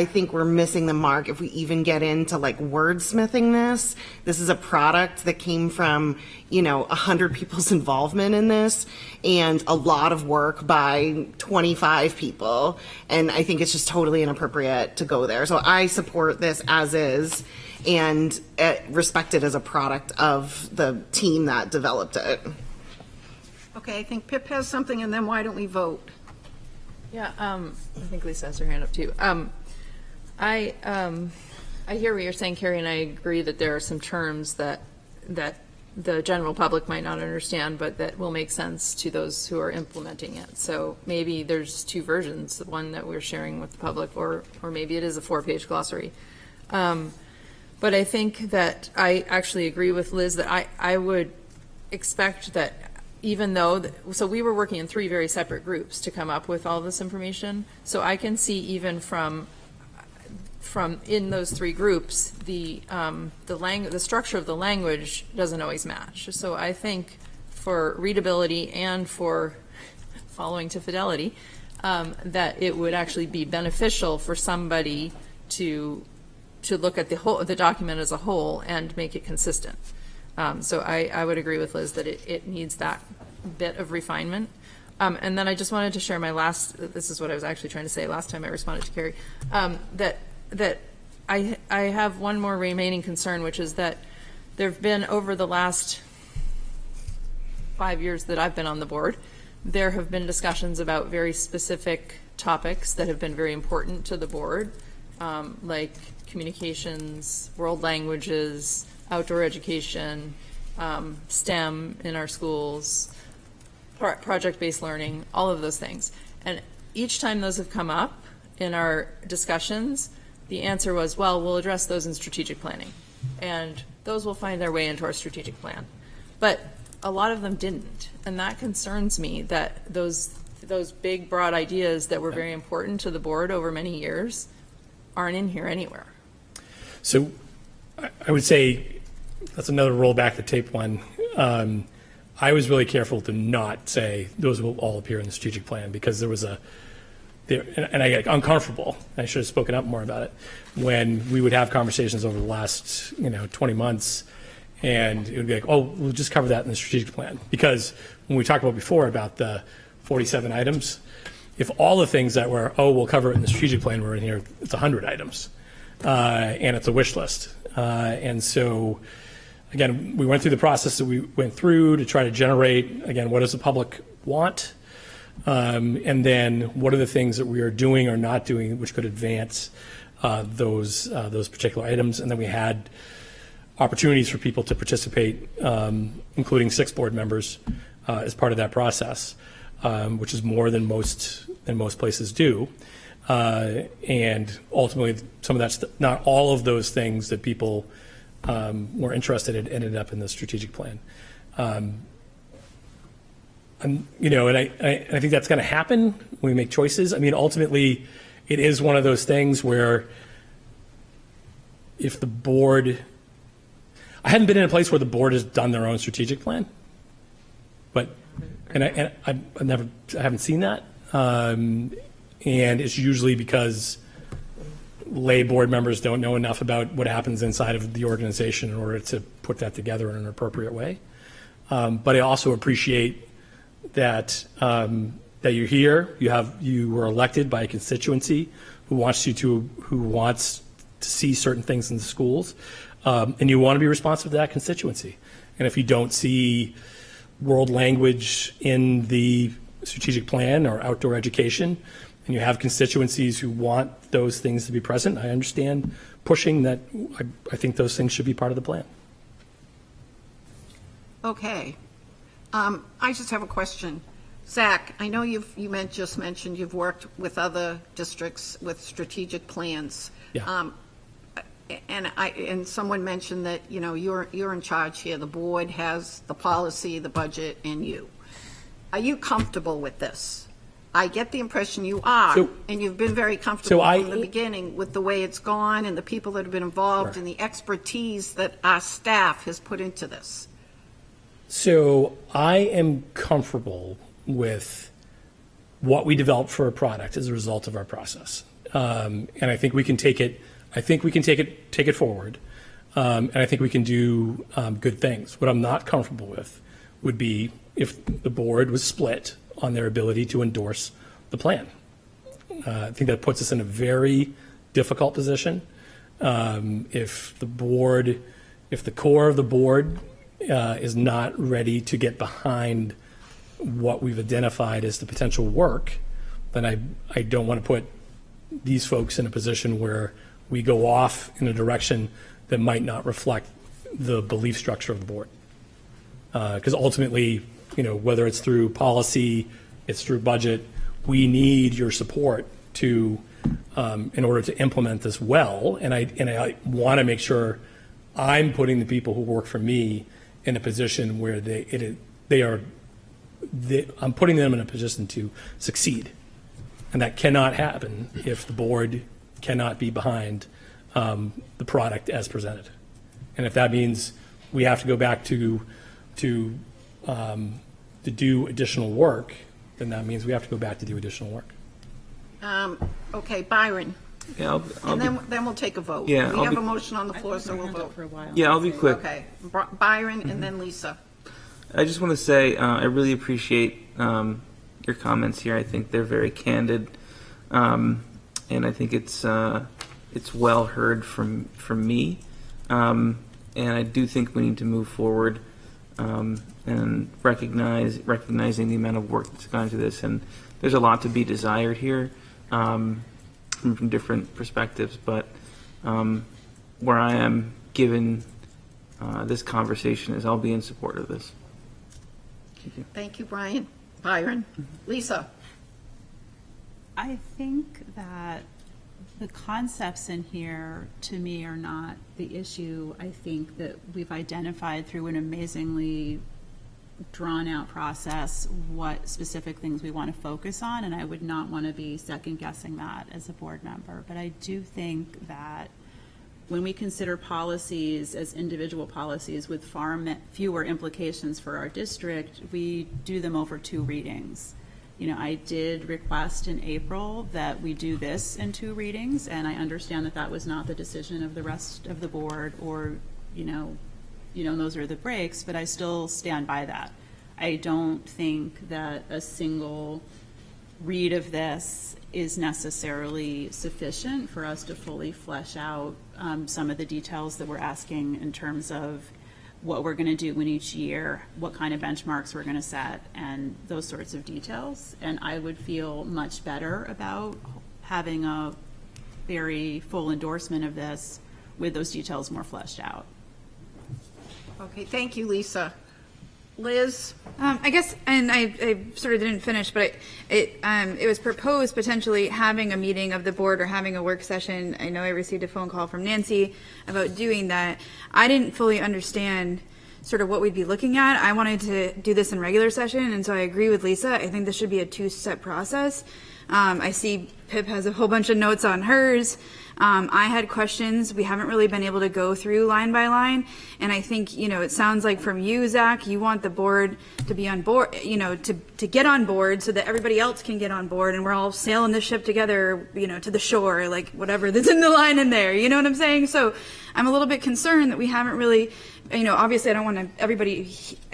think we're missing the mark if we even get into like wordsmithing this. This is a product that came from, 100 people's involvement in this and a lot of work by 25 people. And I think it's just totally inappropriate to go there. So I support this as is and respect it as a product of the team that developed it. Okay, I think Pip has something, and then why don't we vote? Yeah, I think Lisa has her hand up too. I hear what you're saying, Carrie, and I agree that there are some terms that the general public might not understand, but that will make sense to those who are implementing it. So maybe there's two versions, the one that we're sharing with the public, or maybe it is a 4-page glossary. But I think that I actually agree with Liz that I would expect that even though, so we were working in 3 very separate groups to come up with all this information. So I can see even from in those 3 groups, the structure of the language doesn't always match. So I think for readability and for following to fidelity, that it would actually be beneficial for somebody to look at the document as a whole and make it consistent. So I would agree with Liz that it needs that bit of refinement. And then I just wanted to share this is what I was actually trying to say last time I responded to Carrie, that I have one more remaining concern, which is that there have been, over the last 5 years that I've been on the board, there have been discussions about very specific topics that have been very important to the board, like communications, world languages, outdoor education, STEM in our schools, project-based learning, all of those things. And each time those have come up in our discussions, the answer was, well, we'll address those in strategic planning. And those will find their way into our strategic plan. But a lot of them didn't. And that concerns me, that those big, broad ideas that were very important to the board over many years aren't in here anywhere. So I would say that's another roll back the tape one. I was really careful to not say those will all appear in the strategic plan, because there was and I get uncomfortable. I should have spoken up more about it when we would have conversations over the last 20 months, and it would be like, oh, we'll just cover that in the strategic plan. Because when we talked about before about the 47 items, if all the things that were, oh, we'll cover it in the strategic plan were in here, it's 100 items, and it's a wish list. And so, again, we went through the process that we went through to try to generate, again, what does the public want? And then what are the things that we are doing or not doing which could advance those particular items? And then we had opportunities for people to participate, including 6 board members, as part of that process, which is more than most places do. And ultimately, some of that's not all of those things that people were interested in ended up in the strategic plan. And I think that's going to happen when we make choices. I mean, ultimately, it is one of those things where if the board, I hadn't been in a place where the board has done their own strategic plan, but I haven't seen that, and it's usually because lay board members don't know enough about what happens inside of the organization in order to put that together in an appropriate way. But I also appreciate that you're here. You were elected by a constituency who wants to see certain things in the schools, and you want to be responsive to that constituency. And if you don't see world language in the strategic plan or outdoor education, and you have constituencies who want those things to be present, I understand pushing that. I think those things should be part of the plan. Okay. I just have a question. Zach, I know just mentioned you've worked with other districts with strategic plans. Yeah. And someone mentioned that, you're in charge here. The board has the policy, the budget, and you. Are you comfortable with this? I get the impression you are, and you've been very comfortable from the beginning with the way it's gone and the people that have been involved and the expertise that our staff has put into this. So I am comfortable with what we develop for a product as a result of our process, and I think we can take it. I think we can take it forward, and I think we can do good things. What I'm not comfortable with would be if the board was split on their ability to endorse the plan. I think that puts us in a very difficult position. If the core of the board is not ready to get behind what we've identified as the potential work, then I don't want to put these folks in a position where we go off in a direction that might not reflect the belief structure of the board. Because ultimately, whether it's through policy, it's through budget, we need your support to, in order to implement this well. And I want to make sure I'm putting the people who work for me in a position where I'm putting them in a position to succeed. And that cannot happen if the board cannot be behind the product as presented. And if that means we have to go back to do additional work, then that means we have to go back to do additional work. Okay, Byron. Yeah, then we'll take a vote. Yeah, We have a motion on the floor, so we'll vote. For a while. Yeah, I'll be quick. Okay, Byron and then Lisa. I just want to say I really appreciate your comments here. I think they're very candid, and I think it's well heard from me. And I do think we need to move forward and recognizing the amount of work that's gone into this. And there's a lot to be desired here from different perspectives. But where I am given this conversation is I'll be in support of this. Thank you, Byron. Lisa. I think that the concepts in here, to me, are not the issue. I think that we've identified through an amazingly drawn-out process what specific things we want to focus on, and I would not want to be second-guessing that as a board member. But I do think that when we consider policies as individual policies with far fewer implications for our district, we do them over 2 readings. I did request in April that we do this in 2 readings, and I understand that that was not the decision of the rest of the board, or, those are the breaks, but I still stand by that. I don't think that a single read of this is necessarily sufficient for us to fully flesh out some of the details that we're asking in terms of what we're going to do in each year, what kind of benchmarks we're going to set, and those sorts of details. And I would feel much better about having a very full endorsement of this with those details more fleshed out. Okay, thank you, Lisa. Liz? I guess, and I sort of didn't finish, but it was proposed potentially having a meeting of the board or having a work session. I know I received a phone call from Nancy about doing that. I didn't fully understand sort of what we'd be looking at. I wanted to do this in regular session, and so I agree with Lisa. I think this should be a 2-step process. I see Pip has a whole bunch of notes on hers. I had questions. We haven't really been able to go through line by line. And I think, it sounds like from you, Zach, you want the board to be on board, to get on board so that everybody else can get on board and we're all sailing the ship together, to the shore, like whatever that's in the line in there. You know what I'm saying? So I'm a little bit concerned that we haven't really, obviously I don't want to, everybody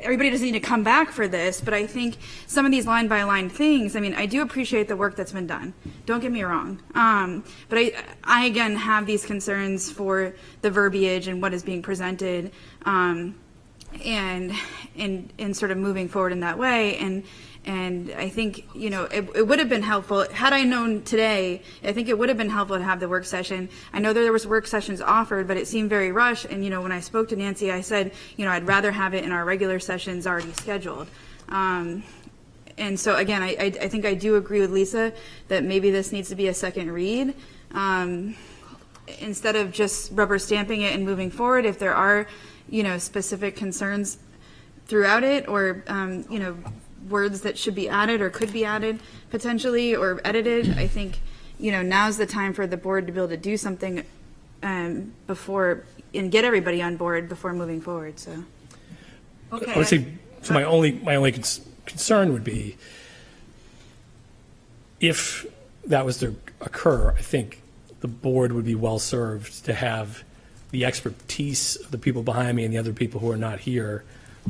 doesn't need to come back for this, but I think some of these line by line things, I do appreciate the work that's been done. Don't get me wrong. But I again have these concerns for the verbiage and what is being presented. and sort of moving forward in that way. And I think, it would have been helpful, had I known today, I think it would have been helpful to have the work session. I know there was work sessions offered, but it seemed very rushed. And, when I spoke to Nancy, I said, I'd rather have it in our regular sessions already scheduled. And so, again, I think I do agree with Lisa that maybe this needs to be a second read. Instead of just rubber stamping it and moving forward, if there are, specific concerns throughout it, or, words that should be added or could be added potentially or edited, I think, now's the time for the board to be able to do something before, and get everybody on board before moving forward, so. Okay. I would say, so my only concern would be, if that was to occur, I think the board would be well-served to have the expertise of the people behind me and the other people who are not here,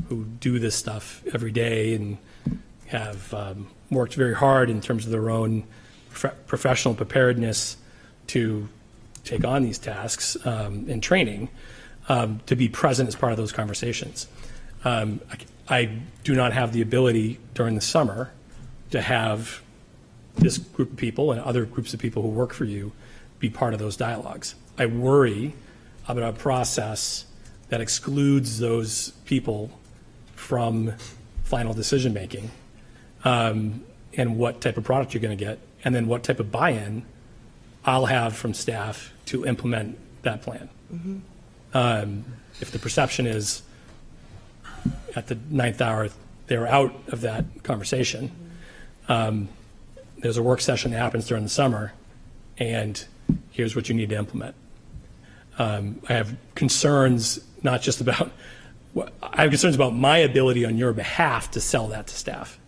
who do this stuff every day and have worked very hard in terms of their own professional preparedness to take on these tasks and training, to be present as part of those conversations. I do not have the ability during the summer to have this group of people and other groups of people who work for you be part of those dialogues. I worry about a process that excludes those people from final decision making, and what type of product you're going to get, and then what type of buy-in I'll have from staff to implement that plan. If the perception is at the 9th hour they're out of that conversation, there's a work session that happens during the summer, and here's what you need to implement. I have concerns not just about, I have concerns about my ability on your behalf to sell that to staff.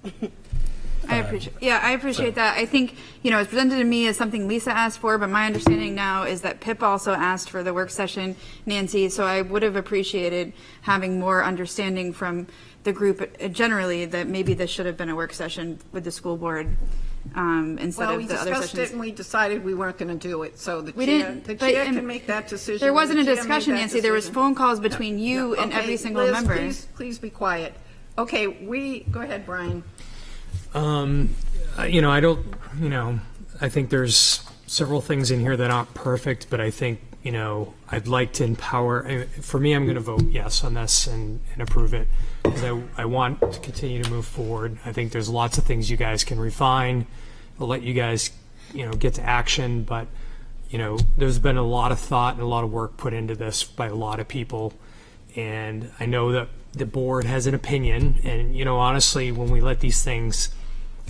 I appreciate that. I think, it's presented to me as something Lisa asked for, but my understanding now is that Pip also asked for the work session, Nancy, so I would have appreciated having more understanding from the group generally that maybe this should have been a work session with the school board instead Well, we of the other discussed sessions. it and we decided we weren't going to do it, so the We chair, didn't- the but- chair and can make that decision. There wasn't a The chair made discussion, that Nancy. There was decision. phone calls between you and Okay, every single Liz, member. Please be quiet. Okay, go ahead, Brian. I don't, I think there's several things in here that aren't perfect, but I think, I'd like to empower, for me, I'm going to vote yes on this and approve it, because I want to continue to move forward. I think there's lots of things you guys can refine. I'll let you guys, get to action, but, there's been a lot of thought and a lot of work put into this by a lot of people. And I know that the board has an opinion, and, honestly, when we let these things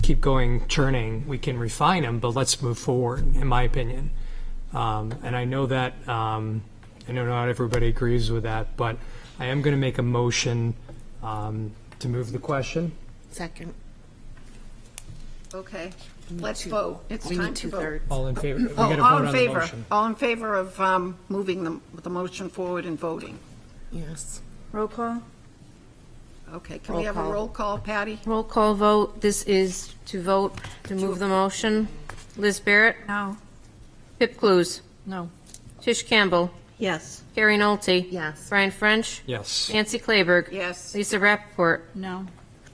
keep going, churning, we can refine them, but let's move forward, in my opinion. And I know that, I know not everybody agrees with that, but I am going to make a motion to move the question. Second. Okay, let's vote. It's time to vote. All in favor? We Oh, gotta all vote in on the favor. motion. All in favor of moving the motion forward and voting. Yes. Roll call? Okay, can we have a roll call, Patty? Roll call vote. This is to vote to move the motion. Liz Barrett? No. Pip Clues? No. Tish Campbell? Yes. Carrie Nolte? Yes. Brian French? Yes. Nancy Claiberg? Yes. Lisa Rappaport? No.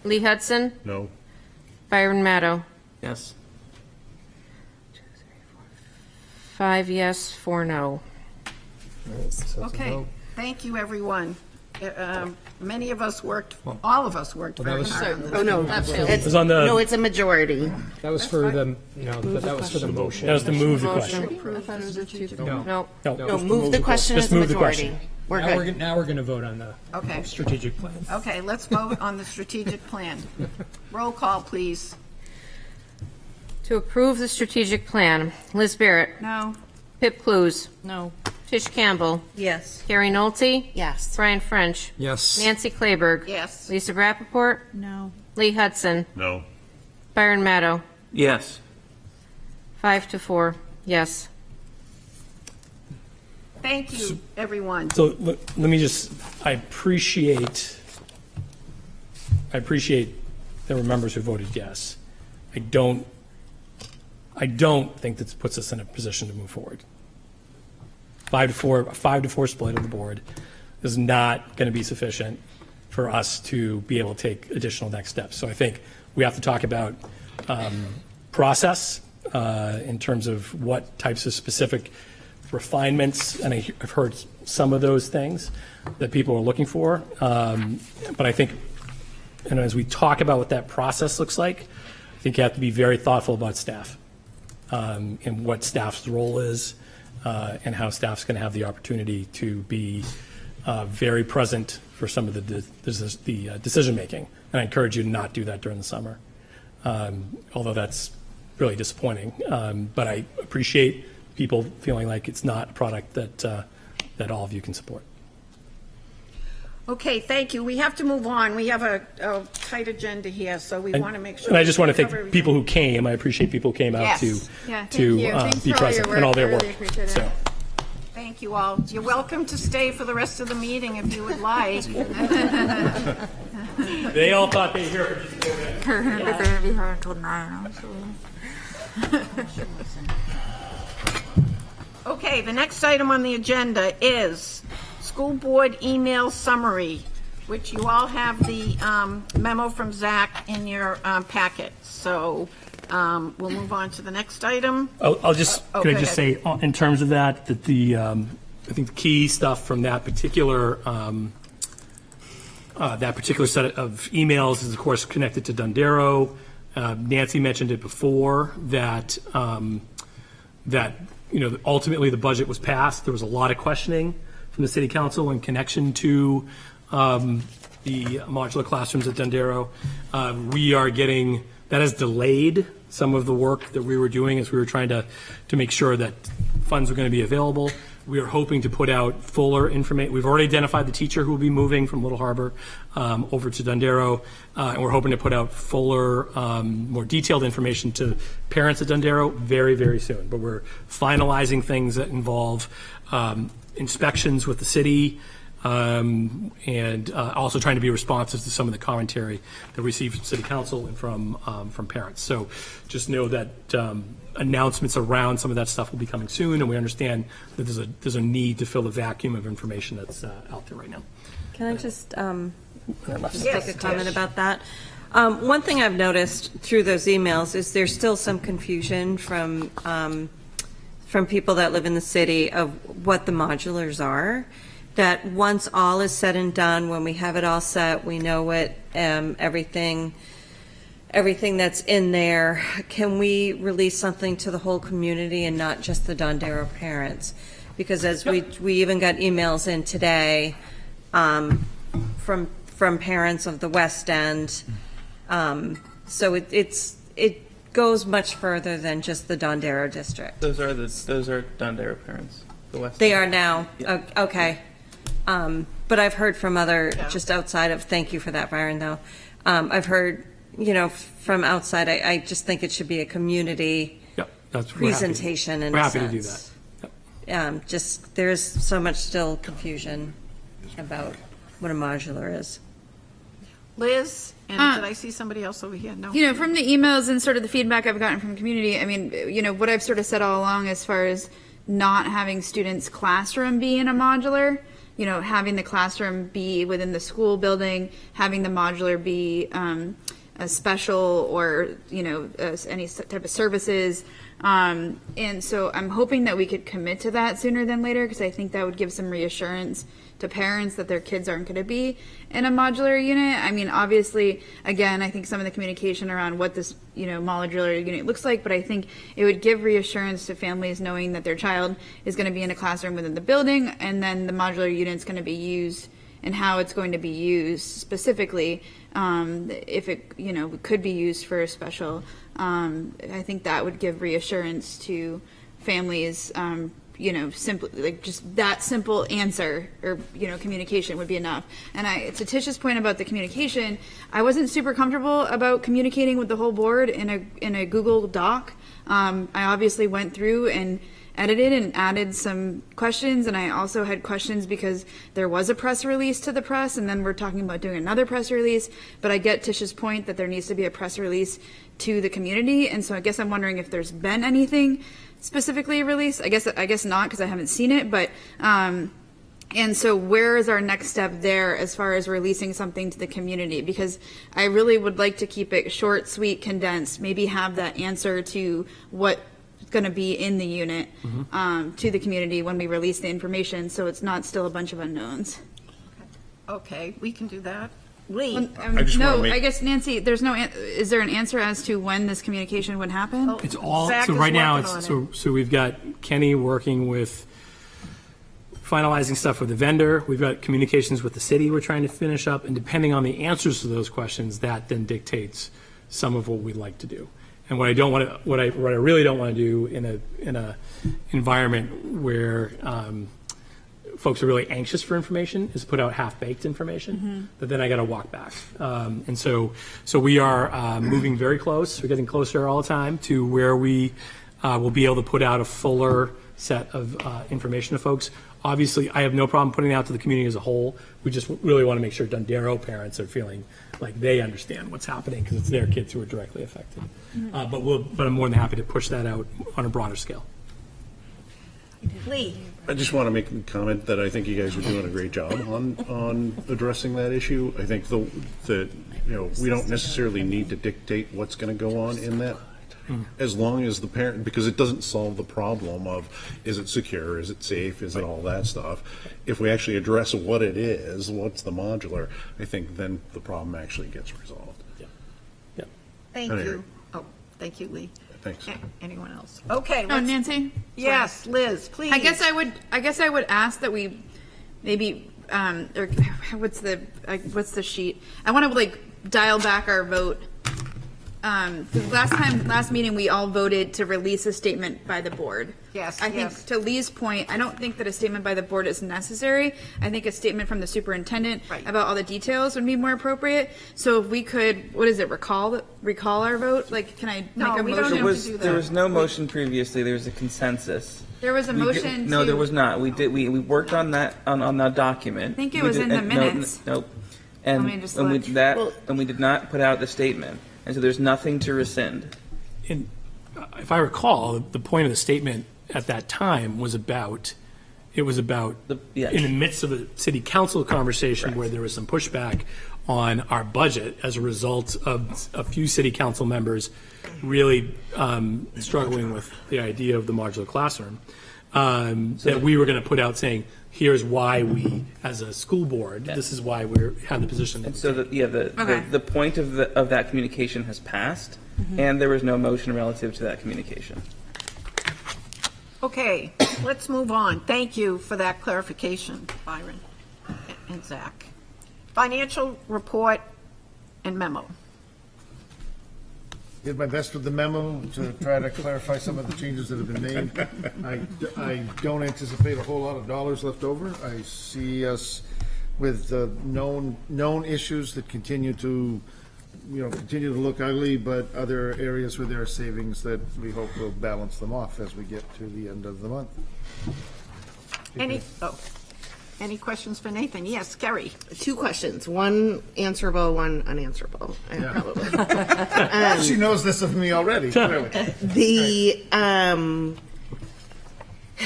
Lee Hudson? No. Byron Maddow? Yes. 5 yes, 4 no. Okay, thank you, everyone. Many of us worked, all of us worked very hard on this. Oh, no. It was on the, No, it's a majority. That was for the, that was for the motion. that was to move the question. No. No, No, move the question Just as a move the majority. question. We're Now we're, good. now we're going to vote on the Okay. strategic plan. Okay, let's vote on the strategic plan. Roll call, please. To approve the strategic plan, Liz Barrett? No. Pip Clues? No. Tish Campbell? Yes. Carrie Nolte? Yes. Brian French? Yes. Nancy Claiberg? Yes. Lisa Rappaport? No. Lee Hudson? No. Byron Maddow? Yes. 5 to 4, yes. Thank you, everyone. So let me just, I appreciate there were members who voted yes. I don't think that puts us in a position to move forward. 5 to 4 split of the board is not going to be sufficient. for us to be able to take additional next steps. So I think we have to talk about process in terms of what types of specific refinements, and I've heard some of those things that people are looking for. But I think, and as we talk about what that process looks like, I think you have to be very thoughtful about staff and what staff's role is and how staff's going to have the opportunity to be very present for some of the decision making. And I encourage you to not do that during the summer, although that's really disappointing. But I appreciate people feeling like it's not a product that all of you can support. Okay, thank you. We have to move on. We have a tight agenda here, so we want to make sure. And I just want to cover thank everything. people who came. I appreciate people who came out Yes. to Thanks be for all present your and all work. their I work. really appreciate it. So, Thank you all. You're welcome to stay for the rest of the meeting if you would like. they all thought they'd hear from you. They're going to be here until 9. Okay, the next item on the agenda is school board email summary, which you all have the memo from Zach in your packet. So we'll move on to the next item. I'll just, Oh, can I go just ahead. say, in terms of that the, I think the key stuff from that particular set of emails is, of course, connected to Dondero. Nancy mentioned it before, that ultimately the budget was passed. There was a lot of questioning from the city council in connection to the modular classrooms at Dondero. We are getting, that has delayed some of the work that we were doing as we were trying to make sure that funds were going to be available. We are hoping to put out fuller information. We've already identified the teacher who will be moving from Little Harbor over to Dondero, and we're hoping to put out fuller, more detailed information to parents at Dondero very, very soon. But we're finalizing things that involve inspections with the city, and also trying to be responsive to some of the commentary that we received from City Council and from parents. So just know that announcements around some of that stuff will be coming soon, and we understand that there's a need to fill the vacuum of information that's out there right now. Can I just Yes, take a comment Tish. about that? One thing I've noticed through those emails is there's still some confusion from people that live in the city of what the modulars are. That once all is said and done, when we have it all set, we know what everything that's in there. Can we release something to the whole community and not just the Dondero parents? Because as we even got emails in today from parents of the West End, so it goes much further than just the Dondero district. Those are Dondero parents. The West. They are now. Okay. But I've heard from other, just outside of, thank you for that, Byron, though. I've heard, from outside, I just think it should be a community That's presentation in we're a happy sense. to do that. Just, there's so much still confusion about what a modular is. Liz, and did I see somebody else over here? No. From the emails and sort of the feedback I've gotten from community, I mean, what I've sort of said all along as far as not having students' classroom be in a modular, having the classroom be within the school building, having the modular be a special or, any type of services. And so I'm hoping that we could commit to that sooner than later, because I think that would give some reassurance to parents that their kids aren't going to be in a modular unit. I mean, obviously, again, I think some of the communication around what this, modular unit looks like, but I think it would give reassurance to families knowing that their child is going to be in a classroom within the building, and then the modular unit is going to be used and how it's going to be used specifically, if it, could be used for a special. I think that would give reassurance to families, simply, like, just that simple answer or, communication would be enough. And to Tish's point about the communication, I wasn't super comfortable about communicating with the whole board in a Google Doc. I obviously went through and edited and added some questions, and I also had questions because there was a press release to the press, and then we're talking about doing another press release. But I get Tish's point that there needs to be a press release to the community, and so I guess I'm wondering if there's been anything specifically released. I guess not, because I haven't seen it, but And so where is our next step there as far as releasing something to the community? Because I really would like to keep it short, sweet, condensed, maybe have that answer to what's going to be in the unit to the community when we release the information, so it's not still a bunch of unknowns. Okay, we can do that. Lee? I guess, Nancy, there's no, is there an answer as to when this communication would happen? It's all, Zach so is right now, working it's, on so we've got Kenny working with finalizing stuff with the vendor. We've got communications with the city we're trying to finish up, and depending on the answers to those questions, that then dictates some of what we'd like to do. And what I don't want to, what I really don't want to do in a environment where folks are really anxious for information is put out half-baked information that then I got to walk back. And so we are moving very close. We're getting closer all the time to where we will be able to put out a fuller set of information to folks. Obviously, I have no problem putting it out to the community as a whole. We just really want to make sure Dundero parents are feeling like they understand what's happening because it's their kids who are directly affected. But I'm more than happy to push that out on a broader scale. Lee? I just want to make a comment that I think you guys are doing a great job on addressing that issue. I think that we don't necessarily need to dictate what's going to go on in that, as long as the parent, because it doesn't solve the problem of is it secure, is it safe, is it all that stuff. If we actually address what it is, what's the modular, I think then the problem actually gets resolved. Yeah. Thank Anyway. you. Oh, thank you, Lee. Thanks. Anyone else? Okay. Oh, Nancy? Yes, Liz, please. I guess I would ask that we maybe or what's the sheet? I want to dial back our vote. 'Cause last meeting we all voted to release a statement by the board. Yes, I think to Lee's point, I don't think that a statement by the board is necessary. I think a statement from the superintendent about all the details would be more appropriate. So if we could, recall our vote? Can I make a motion? There was no motion previously. There was a consensus. There was a motion No, there was not. We worked on that on the document. I think it was in the minutes. Nope. Let me just look. And we did not put out the statement. And so there's nothing to rescind. And if I recall, the point of the statement at that time was about, in the midst of a city council conversation where there was some pushback on our budget as a result of a few city council members really struggling with the idea of the modular classroom, that we were going to put out saying, here's why we, as a school board, this is why we have the position. And so the point of that communication has passed, and there was no motion relative to that communication. Okay, let's move on. Thank you for that clarification, Byron and Zach. Financial report and memo. Did my best with the memo to try to clarify some of the changes that have been made. I don't anticipate a whole lot of dollars left over. I see us with known issues that continue to look ugly, but other areas where there are savings that we hope will balance them off as we get to the end of the month. Any questions for Nathan? Yes, Kerry. 2 questions. One answerable, one unanswerable. Probably. She knows this of me already, clearly.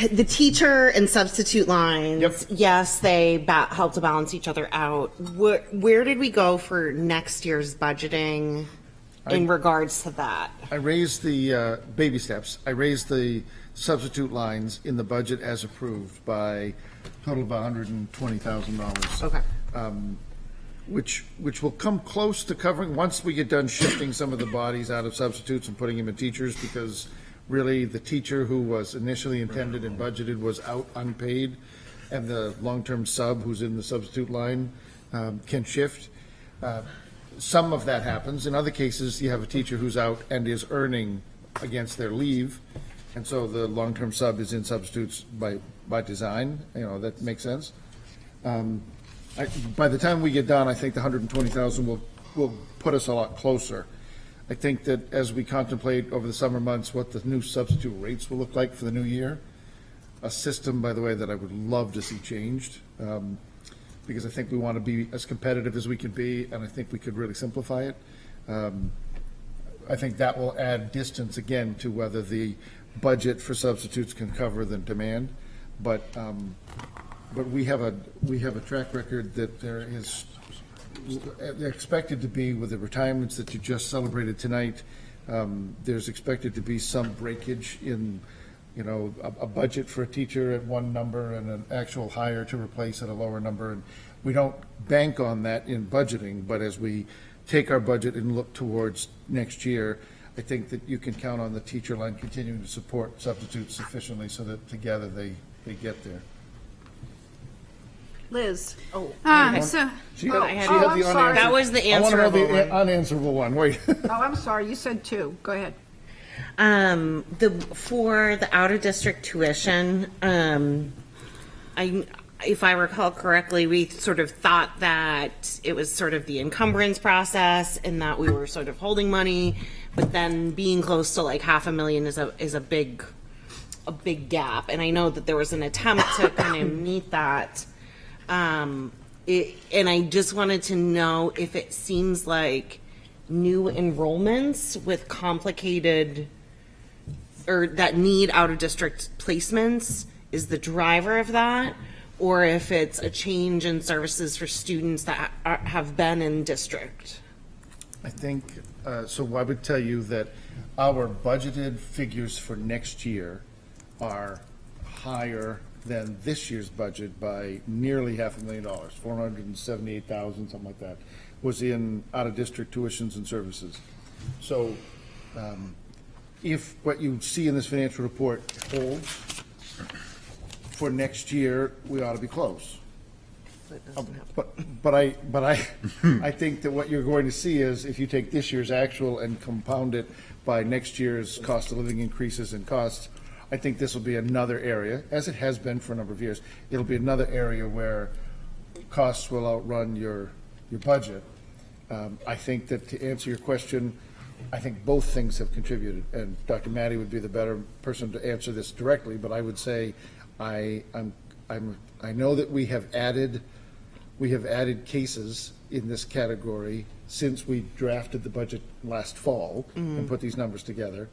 The teacher and substitute lines, yes, they help to balance each other out. Where did we go for next year's budgeting in regards to that? I raised the baby steps. I raised the substitute lines in the budget as approved by a total of $120,000. Okay. Which will come close to covering once we get done shifting some of the bodies out of substitutes and putting them in teachers, because really the teacher who was initially intended and budgeted was out unpaid, and the long-term sub who's in the substitute line can shift. Some of that happens. In other cases, you have a teacher who's out and is earning against their leave, and so the long-term sub is in substitutes by design. That makes sense. By the time we get done, I think the $120,000 will put us a lot closer. I think that as we contemplate over the summer months what the new substitute rates will look like for the new year, a system, by the way, that I would love to see changed, because I think we want to be as competitive as we can be, and I think we could really simplify it. I think that will add distance again to whether the budget for substitutes can cover the demand, but but we have a track record that there is, they're expected to be, with the retirements that you just celebrated tonight, there's expected to be some breakage in, you know, a budget for a teacher at one number and an actual hire to replace at a lower number. And we don't bank on that in budgeting, but as we take our budget and look towards next year, I think that you can count on the teacher line continuing to support substitutes sufficiently so that together they get there. Liz? She had I'm the sorry. unanswerable. That was the I want to know answerable the one. unanswerable one. Wait. Oh, I'm sorry, you said 2. Go ahead. For the out of district tuition, if I recall correctly, we sort of thought that it was sort of the encumbrance process and that we were sort of holding money, but then being close to like $500,000 is a big gap. And I know that there was an attempt to kind of meet that. And I just wanted to know if it seems like new enrollments with complicated or that need out of district placements is the driver of that, or if it's a change in services for students that have been in district. I think, so I would tell you that our budgeted figures for next year are higher than this year's budget by nearly $500,000, $478,000, something like that, was in out-of-district tuitions and services. So if what you see in this financial report holds, for next year, we ought to be close. But I think that what you're going to see is if you take this year's actual and compound it by next year's cost of living increases and costs, I think this will be another area, as it has been for a number of years, it'll be another area where costs will outrun your budget. I think that to answer your question, I think both things have contributed, and Dr. Maddie would be the better person to answer this directly, but I would say I know that we have added cases in this category since we drafted the budget last fall and put these numbers together,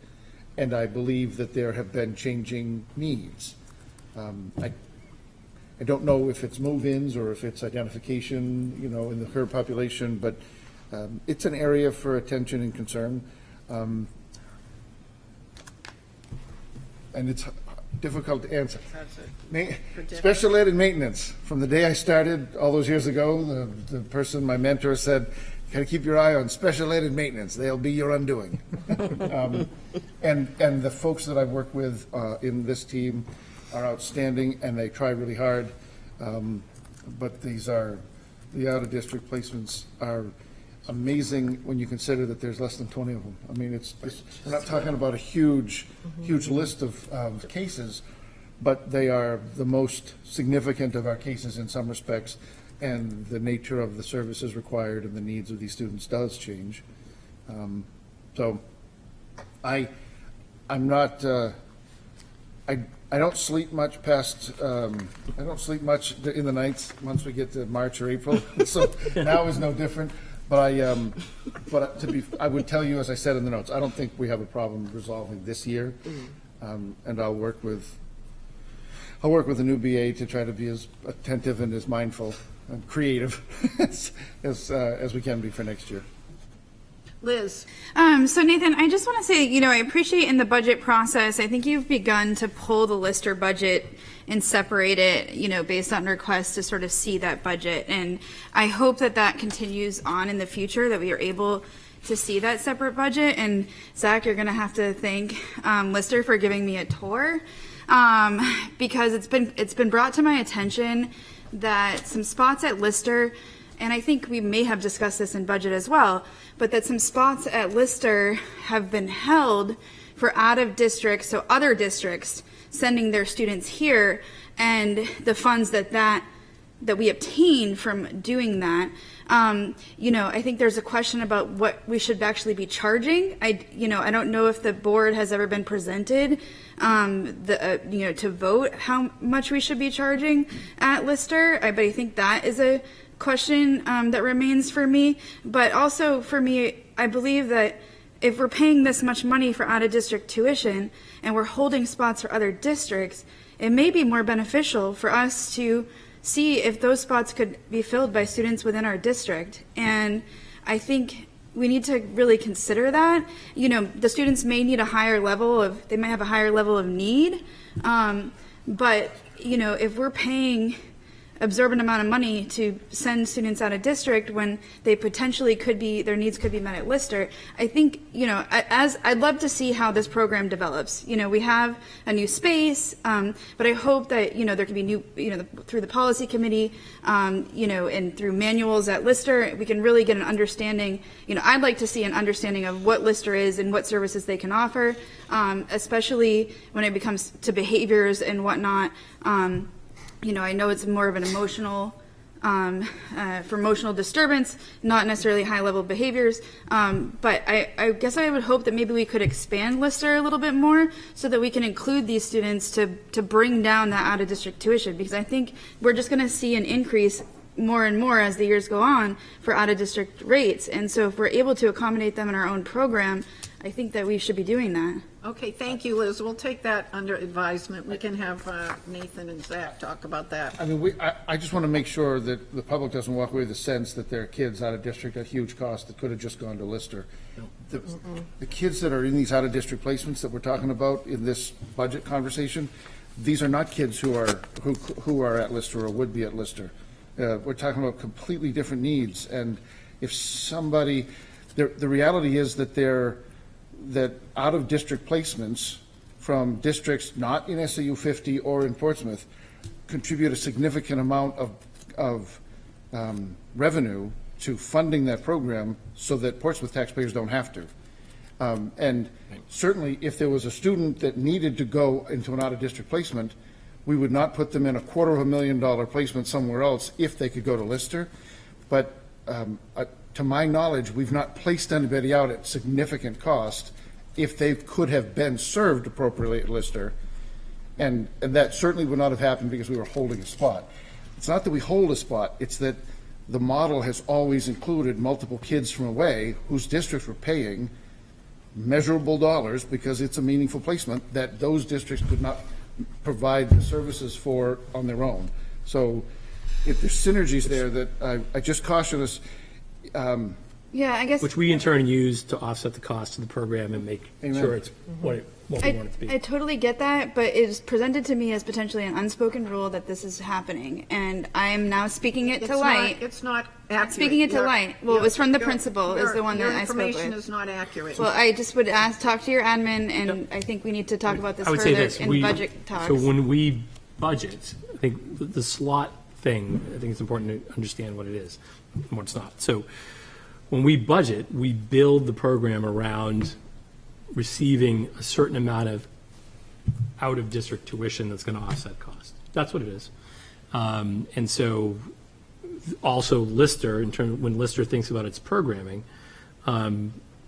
and I believe that there have been changing needs. I don't know if it's move-ins or if it's identification, you know, in the current population, but it's an area for attention and concern. And it's difficult to answer. Special ed and maintenance. From the day I started all those years ago, the person, my mentor, said, "You gotta keep your eye on special ed and maintenance. They'll be your undoing." And the folks that I've worked with in this team are outstanding, and they try really hard. But the out-of-district placements are amazing when you consider that there's less than 20 of them. I mean, we're not talking about a huge list of cases, but they are the most significant of our cases in some respects, and the nature of the services required and the needs of these students does change. So I'm not, I don't sleep much past, I don't sleep much in the nights once we get to March or April, so now is no different. But I would tell you, as I said in the notes, I don't think we have a problem resolving this year, and I'll work with the new BA to try to be as attentive and as mindful and creative as we can be for next year. Liz? So Nathan, I just want to say, I appreciate in the budget process, I think you've begun to pull the Lister budget and separate it, based on requests to sort of see that budget. And I hope that continues on in the future, that we are able to see that separate budget. And Zach, you're going to have to thank Lister for giving me a tour, because it's been brought to my attention that some spots at Lister, and I think we may have discussed this in budget as well, but that some spots at Lister have been held for out of district, so other districts sending their students here, and the funds that we obtain from doing that. I think there's a question about what we should actually be charging. I don't know if the board has ever been presented, to vote how much we should be charging at Lister. But I think that is a question that remains for me. But also for me, I believe that if we're paying this much money for out-of-district tuition and we're holding spots for other districts, it may be more beneficial for us to see if those spots could be filled by students within our district. And I think we need to really consider that. You know, the students may need they may have a higher level of need. But, you know, if we're paying absorbent amount of money to send students out of district when they potentially their needs could be met at Lister, I think, you know, I'd love to see how this program develops. You know, we have a new space, but I hope that, you know, there can be new, you know, through the policy committee, you know, and through manuals at Lister, we can really get an understanding. You know, I'd like to see an understanding of what Lister is and what services they can offer, especially when it becomes to behaviors and whatnot. You know, I know it's more of an emotional, for emotional disturbance, not necessarily high-level behaviors. But I guess I would hope that maybe we could expand Lister a little bit more so that we can include these students to bring down that out-of-district tuition, because I think we're just going to see an increase more and more as the years go on for out-of-district rates. And so if we're able to accommodate them in our own program, I think that we should be doing that. Okay, thank you, Liz. We'll take that under advisement. We can have Nathan and Zach talk about that. I mean, I just want to make sure that the public doesn't walk away with the sense that there are kids out of district at huge cost that could have just gone to Lister. The kids that are in these out-of-district placements that we're talking about in this budget conversation, these are not kids who are at Lister or would be at Lister. We're talking about completely different needs. And if somebody, the reality is that out-of-district placements from districts not in SAU 50 or in Portsmouth contribute a significant amount of revenue to funding that program so that Portsmouth taxpayers don't have to. And certainly, if there was a student that needed to go into an out-of-district placement, we would not put them in a $250,000 placement somewhere else if they could go to Lister. But to my knowledge, we've not placed anybody out at significant cost if they could have been served appropriately at Lister. And that certainly would not have happened because we were holding a spot. It's not that we hold a spot, it's that the model has always included multiple kids from away whose districts were paying measurable dollars because it's a meaningful placement that those districts could not provide the services for on their own. So if there's synergies there that I just caution us. Yeah, I guess. Which we in turn use to offset the cost of the program and make sure it's what we want it to be. I totally get that, but it's presented to me as potentially an unspoken rule that this is happening, and I am now speaking it to light. It's not accurate. Speaking it to light. Well, it was from the principal, is the one that I spoke with. Your information is not accurate. Well, I just would talk to your admin, and I think we need to talk about this I would further say this, in budget talks. So when we budget, I think the slot thing, I think it's important to understand what it is and what it's not. So when we budget, we build the program around receiving a certain amount of out-of-district tuition that's going to offset cost. That's what it is. And so also Lister, in terms when Lister thinks about its programming,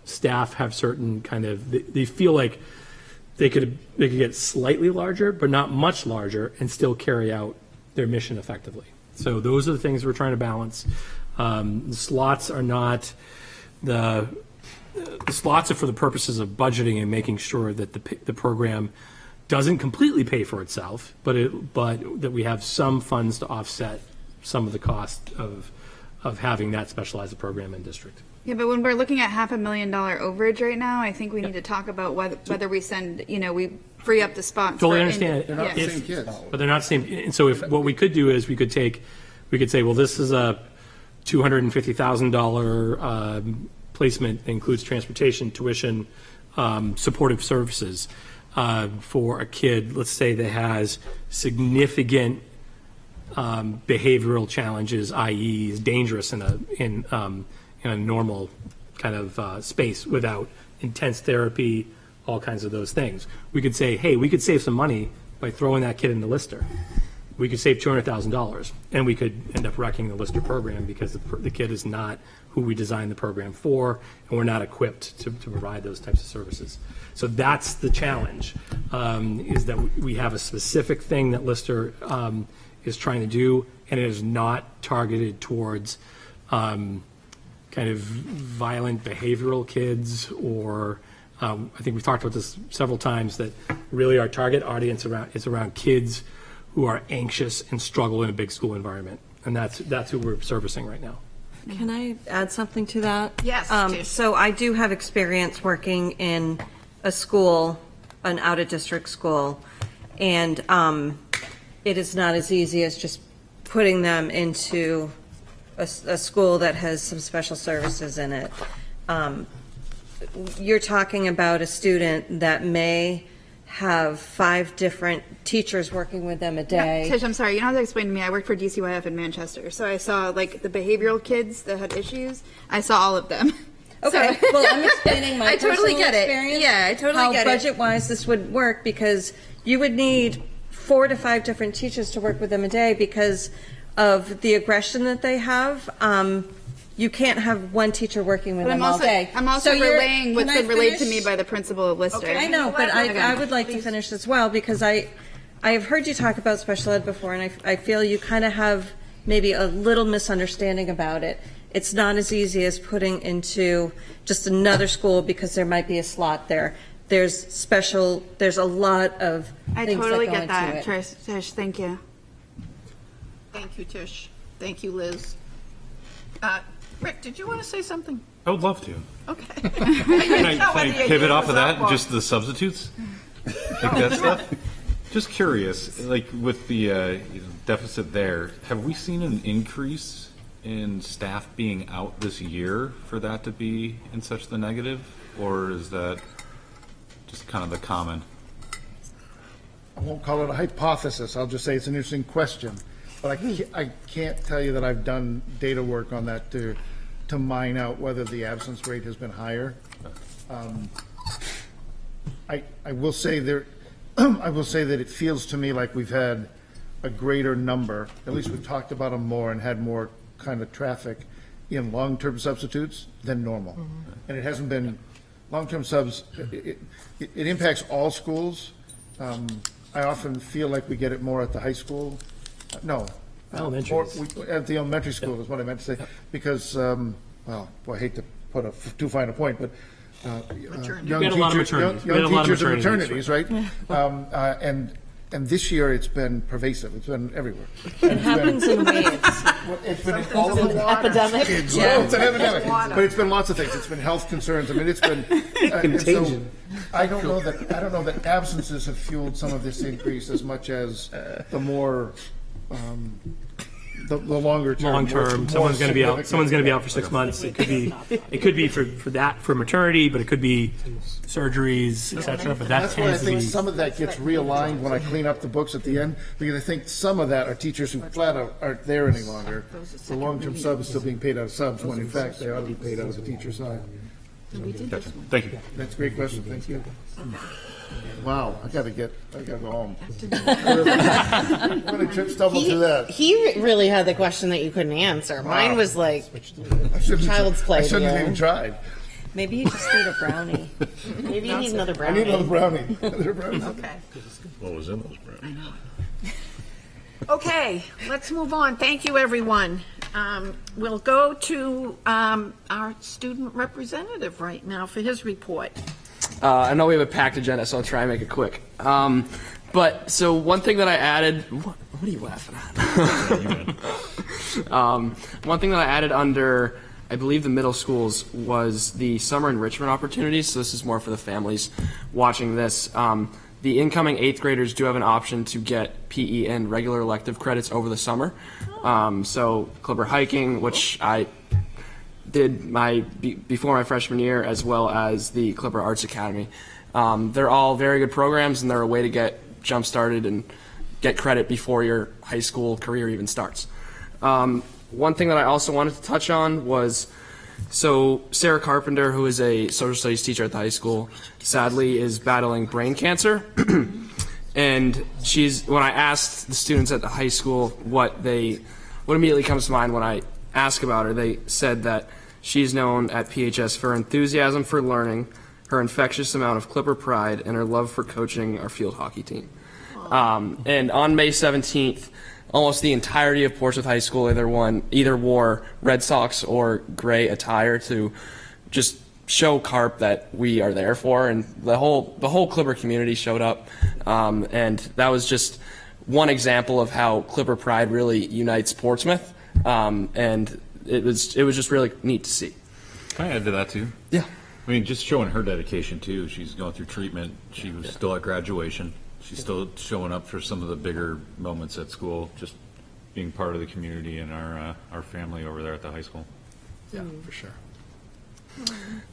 staff have certain kind of, they feel like they could get slightly larger, but not much larger, and still carry out their mission effectively. So those are the things we're trying to balance. The slots are not the slots are for the purposes of budgeting and making sure that the program doesn't completely pay for itself, but that we have some funds to offset some of the cost of having that specialized program in district. Yeah, but when we're looking at $500,000 overage right now, I think we need to talk about whether we send, we free up the spots. Totally understand. They're not the same kids. But they're not the same. And so if what we could do is we could say, well, this is a $250,000 placement that includes transportation, tuition, supportive services for a kid, let's say, that has significant behavioral challenges, i.e. is dangerous in a normal kind of space without intense therapy, all kinds of those things. We could say, hey, we could save some money by throwing that kid in the Lister. We could save $200,000, and we could end up wrecking the Lister program because the kid is not who we designed the program for, and we're not equipped to provide those types of services. So that's the challenge, is that we have a specific thing that Lister is trying to do, and it is not targeted towards kind of violent behavioral kids, or I think we've talked about this several times, that really our target audience is around kids who are anxious and struggle in a big school environment. And that's who we're servicing right now. Can I add something to that? Yes, Tish. So I do have experience working in a school, an out-of-district school, and it is not as easy as just putting them into a school that has some special services in it. You're talking about a student that may have 5 different teachers working with them a day. Tish, I'm sorry, you don't have to explain to me. I worked for DCYF in Manchester, so I saw like the behavioral kids that had issues. I saw all of them. Okay, So- well, I'm explaining my I totally personal get it. experience. Yeah, I totally how get it. budget-wise this would work, because you would need 4 to 5 different teachers to work with them a day because of the aggression that they have. You can't have one teacher working with But them I'm all also, day. I'm also So you're- relaying what's can I been relayed to finish? me by the principal of Lister. I know, but I would like to finish as well, because I have heard you talk about special ed before, and I feel you kind of have maybe a little misunderstanding about it. It's not as easy as putting into just another school because there might be a slot there. There's a lot of I things totally that go get that, into it. Tish. Thank you. Thank you, Tish. Thank you, Liz. Rick, did you want to say something? I would love to. Okay. Can I pivot off of that and just the substitutes? Like that stuff? Just curious, like with the deficit there, have we seen an increase in staff being out this year for that to be in such the negative? Or is that just kind of the common? I won't call it a hypothesis, I'll just say it's an interesting question. But I can't tell you that I've done data work on that to mine out whether the absence rate has been higher. I will say there, I will say that it feels to me like we've had a greater number, at least we've talked about them more and had more kind of traffic in long-term substitutes than normal. And it hasn't been, long-term subs, it impacts all schools. I often feel like we get it more at the high school. No. Elementary. At the elementary school is what I meant to say, because, well, boy, I hate to put a too fine a point, but young We had a lot of teachers, maternities. We young had a lot of teachers and maternities, maternities, right? And this year it's been pervasive. It's been everywhere. It happens in waves. It's been all of the epidemic. Well, it's an epidemic, but it's been lots of things. It's been health concerns. I mean, it's been contagion. I don't know that absences have fueled some of this increase as much as the more the longer term. Long term, someone's going to be out. Someone's going to be out for 6 months. It could be for maternity, but it could be surgeries, etc. But that That's why I tends to think be. some of that gets realigned when I clean up the books at the end, because I think some of that are teachers who flat out aren't there any longer. The long-term sub is still being paid out of subs, when in fact they ought to be paid out of the teacher side. Gotcha. Thank you. That's a great question, thank you. Wow, I gotta go home. I'm gonna trip stumble through that. He really had the question that you couldn't answer. Mine was like child's play. I shouldn't have deal. even tried. Maybe you just need a brownie. Maybe you need another I brownie. need another brownie. Another brownie. Okay. What was in those brownies? Okay, let's move on. Thank you, everyone. We'll go to our student representative right now for his report. I know we have a packed agenda, so I'll try and make it quick. But so one thing that I added, what are you laughing at? One thing that I added under, I believe, the middle schools was the summer enrichment opportunities. So this is more for the families watching this. The incoming 8th graders do have an option to get PE and regular elective credits over the summer. So Clipper hiking, which I did before my freshman year, as well as the Clipper Arts Academy. They're all very good programs, and they're a way to get jump started and get credit before your high school career even starts. One thing that I also wanted to touch on was, so Sarah Carpenter, who is a social studies teacher at the high school, sadly is battling brain cancer. And when I asked the students at the high school what immediately comes to mind when I ask about her, they said that she's known at PHS for her enthusiasm for learning, her infectious amount of Clipper pride, and her love for coaching our field hockey team. And on May 17th, almost the entirety of Portsmouth High School either wore Red Sox or gray attire to just show Carp that we are there for, and the whole Clipper community showed up, and that was just one example of how Clipper Pride really unites Portsmouth, and it was just really neat to see. Can I add to that too? Yeah. I mean, just showing her dedication too. She's going through treatment. She was still at graduation. She's still showing up for some of the bigger moments at school, just being part of the community and our family over there at the high school. Yeah, for sure.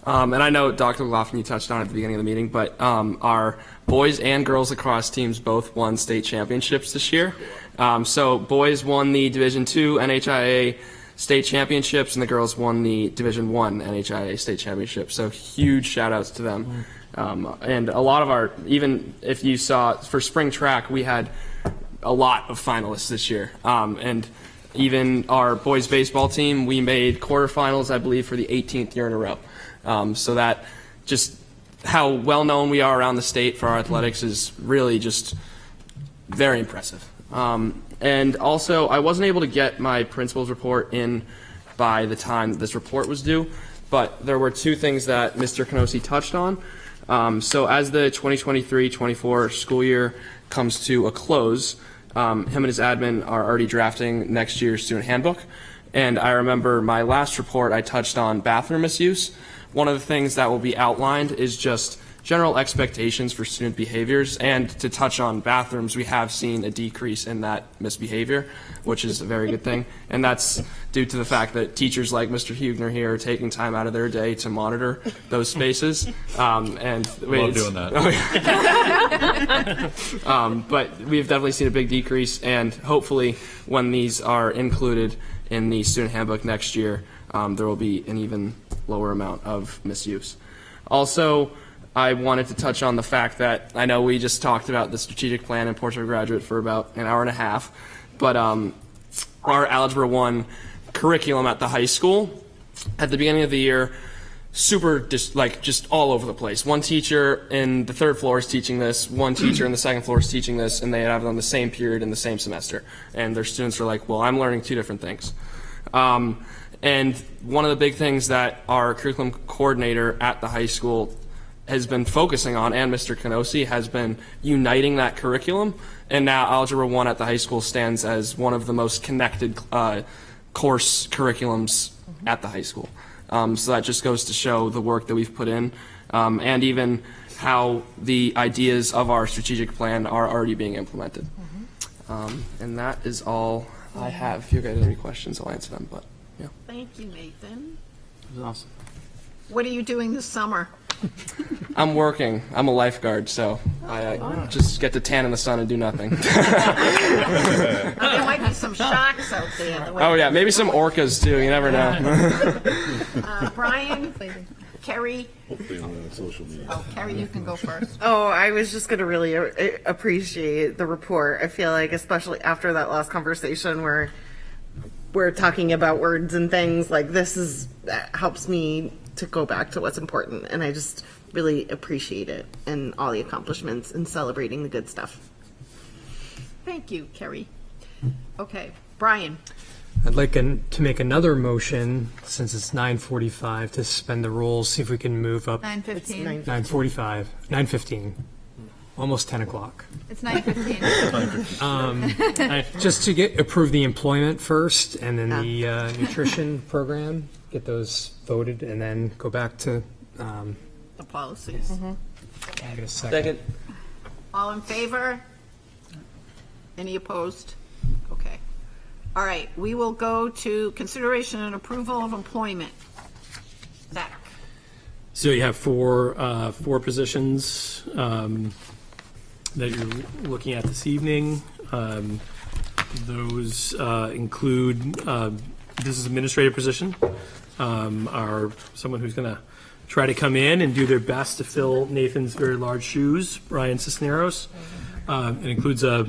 And I know, Dr. McLaughlin, you touched on it at the beginning of the meeting, but our boys and girls lacrosse teams both won state championships this year. So boys won the Division II NHIA state championships, and the girls won the Division I NHIA state championship. So huge shout outs to them. And a lot of our, even if you saw for spring track, we had a lot of finalists this year. And even our boys baseball team, we made quarterfinals, I believe, for the 18th year in a row. So that just how well known we are around the state for our athletics is really just very impressive. And also, I wasn't able to get my principal's report in by the time this report was due, but there were two things that Mr. Canosi touched on. So as the 2023-24 school year comes to a close, him and his admin are already drafting next year's student handbook. And I remember my last report, I touched on bathroom misuse. One of the things that will be outlined is just general expectations for student behaviors. And to touch on bathrooms, we have seen a decrease in that misbehavior, which is a very good thing. And that's due to the fact that teachers like Mr. Hugner here are taking time out of their day to monitor those spaces. And Love doing that. But we've definitely seen a big decrease, and hopefully when these are included in the student handbook next year, there will be an even lower amount of misuse. Also, I wanted to touch on the fact that I know we just talked about the strategic plan in Portrait Graduate for about an hour and a half, but our Algebra 1 curriculum at the high school at the beginning of the year, super just all over the place. One teacher in the third floor is teaching this, one teacher in the second floor is teaching this, and they have it on the same period in the same semester. And their students are like, well, I'm learning two different things. And one of the big things that our curriculum coordinator at the high school has been focusing on, and Mr. Canosi, has been uniting that curriculum. And now Algebra 1 at the high school stands as one of the most connected course curriculums at the high school. So that just goes to show the work that we've put in, and even how the ideas of our strategic plan are already being implemented. And that is all I have. If you guys have any questions, I'll answer them. But yeah. Thank you, Nathan. It was awesome. What are you doing this summer? I'm working. I'm a lifeguard, so I just get to tan in the sun and do nothing. There might be some sharks out there. Oh yeah, maybe some orcas too. You never know. Brian, Kerry. Hopefully on social media. Oh, Kerry, you can go first. Oh, I was just going to really appreciate the report. I feel like, especially after that last conversation where we're talking about words and things, like that helps me to go back to what's important. And I just really appreciate it and all the accomplishments and celebrating the good stuff. Thank you, Kerry. Okay, Brian. I'd like to make another motion, since it's 9:45, to suspend the rules, see if we can move up. 9:15. 9:45, 9:15, almost 10 o'clock. It's 9:15. Just to approve the employment first, and then the nutrition program, get those voted, and then go back to The policies. I'll get a second. All in favor? Any opposed? Okay. All right, we will go to consideration and approval of employment. Zach. So you have four positions that you're looking at this evening. Those include business administrator position, are someone who's going to try to come in and do their best to fill Nathan's very large shoes, Brian Cisneros. It includes a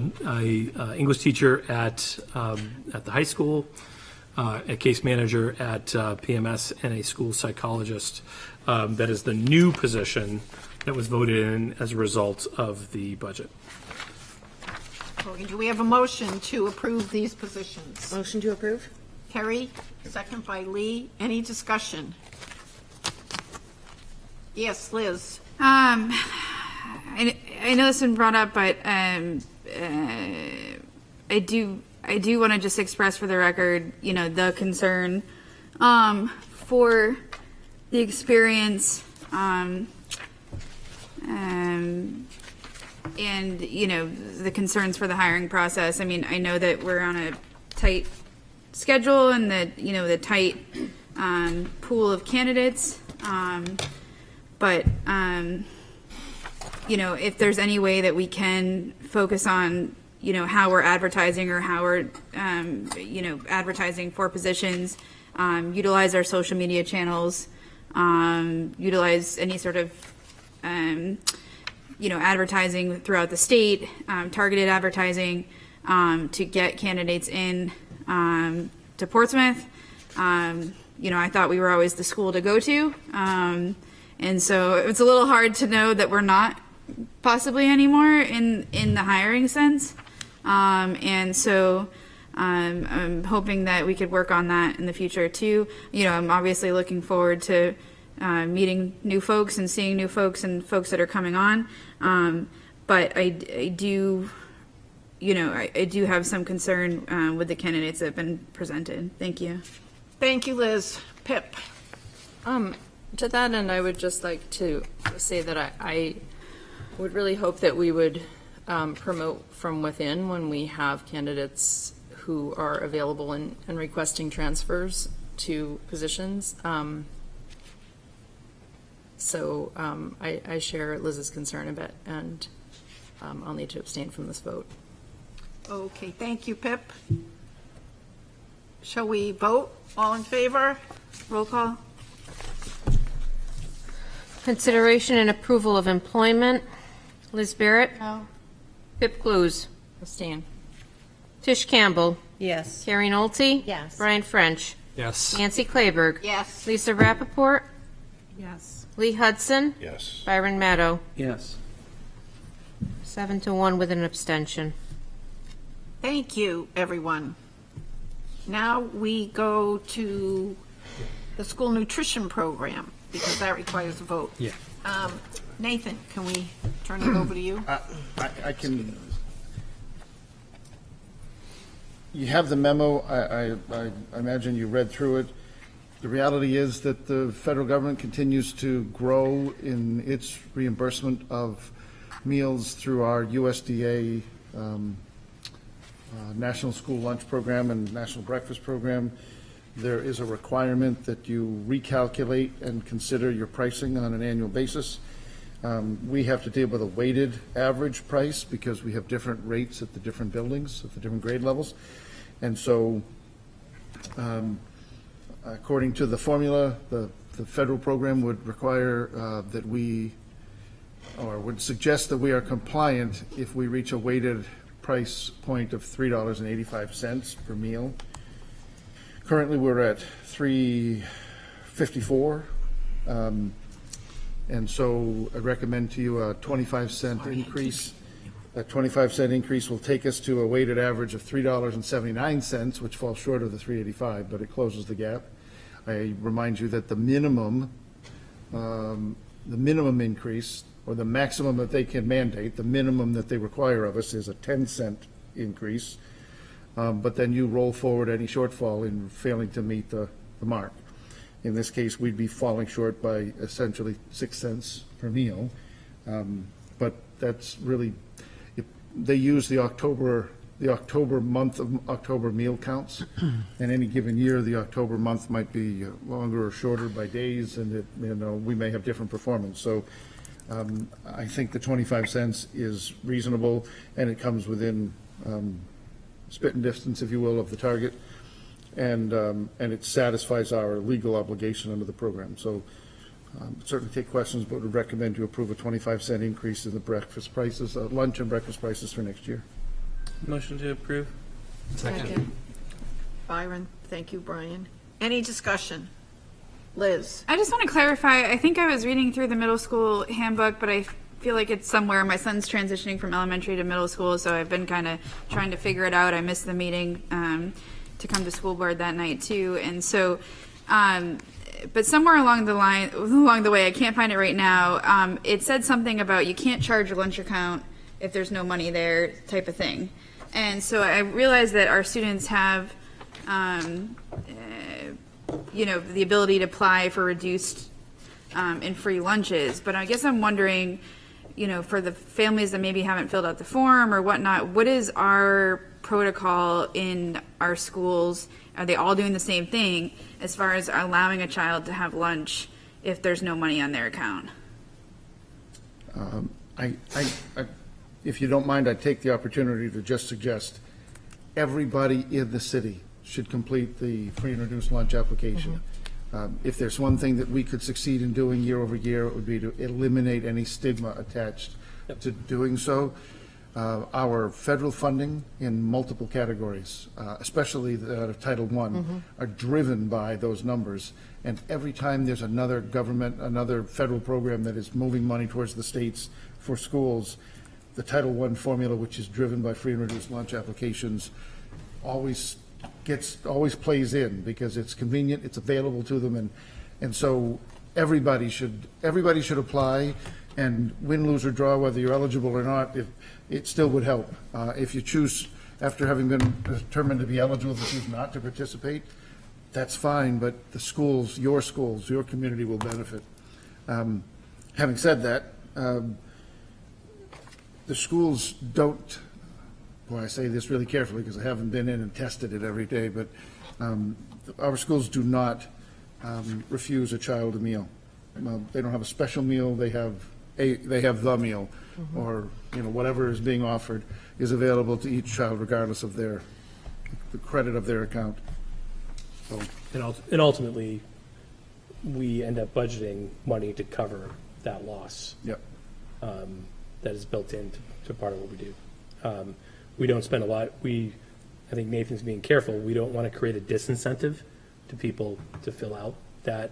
English teacher at the high school, a case manager at PMS, and a school psychologist. That is the new position that was voted in as a result of the budget. Okay, do we have a motion to approve these positions? Motion to approve. Kerry, second by Lee. Any discussion? Yes, Liz. I know this has been brought up, but do want to just express for the record, the concern for the experience and the concerns for the hiring process. I mean, I know that we're on a tight schedule and that the tight pool of candidates, but if there's any way that we can focus on how we're advertising or how we're advertising for positions, utilize our social media channels, utilize any sort of advertising throughout the state, targeted advertising to get candidates in to Portsmouth. I thought we were always the school to go to, and so it's a little hard to know that we're not possibly anymore in the hiring sense. And so I'm hoping that we could work on that in the future too. I'm obviously looking forward to meeting new folks and seeing new folks and folks that are coming on. But I do have some concern with the candidates that have been presented. Thank you. Thank you, Liz. Pip. To that end, I would just like to say that I would really hope that we would promote from within when we have candidates who are available and requesting transfers to positions. So I share Liz's concern a bit, and I'll need to abstain from this vote. Okay, thank you, Pip. Shall we vote? All in favor? Roll call. Consideration and approval of employment. Liz Barrett. No. Pip Clues. Abstain. Tish Campbell. Yes. Carrie Nolte. Yes. Brian French. Yes. Nancy Clayberg. Yes. Lisa Rappaport. Yes. Lee Hudson. Yes. Byron Maddow. Yes. 7-1 with an abstention. Thank you, everyone. Now we go to the school nutrition program, because that requires a vote. Yeah. Nathan, can we turn it over to you? I can. You have the memo. I imagine you read through it. The reality is that the federal government continues to grow in its reimbursement of meals through our USDA National School Lunch Program and National Breakfast Program. There is a requirement that you recalculate and consider your pricing on an annual basis. We have to deal with a weighted average price because we have different rates at the different buildings, at the different grade levels. And so, according to the formula, the federal program would require that we, or would suggest that we are compliant if we reach a weighted price point of $3.85 per meal. Currently, we're at $3.54. And so I recommend to you a 25-cent increase. That 25-cent increase will take us to a weighted average of $3.79, which falls short of the $3.85, but it closes the gap. I remind you that the minimum increase, or the maximum that they can mandate, the minimum that they require of us is a 10-cent increase. But then you roll forward any shortfall in failing to meet the mark. In this case, we'd be falling short by essentially 6 cents per meal. But that's really, they use the October month of October meal counts. And any given year, the October month might be longer or shorter by days, and we may have different performance. So I think the 25 cents is reasonable, and it comes within spitting distance, if you will, of the target. And it satisfies our legal obligation under the program. So certainly take questions, but would recommend to approve a 25-cent increase in the breakfast prices, lunch and breakfast prices for next year. Motion to approve. Second. Byron, thank you, Brian. Any discussion? Liz? I just want to clarify, I think I was reading through the middle school handbook, but I feel like it's somewhere. My son's transitioning from elementary to middle school, so I've been kind of trying to figure it out. I missed the meeting to come to school board that night too, and so but somewhere along the way, I can't find it right now, it said something about you can't charge your lunch account if there's no money there, type of thing. And so I realize that our students have, the ability to apply for reduced and free lunches. But I guess I'm wondering, for the families that maybe haven't filled out the form or whatnot, what is our protocol in our schools? Are they all doing the same thing as far as allowing a child to have lunch if there's no money on their account? If you don't mind, I'd take the opportunity to just suggest everybody in the city should complete the free and reduced lunch application. If there's one thing that we could succeed in doing year over year, it would be to eliminate any stigma attached to doing so. Our federal funding in multiple categories, especially out of Title I, are driven by those numbers. And every time there's another federal program that is moving money towards the states for schools, the Title I formula, which is driven by free and reduced lunch applications, always plays in because it's convenient, it's available to them, and so everybody should apply, and win, lose, or draw, whether you're eligible or not, it still would help. If you choose, after having been determined to be eligible, to choose not to participate, that's fine, but the schools, your community will benefit. Having said that, the schools don't, boy, I say this really carefully because I haven't been in and tested it every day, but our schools do not refuse a child a meal. They don't have a special meal, they have the meal, or whatever is being offered is available to each child regardless of the credit of their account. So, And ultimately, we end up budgeting money to cover that loss. Yep. That is built into part of what we do. We don't spend a lot. I think Nathan's being careful. We don't want to create a disincentive to people to fill out that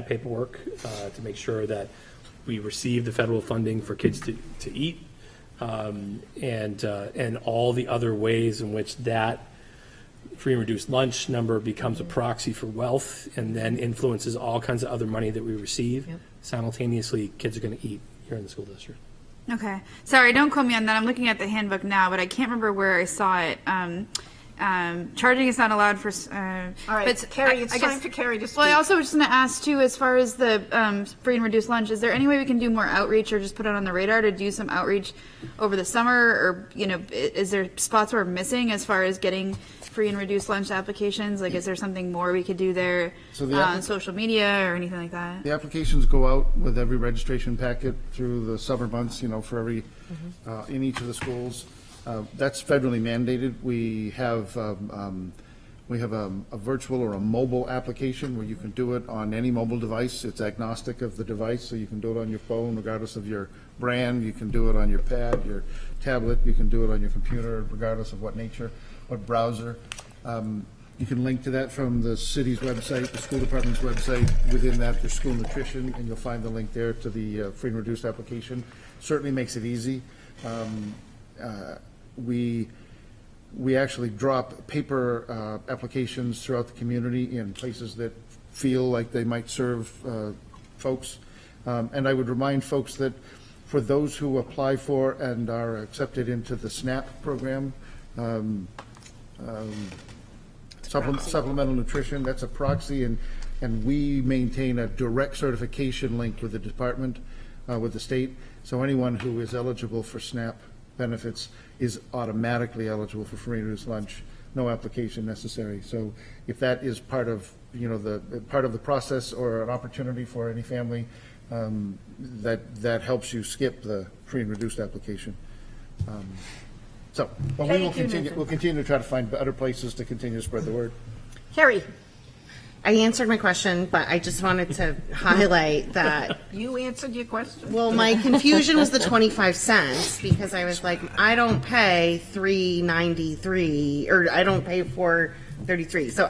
paperwork to make sure that we receive the federal funding for kids to eat, and all the other ways in which that free and reduced lunch number becomes a proxy for wealth and then influences all kinds of other money that we receive. Yep. Simultaneously, kids are going to eat here in the school district. Okay. Sorry, don't quote me on that. I'm looking at the handbook now, but I can't remember where I saw it. Charging is not allowed for. All right, Carrie, it's time for Carrie to speak. Well, I also was going to ask too, as far as the free and reduced lunch, is there any way we can do more outreach or just put it on the radar to do some outreach over the summer? Or is there spots we're missing as far as getting free and reduced lunch applications? Like, is there something more we could do there on social media or anything like that? the applications go out with every registration packet through the summer months, for every, in each of the schools. That's federally mandated. We have a virtual or a mobile application where you can do it on any mobile device. It's agnostic of the device, so you can do it on your phone regardless of your brand. You can do it on your pad, your tablet. You can do it on your computer regardless of what browser. You can link to that from the city's website, the school department's website. Within that, there's school nutrition, and you'll find the link there to the free and reduced application. Certainly makes it easy. We actually drop paper applications throughout the community in places that feel like they might serve folks. And I would remind folks that for those who apply for and are accepted into the SNAP program, supplemental nutrition, that's a proxy, and we maintain a direct certification link with the department, with the state. So anyone who is eligible for SNAP benefits is automatically eligible for free and reduced lunch, no application necessary. So if that is part of the process or an opportunity for any family, that helps you skip the free and reduced application. But we'll continue to try to find other places to continue to spread the word. Carrie. I answered my question, but I just wanted to highlight that. You answered your question? Well, my confusion was the 25 cents because I was like, I don't pay $3.93 or I don't pay $4.33. So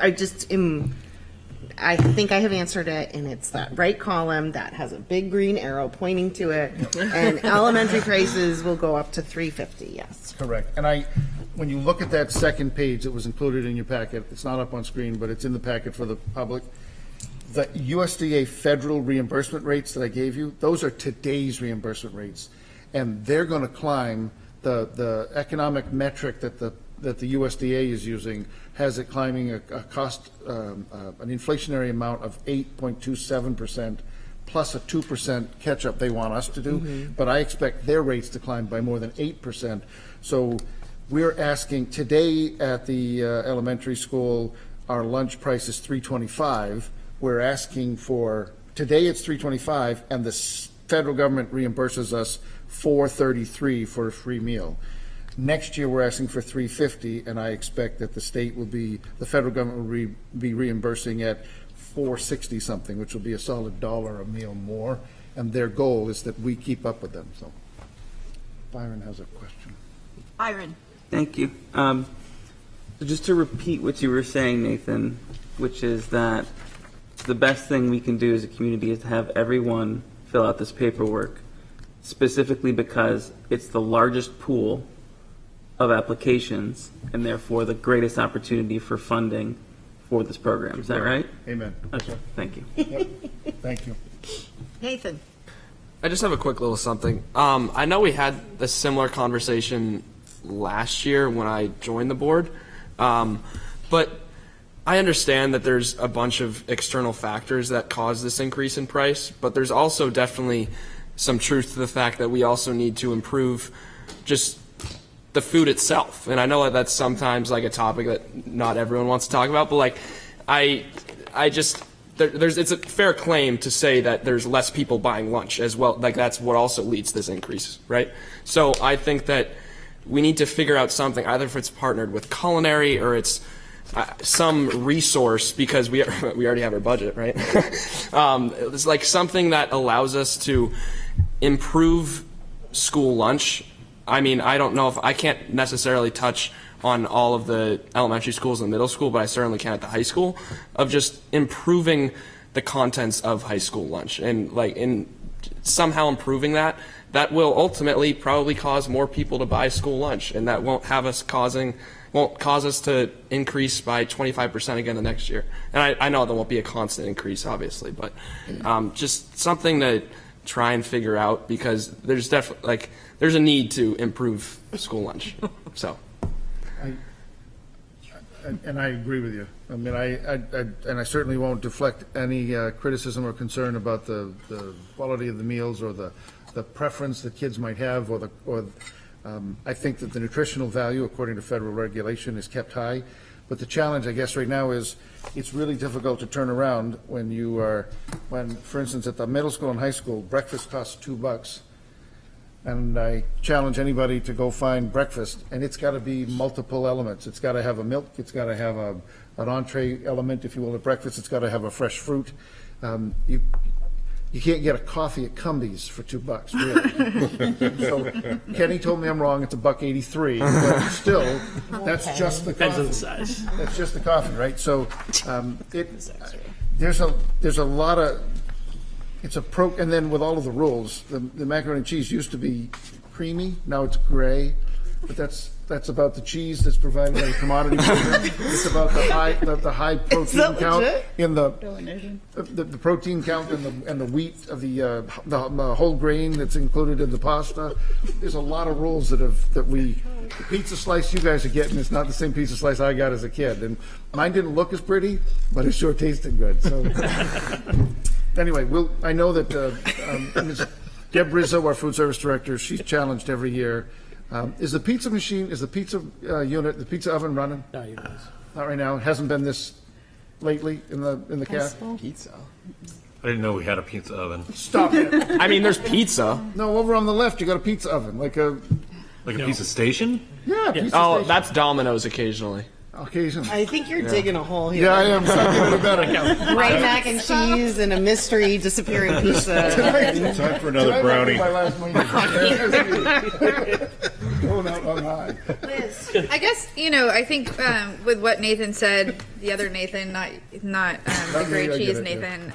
I think I have answered it, and it's that right column that has a big green arrow pointing to it, and elementary prices will go up to $3.50. Yes, correct. And when you look at that second page that was included in your packet, it's not up on screen, but it's in the packet for the public. The USDA federal reimbursement rates that I gave you, those are today's reimbursement rates, and they're going to climb. the economic metric that the USDA is using has it climbing a cost, an inflationary amount of 8.27%, plus a 2% catch-up they want us to do. But I expect their rates to climb by more than 8%. So we're asking, today at the elementary school, our lunch price is $3.25. We're asking for, today it's $3.25, and the federal government reimburses us $4.33 for a free meal. Next year, we're asking for $3.50, and I expect that the federal government will be reimbursing at $4.60 something, which will be a solid $1 a meal more. And their goal is that we keep up with them. So, Byron has a question. Byron. Thank you. So just to repeat what you were saying, Nathan, which is that the best thing we can do as a community is to have everyone fill out this paperwork, specifically because it's the largest pool of applications and therefore the greatest opportunity for funding for this program. Is that right? Amen. Okay. Thank you. Yep. Thank you. Nathan. I just have a quick little something. I know we had a similar conversation last year when I joined the board, but I understand that there's a bunch of external factors that cause this increase in price, but there's also definitely some truth to the fact that we also need to improve just the food itself. And I know that that's sometimes like a topic that not everyone wants to talk about, but like it's a fair claim to say that there's less people buying lunch as well. Like that's what also leads to this increase, right? So I think that we need to figure out something, either if it's partnered with culinary or it's some resource, because we already have our budget, right? It's like something that allows us to improve school lunch. I mean, I don't know if I can't necessarily touch on all of the elementary schools and middle school, but I certainly can at the high school, of just improving the contents of high school lunch, and like in somehow improving that will ultimately probably cause more people to buy school lunch, and that won't cause us to increase by 25% again the next year. And I know there won't be a constant increase, obviously, but just something to try and figure out, because there's definitely there's a need to improve school lunch. So. And I agree with you. I mean, I certainly won't deflect any criticism or concern about the quality of the meals or the preference that kids might have, I think that the nutritional value, according to federal regulation, is kept high. But the challenge, I guess, right now is it's really difficult to turn around when, for instance, at the middle school and high school, breakfast costs $2. And I challenge anybody to go find breakfast, and it's got to be multiple elements. It's got to have a milk. It's got to have an entree element, if you will, at breakfast. It's got to have a fresh fruit. You can't get a coffee at Cumbies for $2, really. So Kenny told me I'm wrong. It's $1.83, but still, that's just the coffee. Depends on the size. That's just the coffee, right? So there's a lot of. And then with all of the rules, the macaroni and cheese used to be creamy, now it's gray, but that's about the cheese that's provided by the commodity program. It's about the high protein count in the protein count and the wheat of the whole grain that's included in the pasta. There's a lot of rules the pizza slice you guys are getting is not the same pizza slice I got as a kid, and mine didn't look as pretty, but it sure tasted good. So. Anyway, I know that Ms. Deb Rizzo, our food service director, she's challenged every year. Is the pizza unit, the pizza oven running? No, you guys. Not right now. It hasn't been this lately in the cafe. Pizza. I didn't know we had a pizza oven. Stop it. I mean, there's pizza. No, over on the left, you got a pizza oven, like a pizza station. Yeah. Pizza station. That's Domino's occasionely. Occasionally. I think you're digging a hole here. Yeah, I am. Something better. Gray mac and cheese and a mystery disappearing pizza. Time for another brownie. My last going out on high. Liz. I guess, I think with what Nathan said, the other Nathan, not the great cheese Nathan,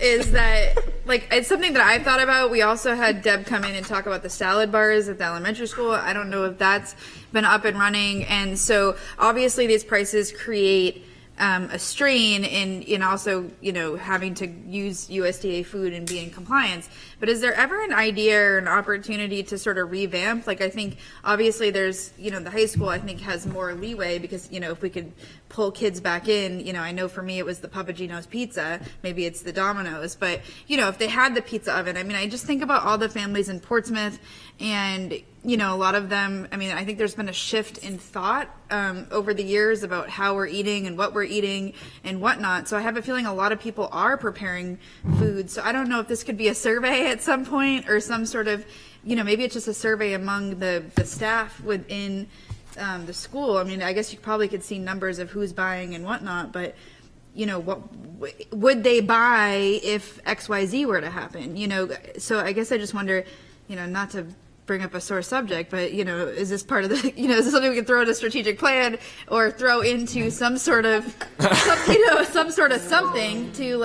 is that, it's something that I've thought about. We also had Deb come in and talk about the salad bars at the elementary school. I don't know if that's been up and running. And so obviously these prices create a strain in also, having to use USDA food and be in compliance. But is there ever an idea or an opportunity to sort of revamp? Like, I think obviously there's, the high school I think has more leeway because, if we could pull kids back in, I know for me it was the Papagino's pizza, maybe it's the Domino's, but, if they had the pizza oven, I just think about all the families in Portsmouth and, a lot of them, I think there's been a shift in thought over the years about how we're eating and what we're eating and whatnot. So I have a feeling a lot of people are preparing food. So I don't know if this could be a survey at some point or some sort of, maybe it's just a survey among the staff within the school. I guess you probably could see numbers of who's buying and whatnot, but what would they buy if XYZ were to happen? So I guess I just wonder, not to bring up a sore subject, but is this part of the, is this something we can throw in a strategic plan or throw into some sort of, some sort of something to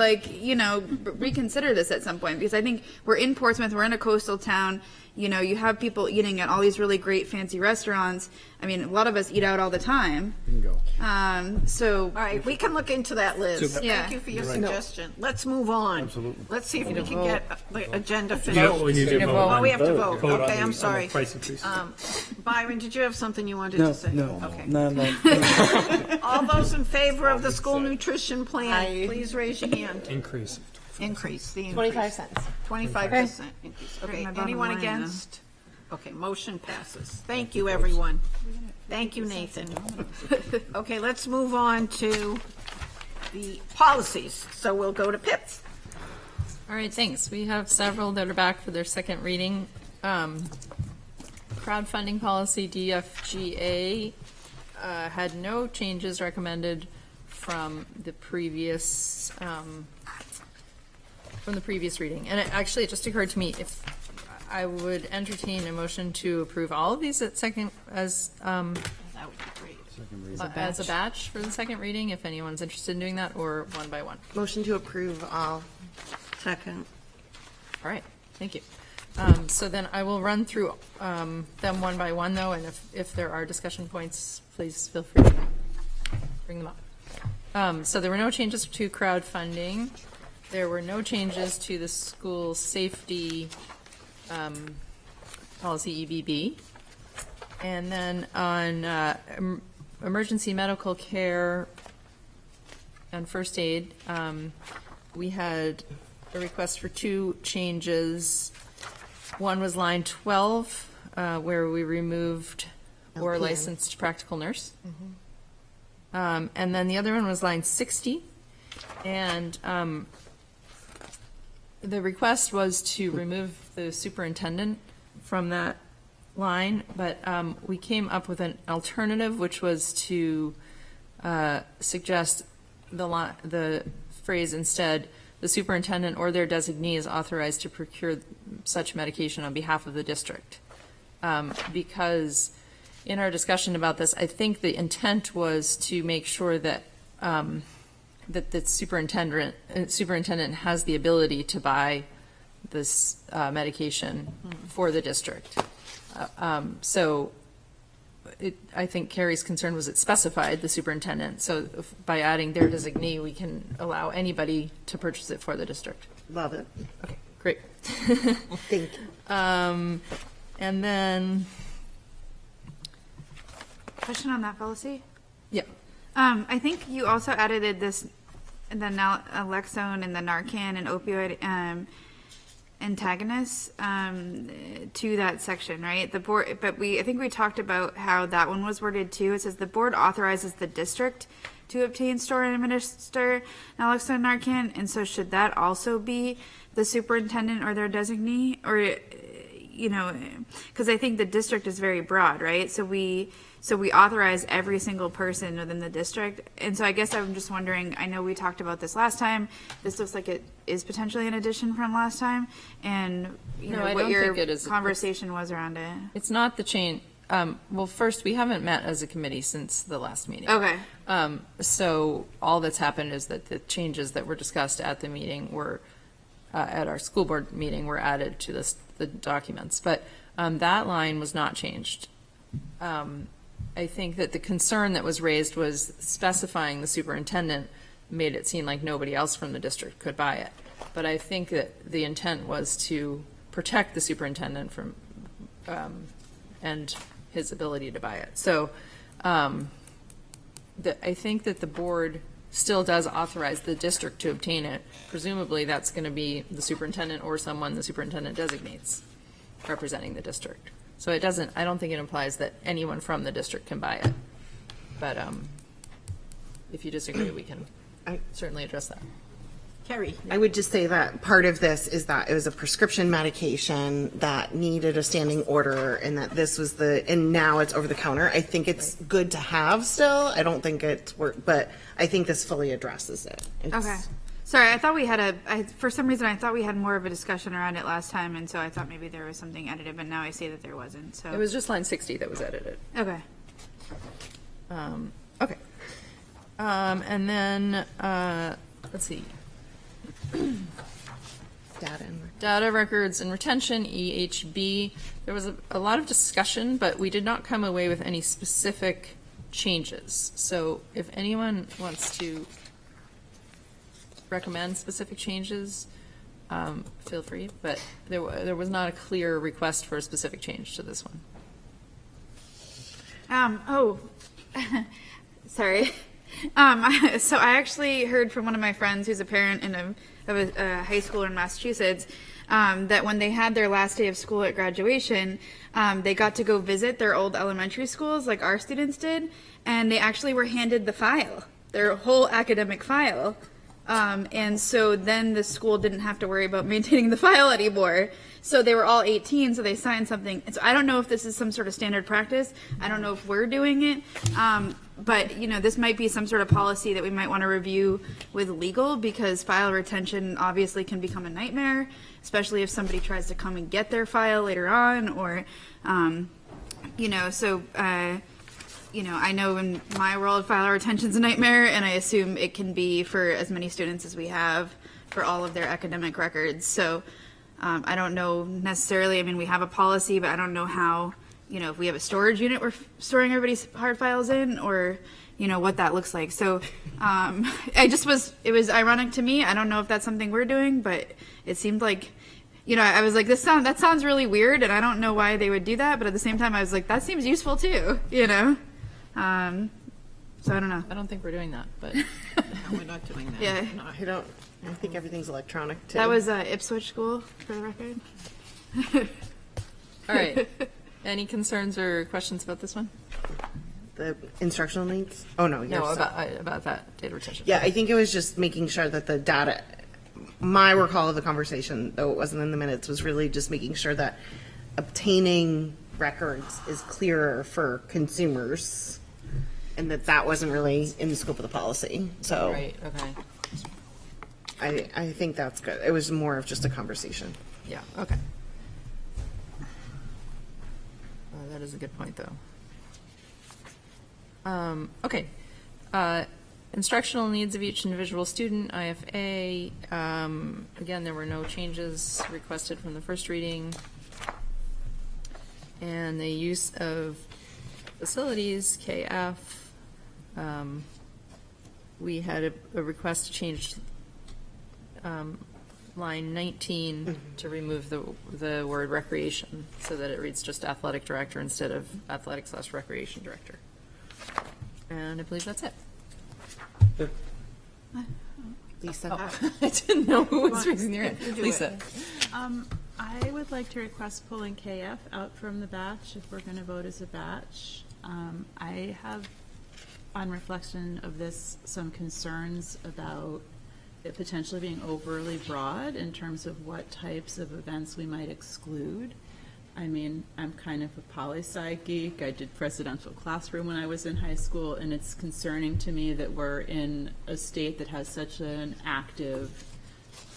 reconsider this at some point? Because I think we're in Portsmouth, we're in a coastal town. You have people eating at all these really great fancy restaurants. A lot of us eat out all the time. Bingo. All right, we can look into that, Liz. Yeah. Thank you for your Right. suggestion. Let's move on. Absolutely. Let's see if we can get the agenda finished. No, we need to vote. Oh, we have to vote. Vote on Okay, the- I'm on the sorry. price increase. Byron, did you have something you wanted to say? No, Okay. no. All those in favor of the school nutrition plan, please raise your hand. Increase. Increase, the increase. 25 cents. 25% increase. Okay, my bottom anyone line, against? Okay, motion passes. Thank you, everyone. Thank you, Nathan. Okay, let's move on to the policies. So we'll go to Pips. All right, thanks. We have several that are back for their second reading. Crowdfunding policy, DFGA, had no changes recommended from the previous reading. And it just occurred to me if I would entertain a motion to approve all of these at second as That would be great. as a batch for the second reading, if anyone's interested in doing that, or one by one. Motion to approve all. Second. All right, thank you. So then I will run through them one by one, though, and if there are discussion points, please feel free to bring them up. So there were no changes to crowdfunding. There were no changes to the school safety policy, EBB. And then on emergency medical care and first aid, we had a request for two changes. One was line 12, where we removed or LPN. licensed practical nurse. And then the other one was line 60. And the request was to remove the superintendent from that line, but we came up with an alternative, which was to suggest the phrase instead, the superintendent or their designee is authorized to procure such medication on behalf of the district. Because in our discussion about this, I think the intent was to make sure that that the superintendent has the ability to buy this medication for the district. So I think Carrie's concern was it specified the superintendent. So by adding their designee, we can allow anybody to purchase it for the district. Love it. Okay, great. Thank you. And then, Question on that policy? yeah. I think you also edited this, the naloxone and the Narcan and opioid antagonists to that section, right? The board, but I think we talked about how that one was worded too. It says the board authorizes the district to obtain, store, and administer naloxone and Narcan, and so should that also be the superintendent or their designee, or because I think the district is very broad, right? So we authorize every single person within the district. And so I guess I'm just wondering, I know we talked about this last time. This looks like it is potentially an addition from last time. And, I what don't your think it is. conversation was around it. It's not the chain. Well, first, we haven't met as a committee since the last meeting. Okay. So all that's happened is that the changes that were discussed at the meeting were, at our school board meeting, were added to the documents. But that line was not changed. I think that the concern that was raised was specifying the superintendent made it seem like nobody else from the district could buy it. But I think that the intent was to protect the superintendent from, and his ability to buy it. So I think that the board still does authorize the district to obtain it. Presumably, that's going to be the superintendent or someone the superintendent designates representing the district. So it doesn't, I don't think it implies that anyone from the district can buy it. But if you disagree, we can certainly address that. Carrie? I would just say that part of this is that it was a prescription medication that needed a standing order, and that this was and now it's over the counter. I think it's good to have still. I don't think it's but I think this fully addresses it. Okay. Sorry, I thought we had for some reason I thought we had more of a discussion around it last time, and so I thought maybe there was something edited, but now I see that there wasn't. So It was just line 60 that was edited. Okay. Okay. And then, let's see. Data records and retention, EHB. There was a lot of discussion, but we did not come away with any specific changes. So if anyone wants to recommend specific changes, feel free, but there was not a clear request for a specific change to this one. Sorry. So I actually heard from one of my friends who's a parent of a high school in Massachusetts that when they had their last day of school at graduation, they got to go visit their old elementary schools like our students did, and they actually were handed the file, their whole academic file. And so then the school didn't have to worry about maintaining the file anymore. So they were all 18, so they signed something. And so I don't know if this is some sort of standard practice. I don't know if we're doing it. But, you know, this might be some sort of policy that we might want to review with legal, because file retention obviously can become a nightmare, especially if somebody tries to come and get their file later on, or, you know, so, you know, I know in my world, file retention's a nightmare, and I assume it can be for as many students as we have for all of their academic records. So I don't know necessarily, I mean, we have a policy, but I don't know how, you know, if we have a storage unit we're storing everybody's hard files in, or, you know, what that looks like. So it was ironic to me. I don't know if that's something we're doing, but it seemed like, you know, I was like, that sounds really weird, and I don't know why they would do that, but at the same time, I was like, that seems useful too, you know? So I don't know. I don't think we're doing that, but No, we're not doing that. Yeah. No, I think everything's electronic too. That was Ipswich School, for the record. all right. Any concerns or questions about this one? The instructional needs? Oh, no. No, yes. about that data retention. Yeah, I think it was just making sure that the data, my recall of the conversation, though it wasn't in the minutes, was really just making sure that obtaining records is clearer for consumers, and that wasn't really in the scope of the policy. So Right, okay. I think that's good. It was more of just a conversation. Yeah, okay. That is a good point, though. Okay. Instructional needs of each individual student, IFA. Again, there were no changes requested from the first reading. And the use of facilities, KF. We had a request to change line 19 to remove the word recreation, so that it reads just athletic director instead of athletic/recreation director. And I believe that's it. Lisa. I didn't know who was raising their hand. You do Lisa. I would like to request pulling KF out from the batch if we're going to vote as a batch. I have, on reflection of this, some concerns about it potentially being overly broad in terms of what types of events we might exclude. I mean, I'm kind of a poli-sci geek. I did presidential classroom when I was in high school, and it's concerning to me that we're in a state that has such an active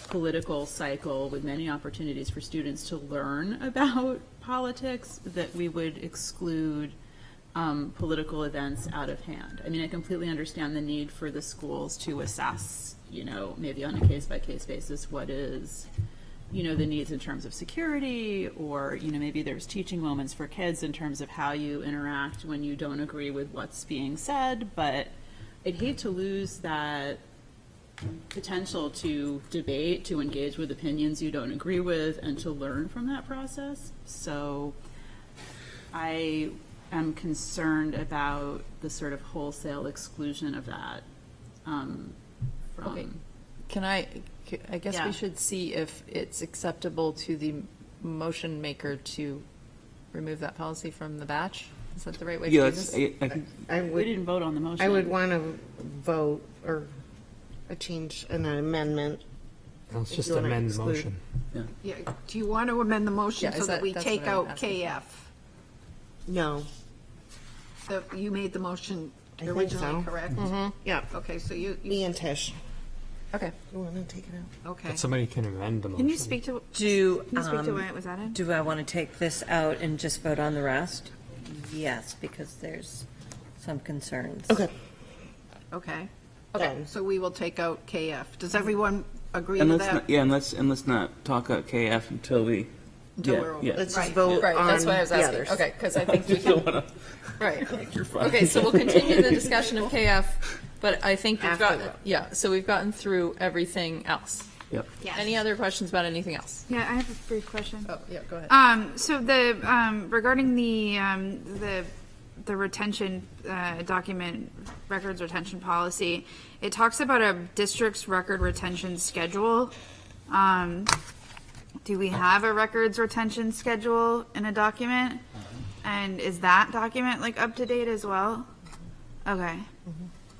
political cycle with many opportunities for students to learn about politics, that we would exclude political events out of hand. I mean, I completely understand the need for the schools to assess, you know, maybe on a case-by-case basis, what is, the needs in terms of security, or, maybe there's teaching moments for kids in terms of how you interact when you don't agree with what's being said. But I'd hate to lose that potential to debate, to engage with opinions you don't agree with, and to learn from that process. So I am concerned about the sort of wholesale exclusion of that. Okay. I guess Yeah. we should see if it's acceptable to the motion maker to remove that policy from the batch. Is that the right way to do this? We didn't vote on the motion. I would want to vote or a change, an amendment. Let's if just you wanna amend the exclude. motion. Yeah, do you want to amend the motion Yeah, so is that we that's take what I'm out asking. KF? No. You made the motion I think originally, so. correct? Yeah. Okay, so you. Me and Tish. Okay. You want to take it out? Okay. But somebody can amend the motion. Can you speak to, Do, can you speak to why it was added? do I want to take this out and just vote on the rest? Yes, because there's some concerns. Okay. Okay. Done. So we will take out KF. Does everyone agree And with let's that? not, yeah, and let's not talk about KF until we. Until yeah, we're- yeah. Let's Right. just vote Right, on that's why I was the asking. others. Okay, because I think we Just don't can, wanna- right. You're fine. Okay, so we'll continue the discussion of KF, but I think we've After got, so we've gotten through everything else. Yep. Any other questions about anything else? Yeah, I have a brief question. Oh, yeah, go ahead. So the, regarding the retention, document, records retention policy, it talks about a district's record retention schedule. Do we have a records retention schedule in a document? And is that document like up to date as well? Okay.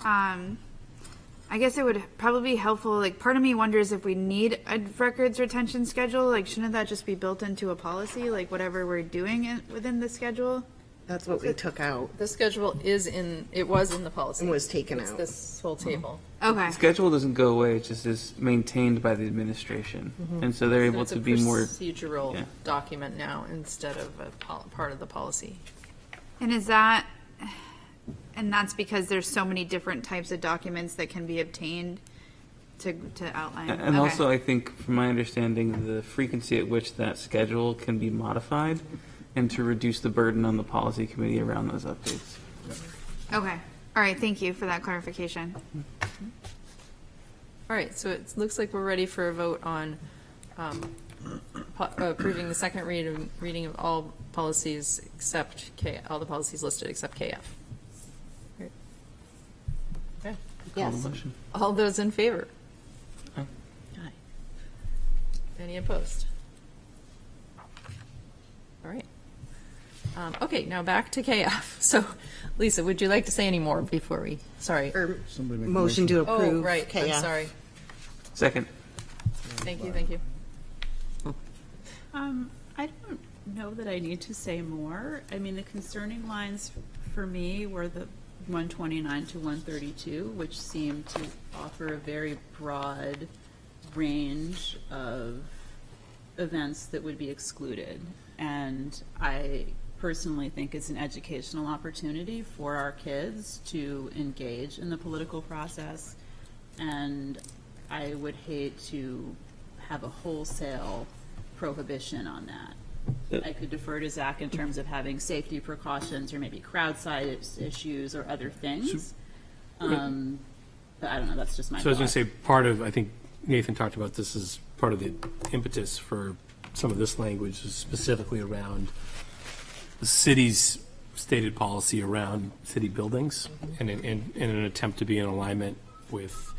I guess it would probably be helpful, like, part of me wonders if we need a records retention schedule, like, shouldn't that just be built into a policy, like, whatever we're doing within the schedule? That's what we took out. The schedule it was in the policy. And was taken It's out. this whole table. Okay. The schedule doesn't go away; it just is maintained by the administration, and so they're able It's to a be more. procedural yeah. document now instead of a part of the policy. And that's because there's so many different types of documents that can be obtained to outline. And Okay. also, I think, from my understanding, the frequency at which that schedule can be modified, and to reduce the burden on the policy committee around those updates. Okay. All right. Thank you for that clarification. All right, so it looks like we're ready for a vote on approving the second reading of all policies except all the policies listed except KF. Right. Okay. Call the motion. All those in favor? Aye. Aye. Any opposed? All right. Okay, now back to KF. So, Lisa, would you like to say any more before we, sorry. Or Somebody make a motion to Oh, approve. right, I'm KF. sorry. Second. Thank you, thank you. I don't know that I need to say more. I mean, the concerning lines for me were the 129 to 132, which seemed to offer a very broad range of events that would be excluded. And I personally think it's an educational opportunity for our kids to engage in the political process. And I would hate to have a wholesale prohibition on that. I could defer to Zach in terms of having safety precautions or maybe crowd size issues or other things. But I don't know, that's just my So I was going thought. to say, part of, I think Nathan talked about this as part of the impetus for some of this language is specifically around the city's stated policy around city buildings and in an attempt to be in alignment with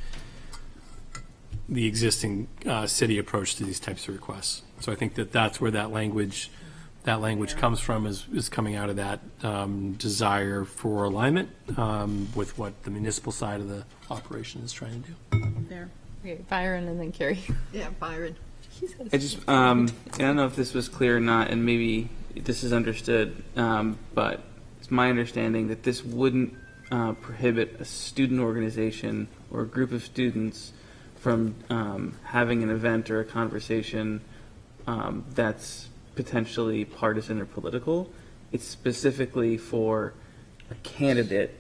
the existing city approach to these types of requests. So I think that that's where that language comes from, is coming out of that desire for alignment with what the municipal side of the operation is trying to do. There. Okay, Byron and then Carrie. Yeah, Byron. I just, I don't know if this was clear or not, and maybe this is understood, but it's my understanding that this wouldn't prohibit a student organization or a group of students from having an event or a conversation that's potentially partisan or political. It's specifically for a candidate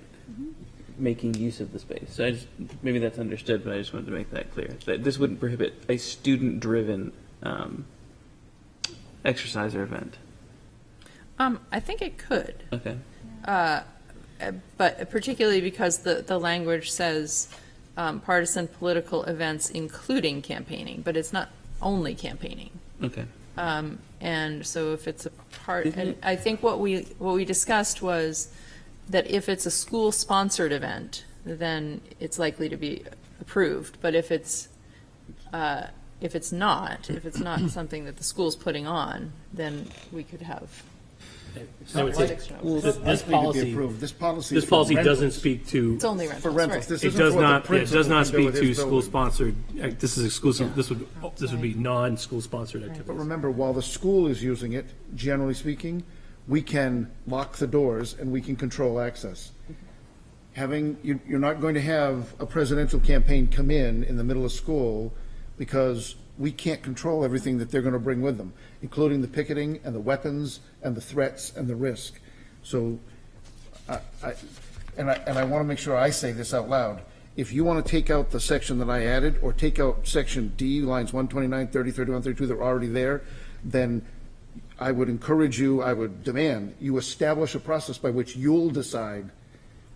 making use of the space. So maybe that's understood, but I just wanted to make that clear. That this wouldn't prohibit a student-driven exercise or event? I think it could. Okay. But particularly because the language says partisan political events including campaigning, but it's not only campaigning. Okay. And so if it's a part, and I think what we discussed was that if it's a school-sponsored event, then it's likely to be approved. But if it's not something that the school's putting on, then we could have. I would say this policy This policy is for doesn't rentals. speak to. It's only rentals. For rentals. Right. This It isn't does for what the not. It principal does not can do speak with to his building. school-sponsored. This is exclusive. This would be non-school-sponsored activities. But remember, while the school is using it, generally speaking, we can lock the doors and we can control access. You're not going to have a presidential campaign come in the middle of school because we can't control everything that they're going to bring with them, including the picketing and the weapons and the threats and the risk. So, I want to make sure I say this out loud. If you want to take out the section that I added, or take out section D, lines 129, 30, 31, 32, that are already there, then I would encourage you, I would demand, you establish a process by which you'll decide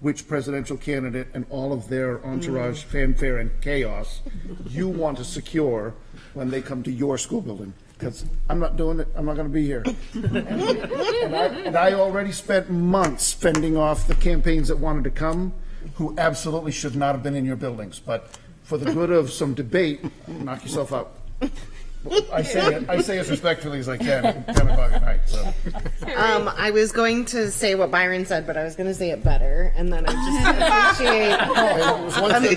which presidential candidate and all of their entourage, fanfare, and chaos you want to secure when they come to your school building. Because I'm not doing it, I'm not going to be here. And I already spent months fending off the campaigns that wanted to come, who absolutely should not have been in your buildings. But for the good of some debate, knock yourself out. I say it as respectfully as I can at 10 o'clock at night, so. I was going to say what Byron said, but I was going to say it better, and then I just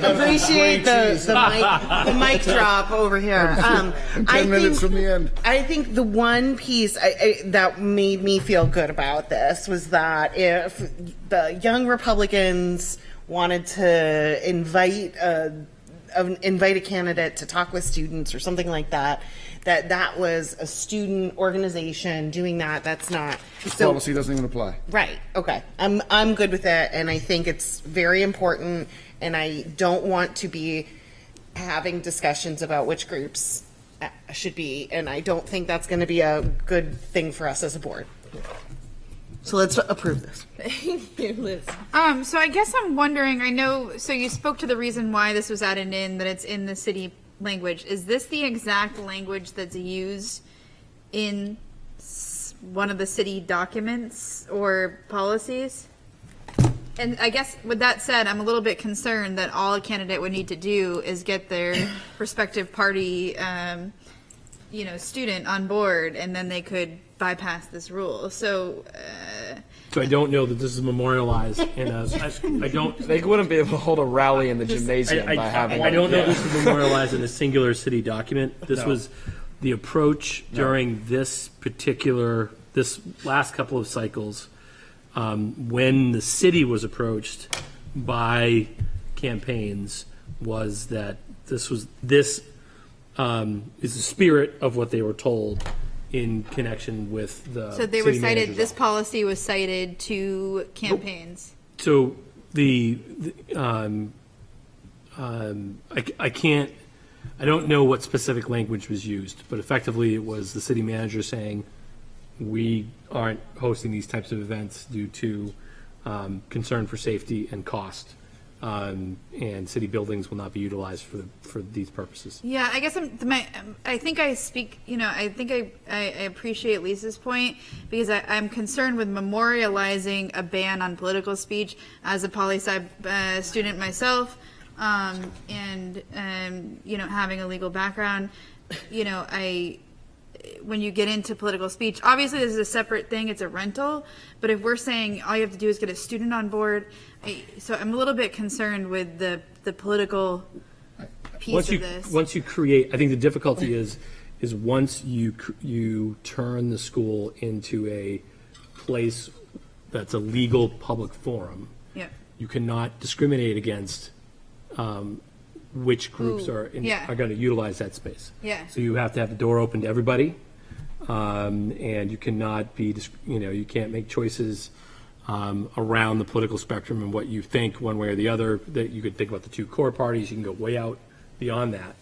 appreciate the mic drop over here. 10 minutes from the end. I think the one piece that made me feel good about this was that if the young Republicans wanted to invite a candidate to talk with students or something like that, that was a student organization doing that. That's not. This policy doesn't even apply. Right. Okay. I'm good with it, and I think it's very important, and I don't want to be having discussions about which groups should be, and I don't think that's going to be a good thing for us as a board. So let's approve this. Thank you, Liz. So I guess I'm wondering, I know, so you spoke to the reason why this was added in, that it's in the city language. Is this the exact language that's used in one of the city documents or policies? And I guess with that said, I'm a little bit concerned that all a candidate would need to do is get their respective party, student on board, and then they could bypass this rule. So I don't know that this is memorialized in a. I don't. They wouldn't be able to hold a rally in the gymnasium by having. I don't know if this is memorialized in a singular city document. This was the approach during this last couple of cycles, when the city was approached by campaigns, was that this is the spirit of what they were told in connection with the. So they were cited. This policy was cited to campaigns. So I don't know what specific language was used, but effectively it was the city manager saying, we aren't hosting these types of events due to concern for safety and cost. And city buildings will not be utilized for these purposes. Yeah, I guess I think I speak, I think I appreciate Lisa's point, because I'm concerned with memorializing a ban on political speech as a poli-sci student myself, and having a legal background. When you get into political speech, obviously this is a separate thing, it's a rental, but if we're saying all you have to do is get a student on board, so I'm a little bit concerned with the political piece of this. Once you create, I think the difficulty is once you turn the school into a place that's a legal public forum, you cannot discriminate against which groups are going to utilize that space. Yeah. So you have to have the door open to everybody, and you cannot be, you can't make choices around the political spectrum and what you think one way or the other. That you could think about the two core parties. You can go way out beyond that.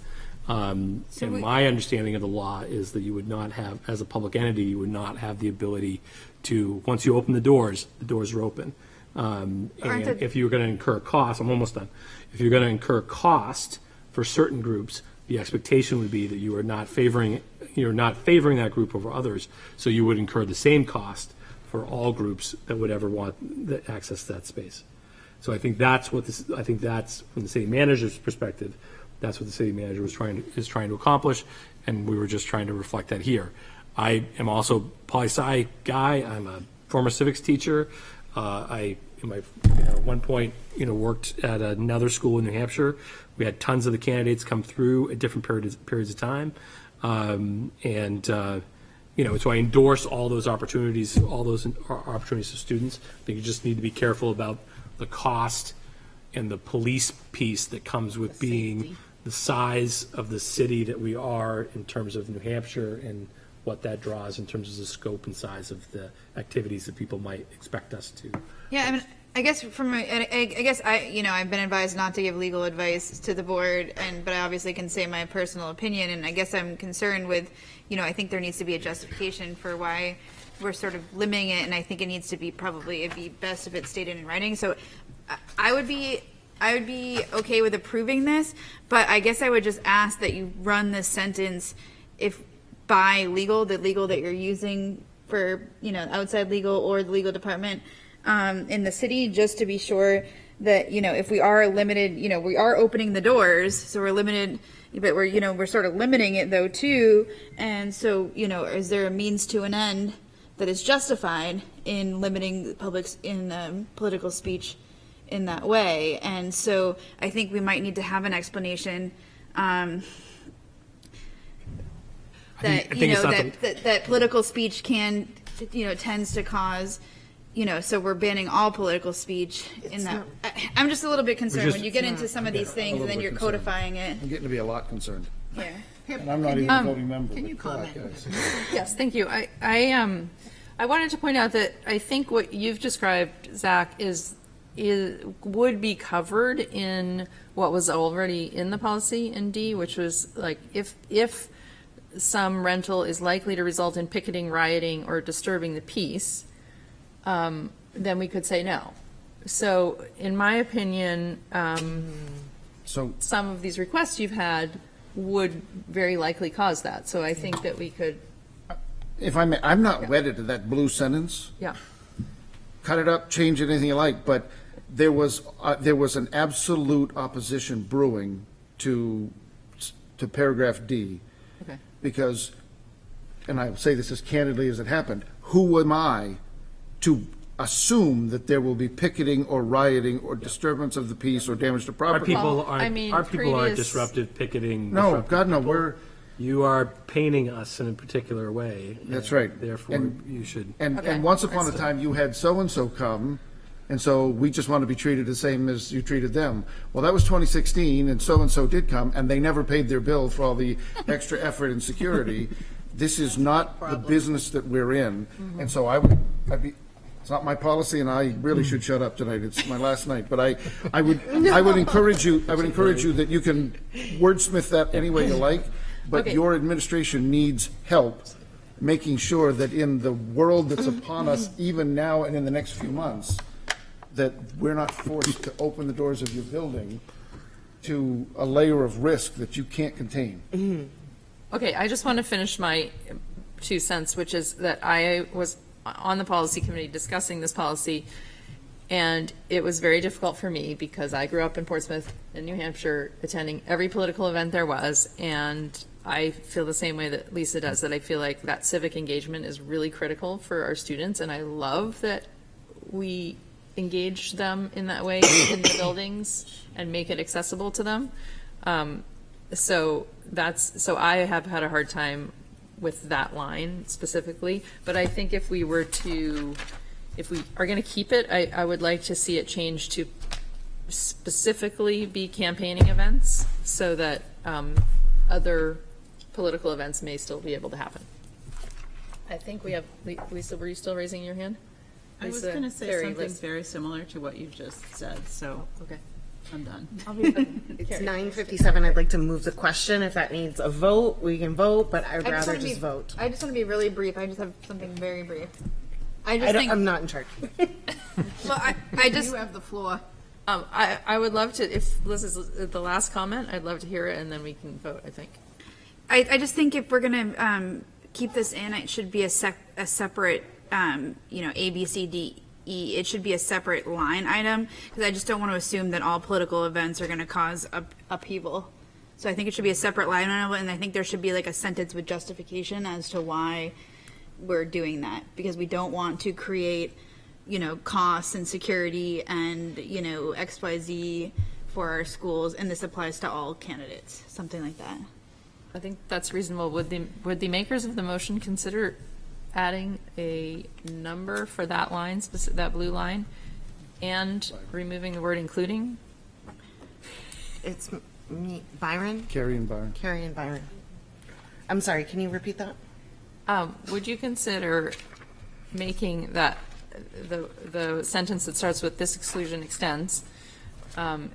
And my understanding of the law is that you would not have, as a public entity, you would not have the ability to, once you open the doors are open. And if you're going to incur costs, I'm almost done. If you're going to incur cost for certain groups, the expectation would be that you're not favoring that group over others, so you would incur the same cost for all groups that would ever want the access to that space. So I think that's from the city manager's perspective, that's what the city manager is trying to accomplish, and we were just trying to reflect that here. I am also poli-sci guy. I'm a former civics teacher. I, at one point, worked at another school in New Hampshire. We had tons of the candidates come through at different periods of time, so I endorse all those opportunities to students. I think you just need to be careful about the cost and the police piece that comes with being the size of the city that we are in terms of New Hampshire, and what that draws in terms of the scope and size of the activities that people might expect us to. Yeah, I mean, I guess I've been advised not to give legal advice to the board, but I obviously can say my personal opinion, and I guess I'm concerned with, I think there needs to be a justification for why we're sort of limiting it, and I think it needs to be it'd be best if it's stated in writing. So I would be okay with approving this, but I guess I would just ask that you run this sentence by the legal that you're using for, outside legal or the legal department in the city, just to be sure that, if we are limited, we are opening the doors, so we're limited, but we're sort of limiting it though too. And so, is there a means to an end that is justified in limiting political speech in that way? And so I think we might need to have an explanation that political speech tends to cause, so we're banning all political speech in that. I'm just a little bit concerned when you get into some of these things and then you're codifying it. I'm getting to be a lot concerned. Yeah. And I'm not even a voting member. Can you comment? Yes, thank you. I wanted to point out that I think what you've described, Zach, would be covered in what was already in the policy in D, which was like if some rental is likely to result in picketing, rioting, or disturbing the peace, then we could say no. So, in my opinion, some of these requests you've had would very likely cause that. So I think that we could. If I may, I'm not wedded to that blue sentence. Yeah. Cut it up, change it, anything you like, but there was an absolute opposition brewing to paragraph D. Okay. Because, and I say this as candidly as it happened, who am I to assume that there will be picketing or rioting or disturbance of the peace or damage to property? Our people aren't disruptive picketing. No, God, no, you are painting us in a particular way. That's right. Therefore, you should. And once upon a time, you had so-and-so come, and so we just want to be treated the same as you treated them. Well, that was 2016, and so did come, and they never paid their bill for all the extra effort and security. This is not the business that we're in, and so I'd be. It's not my policy, and I really should shut up tonight. It's my last night, but I would encourage you. I would encourage you that you can wordsmith that any way you like, but your administration needs help making sure that in the world that's upon us, even now and in the next few months, that we're not forced to open the doors of your building to a layer of risk that you can't contain. Okay, I just want to finish my 2 cents, which is that I was on the policy committee discussing this policy, and it was very difficult for me because I grew up in Portsmouth in New Hampshire, attending every political event there was, and I feel the same way that Lisa does, that I feel like that civic engagement is really critical for our students, and I love that we engage them in that way in the buildings and make it accessible to them. So I have had a hard time with that line specifically, but I think if we are going to keep it, I would like to see it change to specifically be campaigning events so that other political events may still be able to happen. I think we have, Lisa, were you still raising your hand? I was going to say something very similar to what you just said, so. Okay. I'm done. It's 9:57. I'd like to move the question. If that needs a vote, we can vote, but I'd rather just vote. I just want to be really brief. I just have something very brief. I just think I'm not in charge. Well, I just You have the floor. I would love to, if Liz is the last comment, I'd love to hear it, and then we can vote, I think. I just think if we're gonna keep this in, it should be a separate, A, B, C, D, E. It should be a separate line item because I just don't want to assume that all political events are going to cause upheaval. So I think it should be a separate line item, and I think there should be like a sentence with justification as to why we're doing that because we don't want to create, costs and security and XYZ for our schools, and this applies to all candidates, something like that. I think that's reasonable. Would the makers of the motion consider adding a number for that line, that blue line, and removing the word including? It's me, Byron? Carrie and Byron. Carrie and Byron. I'm sorry, can you repeat that? Would you consider making that the sentence that starts with "this exclusion extends"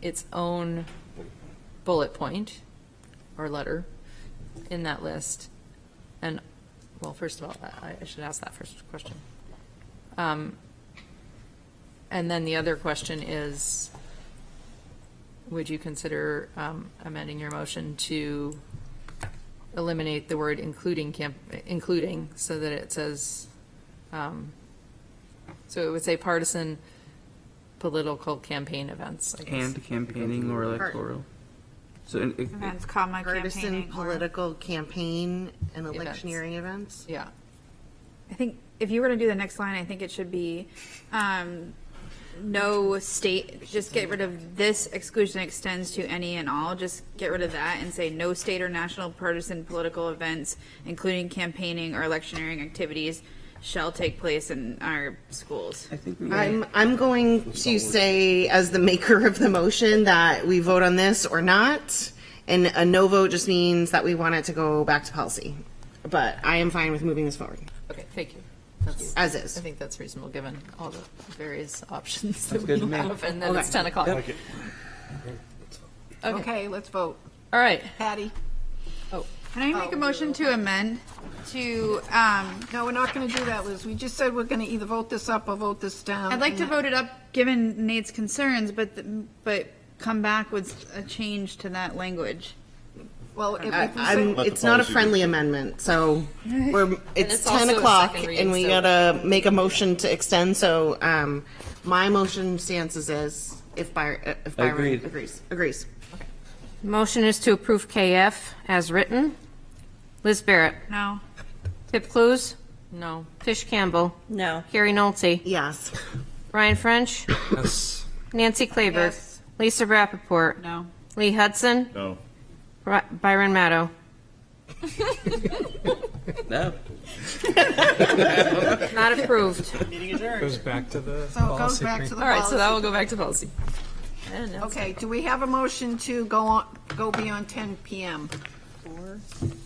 its own bullet point or letter in that list? And well, first of all, I should ask that first question. And then the other question is, would you consider amending your motion to eliminate the word including so that it says, so it would say partisan political campaign events, I guess. And campaigning or electoral. So Events, comma, Partisan campaigning. political campaign and electioneering events? Yeah. I think if you were to do the next line, I think it should be no state, just get rid of this exclusion extends to any and all. Just get rid of that and say no state or national partisan political events, including campaigning or electioneering activities, shall take place in our schools. I think I'm going to say, as the maker of the motion, that we vote on this or not, and a no vote just means that we want it to go back to policy. But I am fine with moving this forward. Okay, thank you. As is. I think that's reasonable, given all the various options that That's good we to me. have, and then Okay. it's 10 o'clock. Okay, let's vote. All right. Patty? Can I make a motion to amend to, No, we're not going to do that, Liz. We just said we're going to either vote this up or vote this down. I'd like to vote it up, given Nate's concerns, but come back with a change to that language. Well, if we say, It's not a friendly amendment, so it's it's 10 also a o'clock, second reading, and we so- gotta make a motion to extend, so my motion stands as if Byron Agreed. agrees. Motion is to approve KF as written. Liz Barrett. No. Tip Clues. No. Tish Campbell. No. Carrie Nolte. Yes. Brian French. Yes. Nancy Claiborne. Yes. Lisa Rappaport. No. Lee Hudson. No. Byron Maddow. No. Not approved. Goes back to the so it goes policy back committee. to the All right, so that policy. will go back to policy. And that's Okay, do we have a motion to go beyond 10 PM?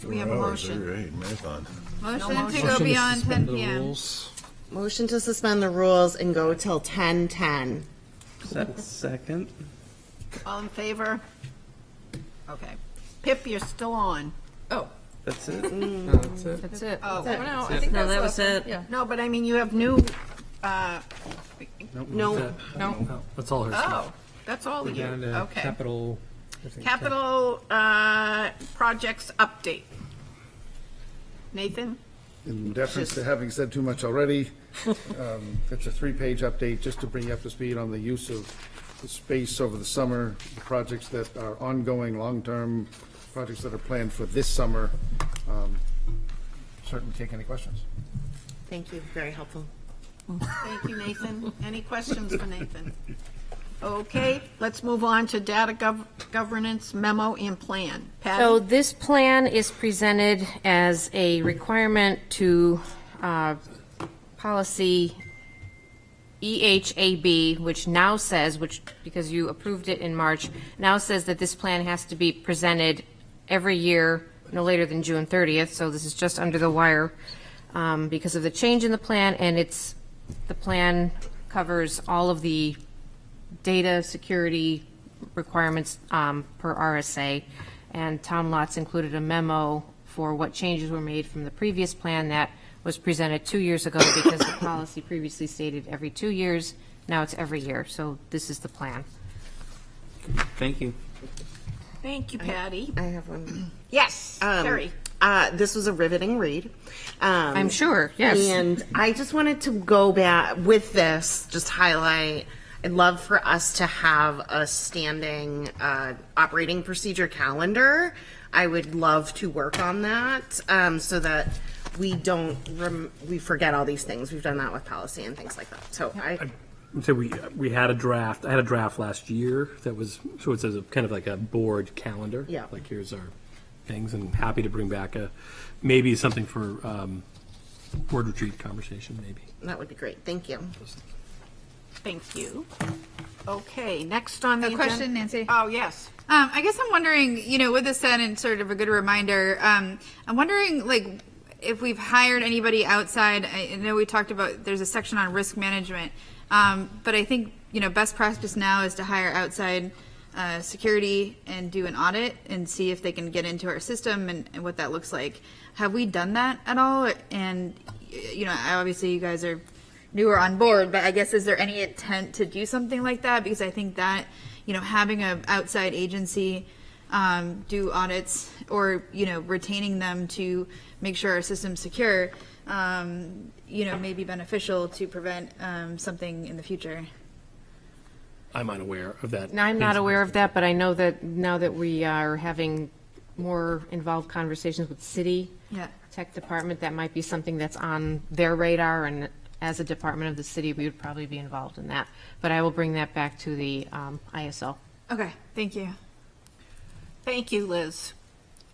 Do we have a motion? Right, marathon. Motion to motion. go beyond 10 Suspend the PM. rules. Motion to suspend the rules and go till 10:10. Second. All in favor? Okay. Pip, you're still on. Oh, That's it. No, that's it. that's it. Oh. Well, no, I think No, that's that was last one. it. Yeah. No, but I mean, you have new, No, No. That's all her stuff. oh, that's all of you. Down to Okay. capital. I think, Capital projects update. Nathan? In deference to having said too much already, it's a 3-page update just to bring you up to speed on the use of the space over the summer, the projects that are ongoing, long-term projects that are planned for this summer. Certainly take any questions. thank you, very helpful. Thank you, Nathan. Any questions for Nathan? Okay, let's move on to data governance memo and plan. So Patty? this plan is presented as a requirement to policy EHAB, which now says, because you approved it in March, now says that this plan has to be presented every year, no later than June 30th. So this is just under the wire because of the change in the plan, and the plan covers all of the data security requirements per RSA, and Tom Lotz included a memo for what changes were made from the previous plan that was presented 2 years ago because the policy previously stated every 2 years. Now it's every year. So this is the plan. Thank you. Thank you, Patty. I have one. Yes, Carrie. This was a riveting read. I'm sure, yes. And I just wanted to go back with this, just highlight, I'd love for us to have a standing operating procedure calendar. I would love to work on that so that we don't, we forget all these things. We've done that with policy and things like that. So So we had a draft. I had a draft last year that was, so it's a kind of like a board calendar. Yeah. Like here's our things, and happy to bring back maybe something for board retreat conversation, maybe. that would be great. Thank you. Thank you. Okay, next on the A agenda. question, Nancy? Oh, yes. I guess I'm wondering, with this said and sort of a good reminder, I'm wondering, like, if we've hired anybody outside. I know we talked about, there's a section on risk management, but I think, best practice now is to hire outside security and do an audit and see if they can get into our system and what that looks like. Have we done that at all? And, obviously you guys are newer on board, but I guess is there any intent to do something like that? Because I think that, having an outside agency do audits or, retaining them to make sure our system's secure, may be beneficial to prevent something in the future. I'm unaware of that. I'm not aware of that, but I know that now that we are having more involved conversations with city Yeah. tech department, that might be something that's on their radar, and as a department of the city, we would probably be involved in that. But I will bring that back to the ISO. Okay, thank you. Thank you, Liz.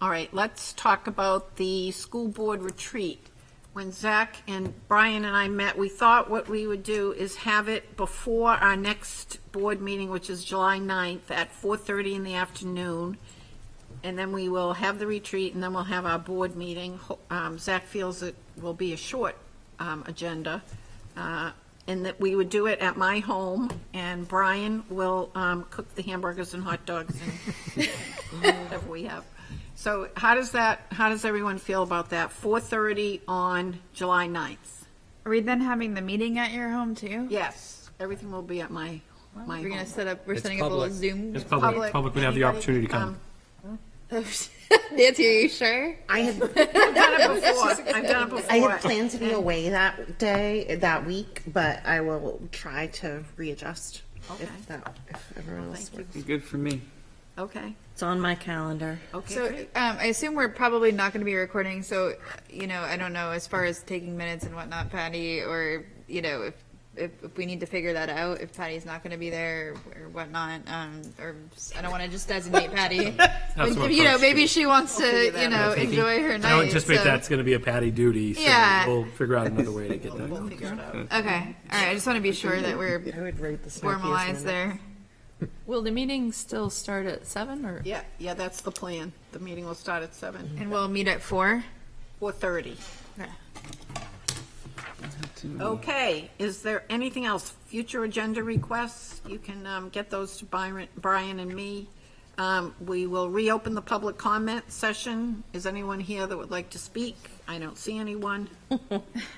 All right, let's talk about the school board retreat. When Zach and Brian and I met, we thought what we would do is have it before our next board meeting, which is July 9th at 4:30 in the afternoon. And then we will have the retreat, and then we'll have our board meeting. Zach feels it will be a short agenda, and that we would do it at my home, and Brian will cook the hamburgers and hot dogs and whatever we have. So how does everyone feel about that? 4:30 on July 9th. Are we then having the meeting at your home too? Yes, everything will be at my We're home. gonna set up. We're It's setting up a public. little Zoom. It's public. Public would have the Anybody, opportunity to come. Nancy, are you sure? I had I've done it before. I had planned to be away that week, but I will try to readjust if everyone else works. Good for me. Okay. It's on my calendar. Okay. So I assume we're probably not going to be recording. So I don't know as far as taking minutes and whatnot, Patty, or if we need to figure that out, if Patty's not going to be there or whatnot, or I don't want to just designate Patty. That's what Maybe she wants to enjoy her night. I don't anticipate so- that's going to be a Patty duty, so Yeah. we'll figure out another way to get that. We'll figure it out. Okay, all right. I just want to be sure that we're I would rate the formalized there. Will the meeting still start at 7 or? Yeah, that's the plan. The meeting will start at 7. And we'll meet at 4. 4:30. Okay. Okay, is there anything else? Future agenda requests? You can get those to Brian and me. We will reopen the public comment session. Is anyone here that would like to speak? I don't see anyone.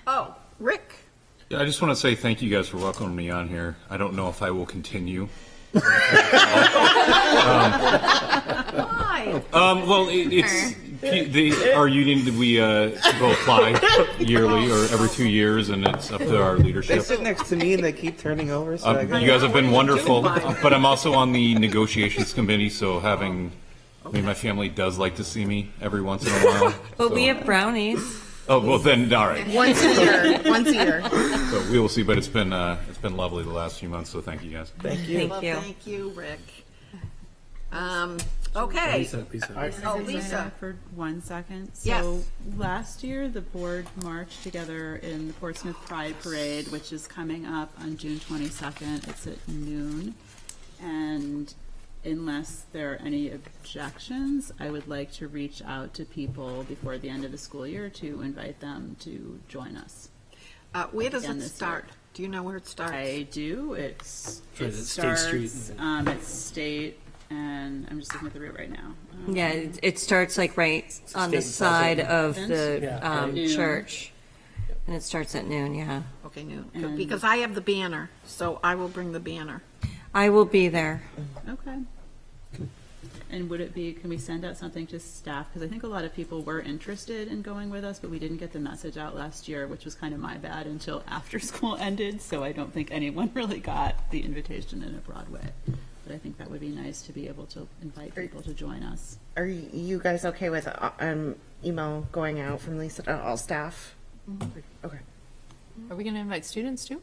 Oh, Rick. Yeah, I just want to say thank you guys for welcoming me on here. I don't know if I will continue. Why? Well, our union, we will apply yearly or every 2 years, and it's up to our They leadership. sit next to me and they keep turning over. So You guys have been wonderful, but I'm also on the negotiations committee, so my family does like to see me every once in a while. But we have brownies. Oh, well then, all right. Once a year. Once a year. So we will see, but it's been lovely the last few months, so thank you guys. Thank you. Well, thank you, Rick. Okay. Lisa. Oh, Lisa. For 1 second. Yes. So last year, the board marched together in the Portsmouth Pride Parade, which is coming up on June 22nd. It's at noon. And unless there are any objections, I would like to reach out to people before the end of the school year to invite them to join us. Where does again it this start? Do you know where it starts? I do. It State starts. Street. It's State, and I'm just looking at the route right now. Yeah, it starts like right on the State and side South of End. the Yeah. Noon. church. And it starts at noon, yeah. Okay, noon. And- Because I have the banner, so I will bring the banner. I will be there. Okay. And would it be, can we send out something to staff? Because I think a lot of people were interested in going with us, but we didn't get the message out last year, which was kind of my bad until after school ended. So I don't think anyone really got the invitation in a broad way. But I think that would be nice to be able to invite people to join us. Are you guys okay with email going out from Lisa to all staff? Okay. Are we going to invite students too?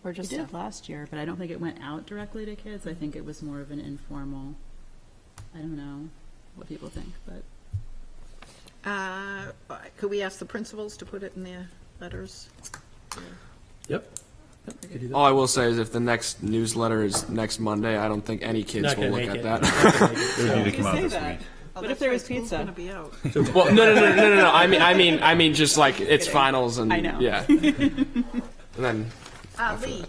Or We just did staff? last year, but I don't think it went out directly to kids. I think it was more of an informal, I don't know what people think, but. Could we ask the principals to put it in their letters? Yep. All I will say is if the next newsletter is next Monday, I don't think any kids Not will gonna look make at it. that. They need to You come out say this that. week. What if there was School's pizza? gonna be out. Well, no. I mean, just like it's finals and I know. yeah. And then Lee,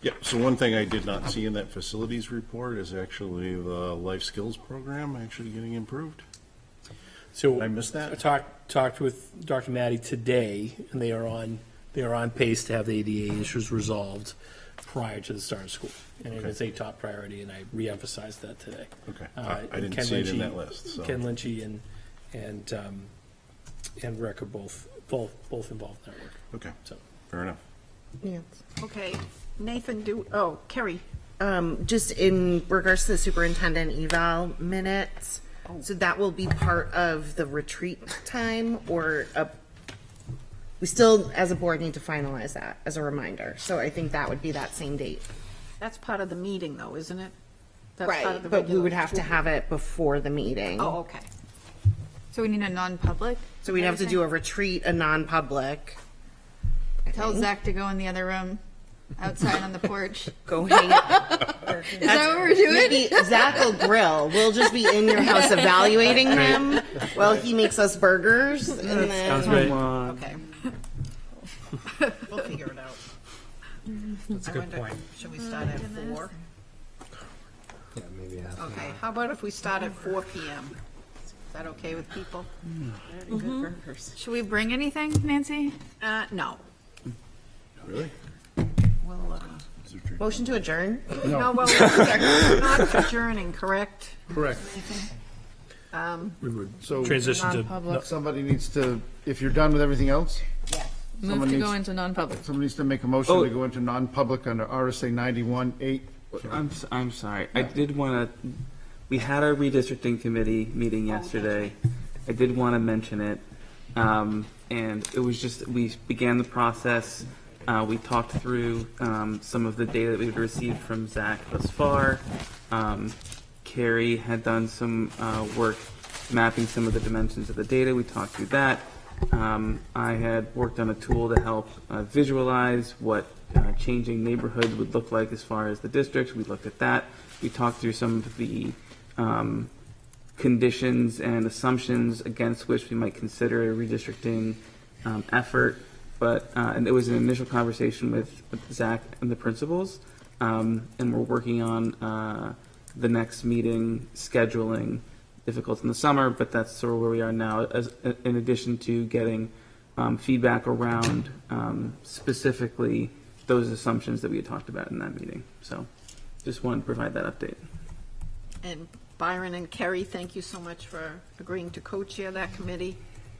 Yeah, so one thing I did not see in that facilities report is actually the life skills program actually getting improved. So I missed that? I talked with Dr. Maddie today, and they are on pace to have the ADA issues resolved prior to the start of school. And it is a top priority, and I reemphasized that today. Okay. I didn't Ken see it in Lynchy- that list, so. Ken Lynchy and Rick are both involved in that work. Okay, So fair enough. Yeah. okay. Nathan, Kerry. Just in regards to the superintendent eval minutes, so that will be part of the retreat time, or we still, as a board, need to finalize that as a reminder. So I think that would be that same date. That's part of the meeting, though, isn't it? That's part Right, of the but we regular would have to school. have it before the meeting. Oh, okay. So we need a non-public? So we'd have to do a retreat, a non-public. Tell Zach to go in the other room, outside on the porch. Go hang out. Is that what we're doing? Maybe Zach will grill. We'll just be in your house evaluating him while he makes us burgers. And then, sounds great. Okay. We'll figure it out. That's a good point. Should we start at 4? yeah, maybe Okay, how about if we start at 4 p.m.? Is that okay with people? Good burgers. Should we bring anything, Nancy? No. Really? We'll, motion to adjourn? no, well, we're not adjourning, correct? Correct. we would So transition to Non-public. somebody needs to, if you're done with everything else, Move someone to needs- go into non-public. someone needs to make a motion to go into non-public under RSA 91-8. I'm sorry. I did want to. We had our redistricting committee meeting yesterday. I did want to mention it, and it was just we began the process. We talked through some of the data that we've received from Zach thus far. Carrie had done some work mapping some of the dimensions of the data. We talked through that. I had worked on a tool to help visualize what changing neighborhoods would look like as far as the districts. We looked at that. We talked through some of the conditions and assumptions against which we might consider a redistricting effort. But and it was an initial conversation with Zach and the principals, and we're working on the next meeting scheduling. Difficult in the summer, but that's sort of where we are now, in addition to getting feedback around specifically those assumptions that we had talked about in that meeting. So just wanted to provide that update. And Byron and Kerry, thank you so much for agreeing to co-chair that committee.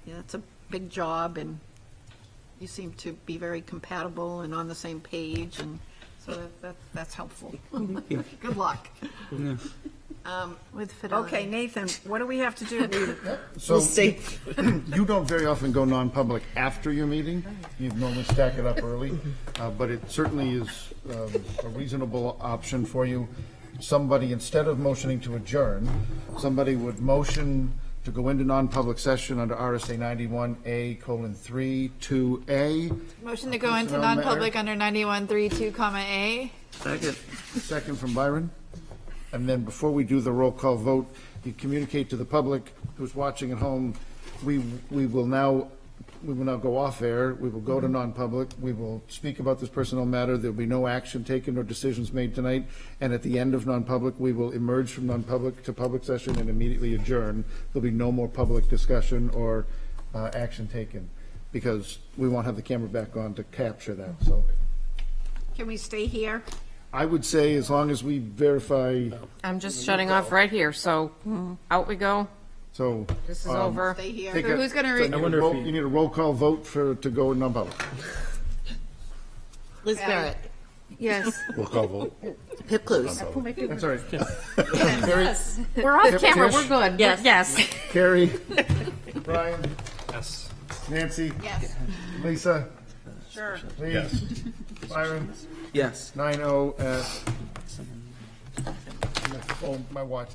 Yeah, it's a big job, and you seem to be very compatible and on the same page, and so that's helpful. Good luck. Yeah. With fidelity. Okay, Nathan, what do we have to do? So you don't very often go non-public after your meeting. You normally stack it up early, but it certainly is a reasonable option for you. Somebody, instead of motioning to adjourn, somebody would motion to go into non-public session under RSA 91A:3, 2A. Motion to go into Personnel matter. non-public under 91.32, A. Second. Second from Byron. And then before we do the roll call vote, you communicate to the public who's watching at home, we will now we will now go off air. We will go to non-public. We will speak about this personnel matter. There'll be no action taken or decisions made tonight. And at the end of non-public, we will emerge from non-public to public session and immediately adjourn. There'll be no more public discussion or action taken, because we won't have the camera back on to capture that. So Can we stay here? I would say, as long as we verify, I'm just shutting off right here, so out we go. so. This is over. Stay here. Take So a- who's gonna so read- you I need a wonder if roll- we- You need a roll call vote to go non-public. Liz Barrett. Yes. Roll call vote. Pip Clues. I'm sorry. Yes. We're off camera, we're good. Yes. Yes. Carrie? Brian? Yes. Nancy? Yes. Lisa? Sure. Lee? Yes. Byron? Yes. 9-0 at, my phone, my watch.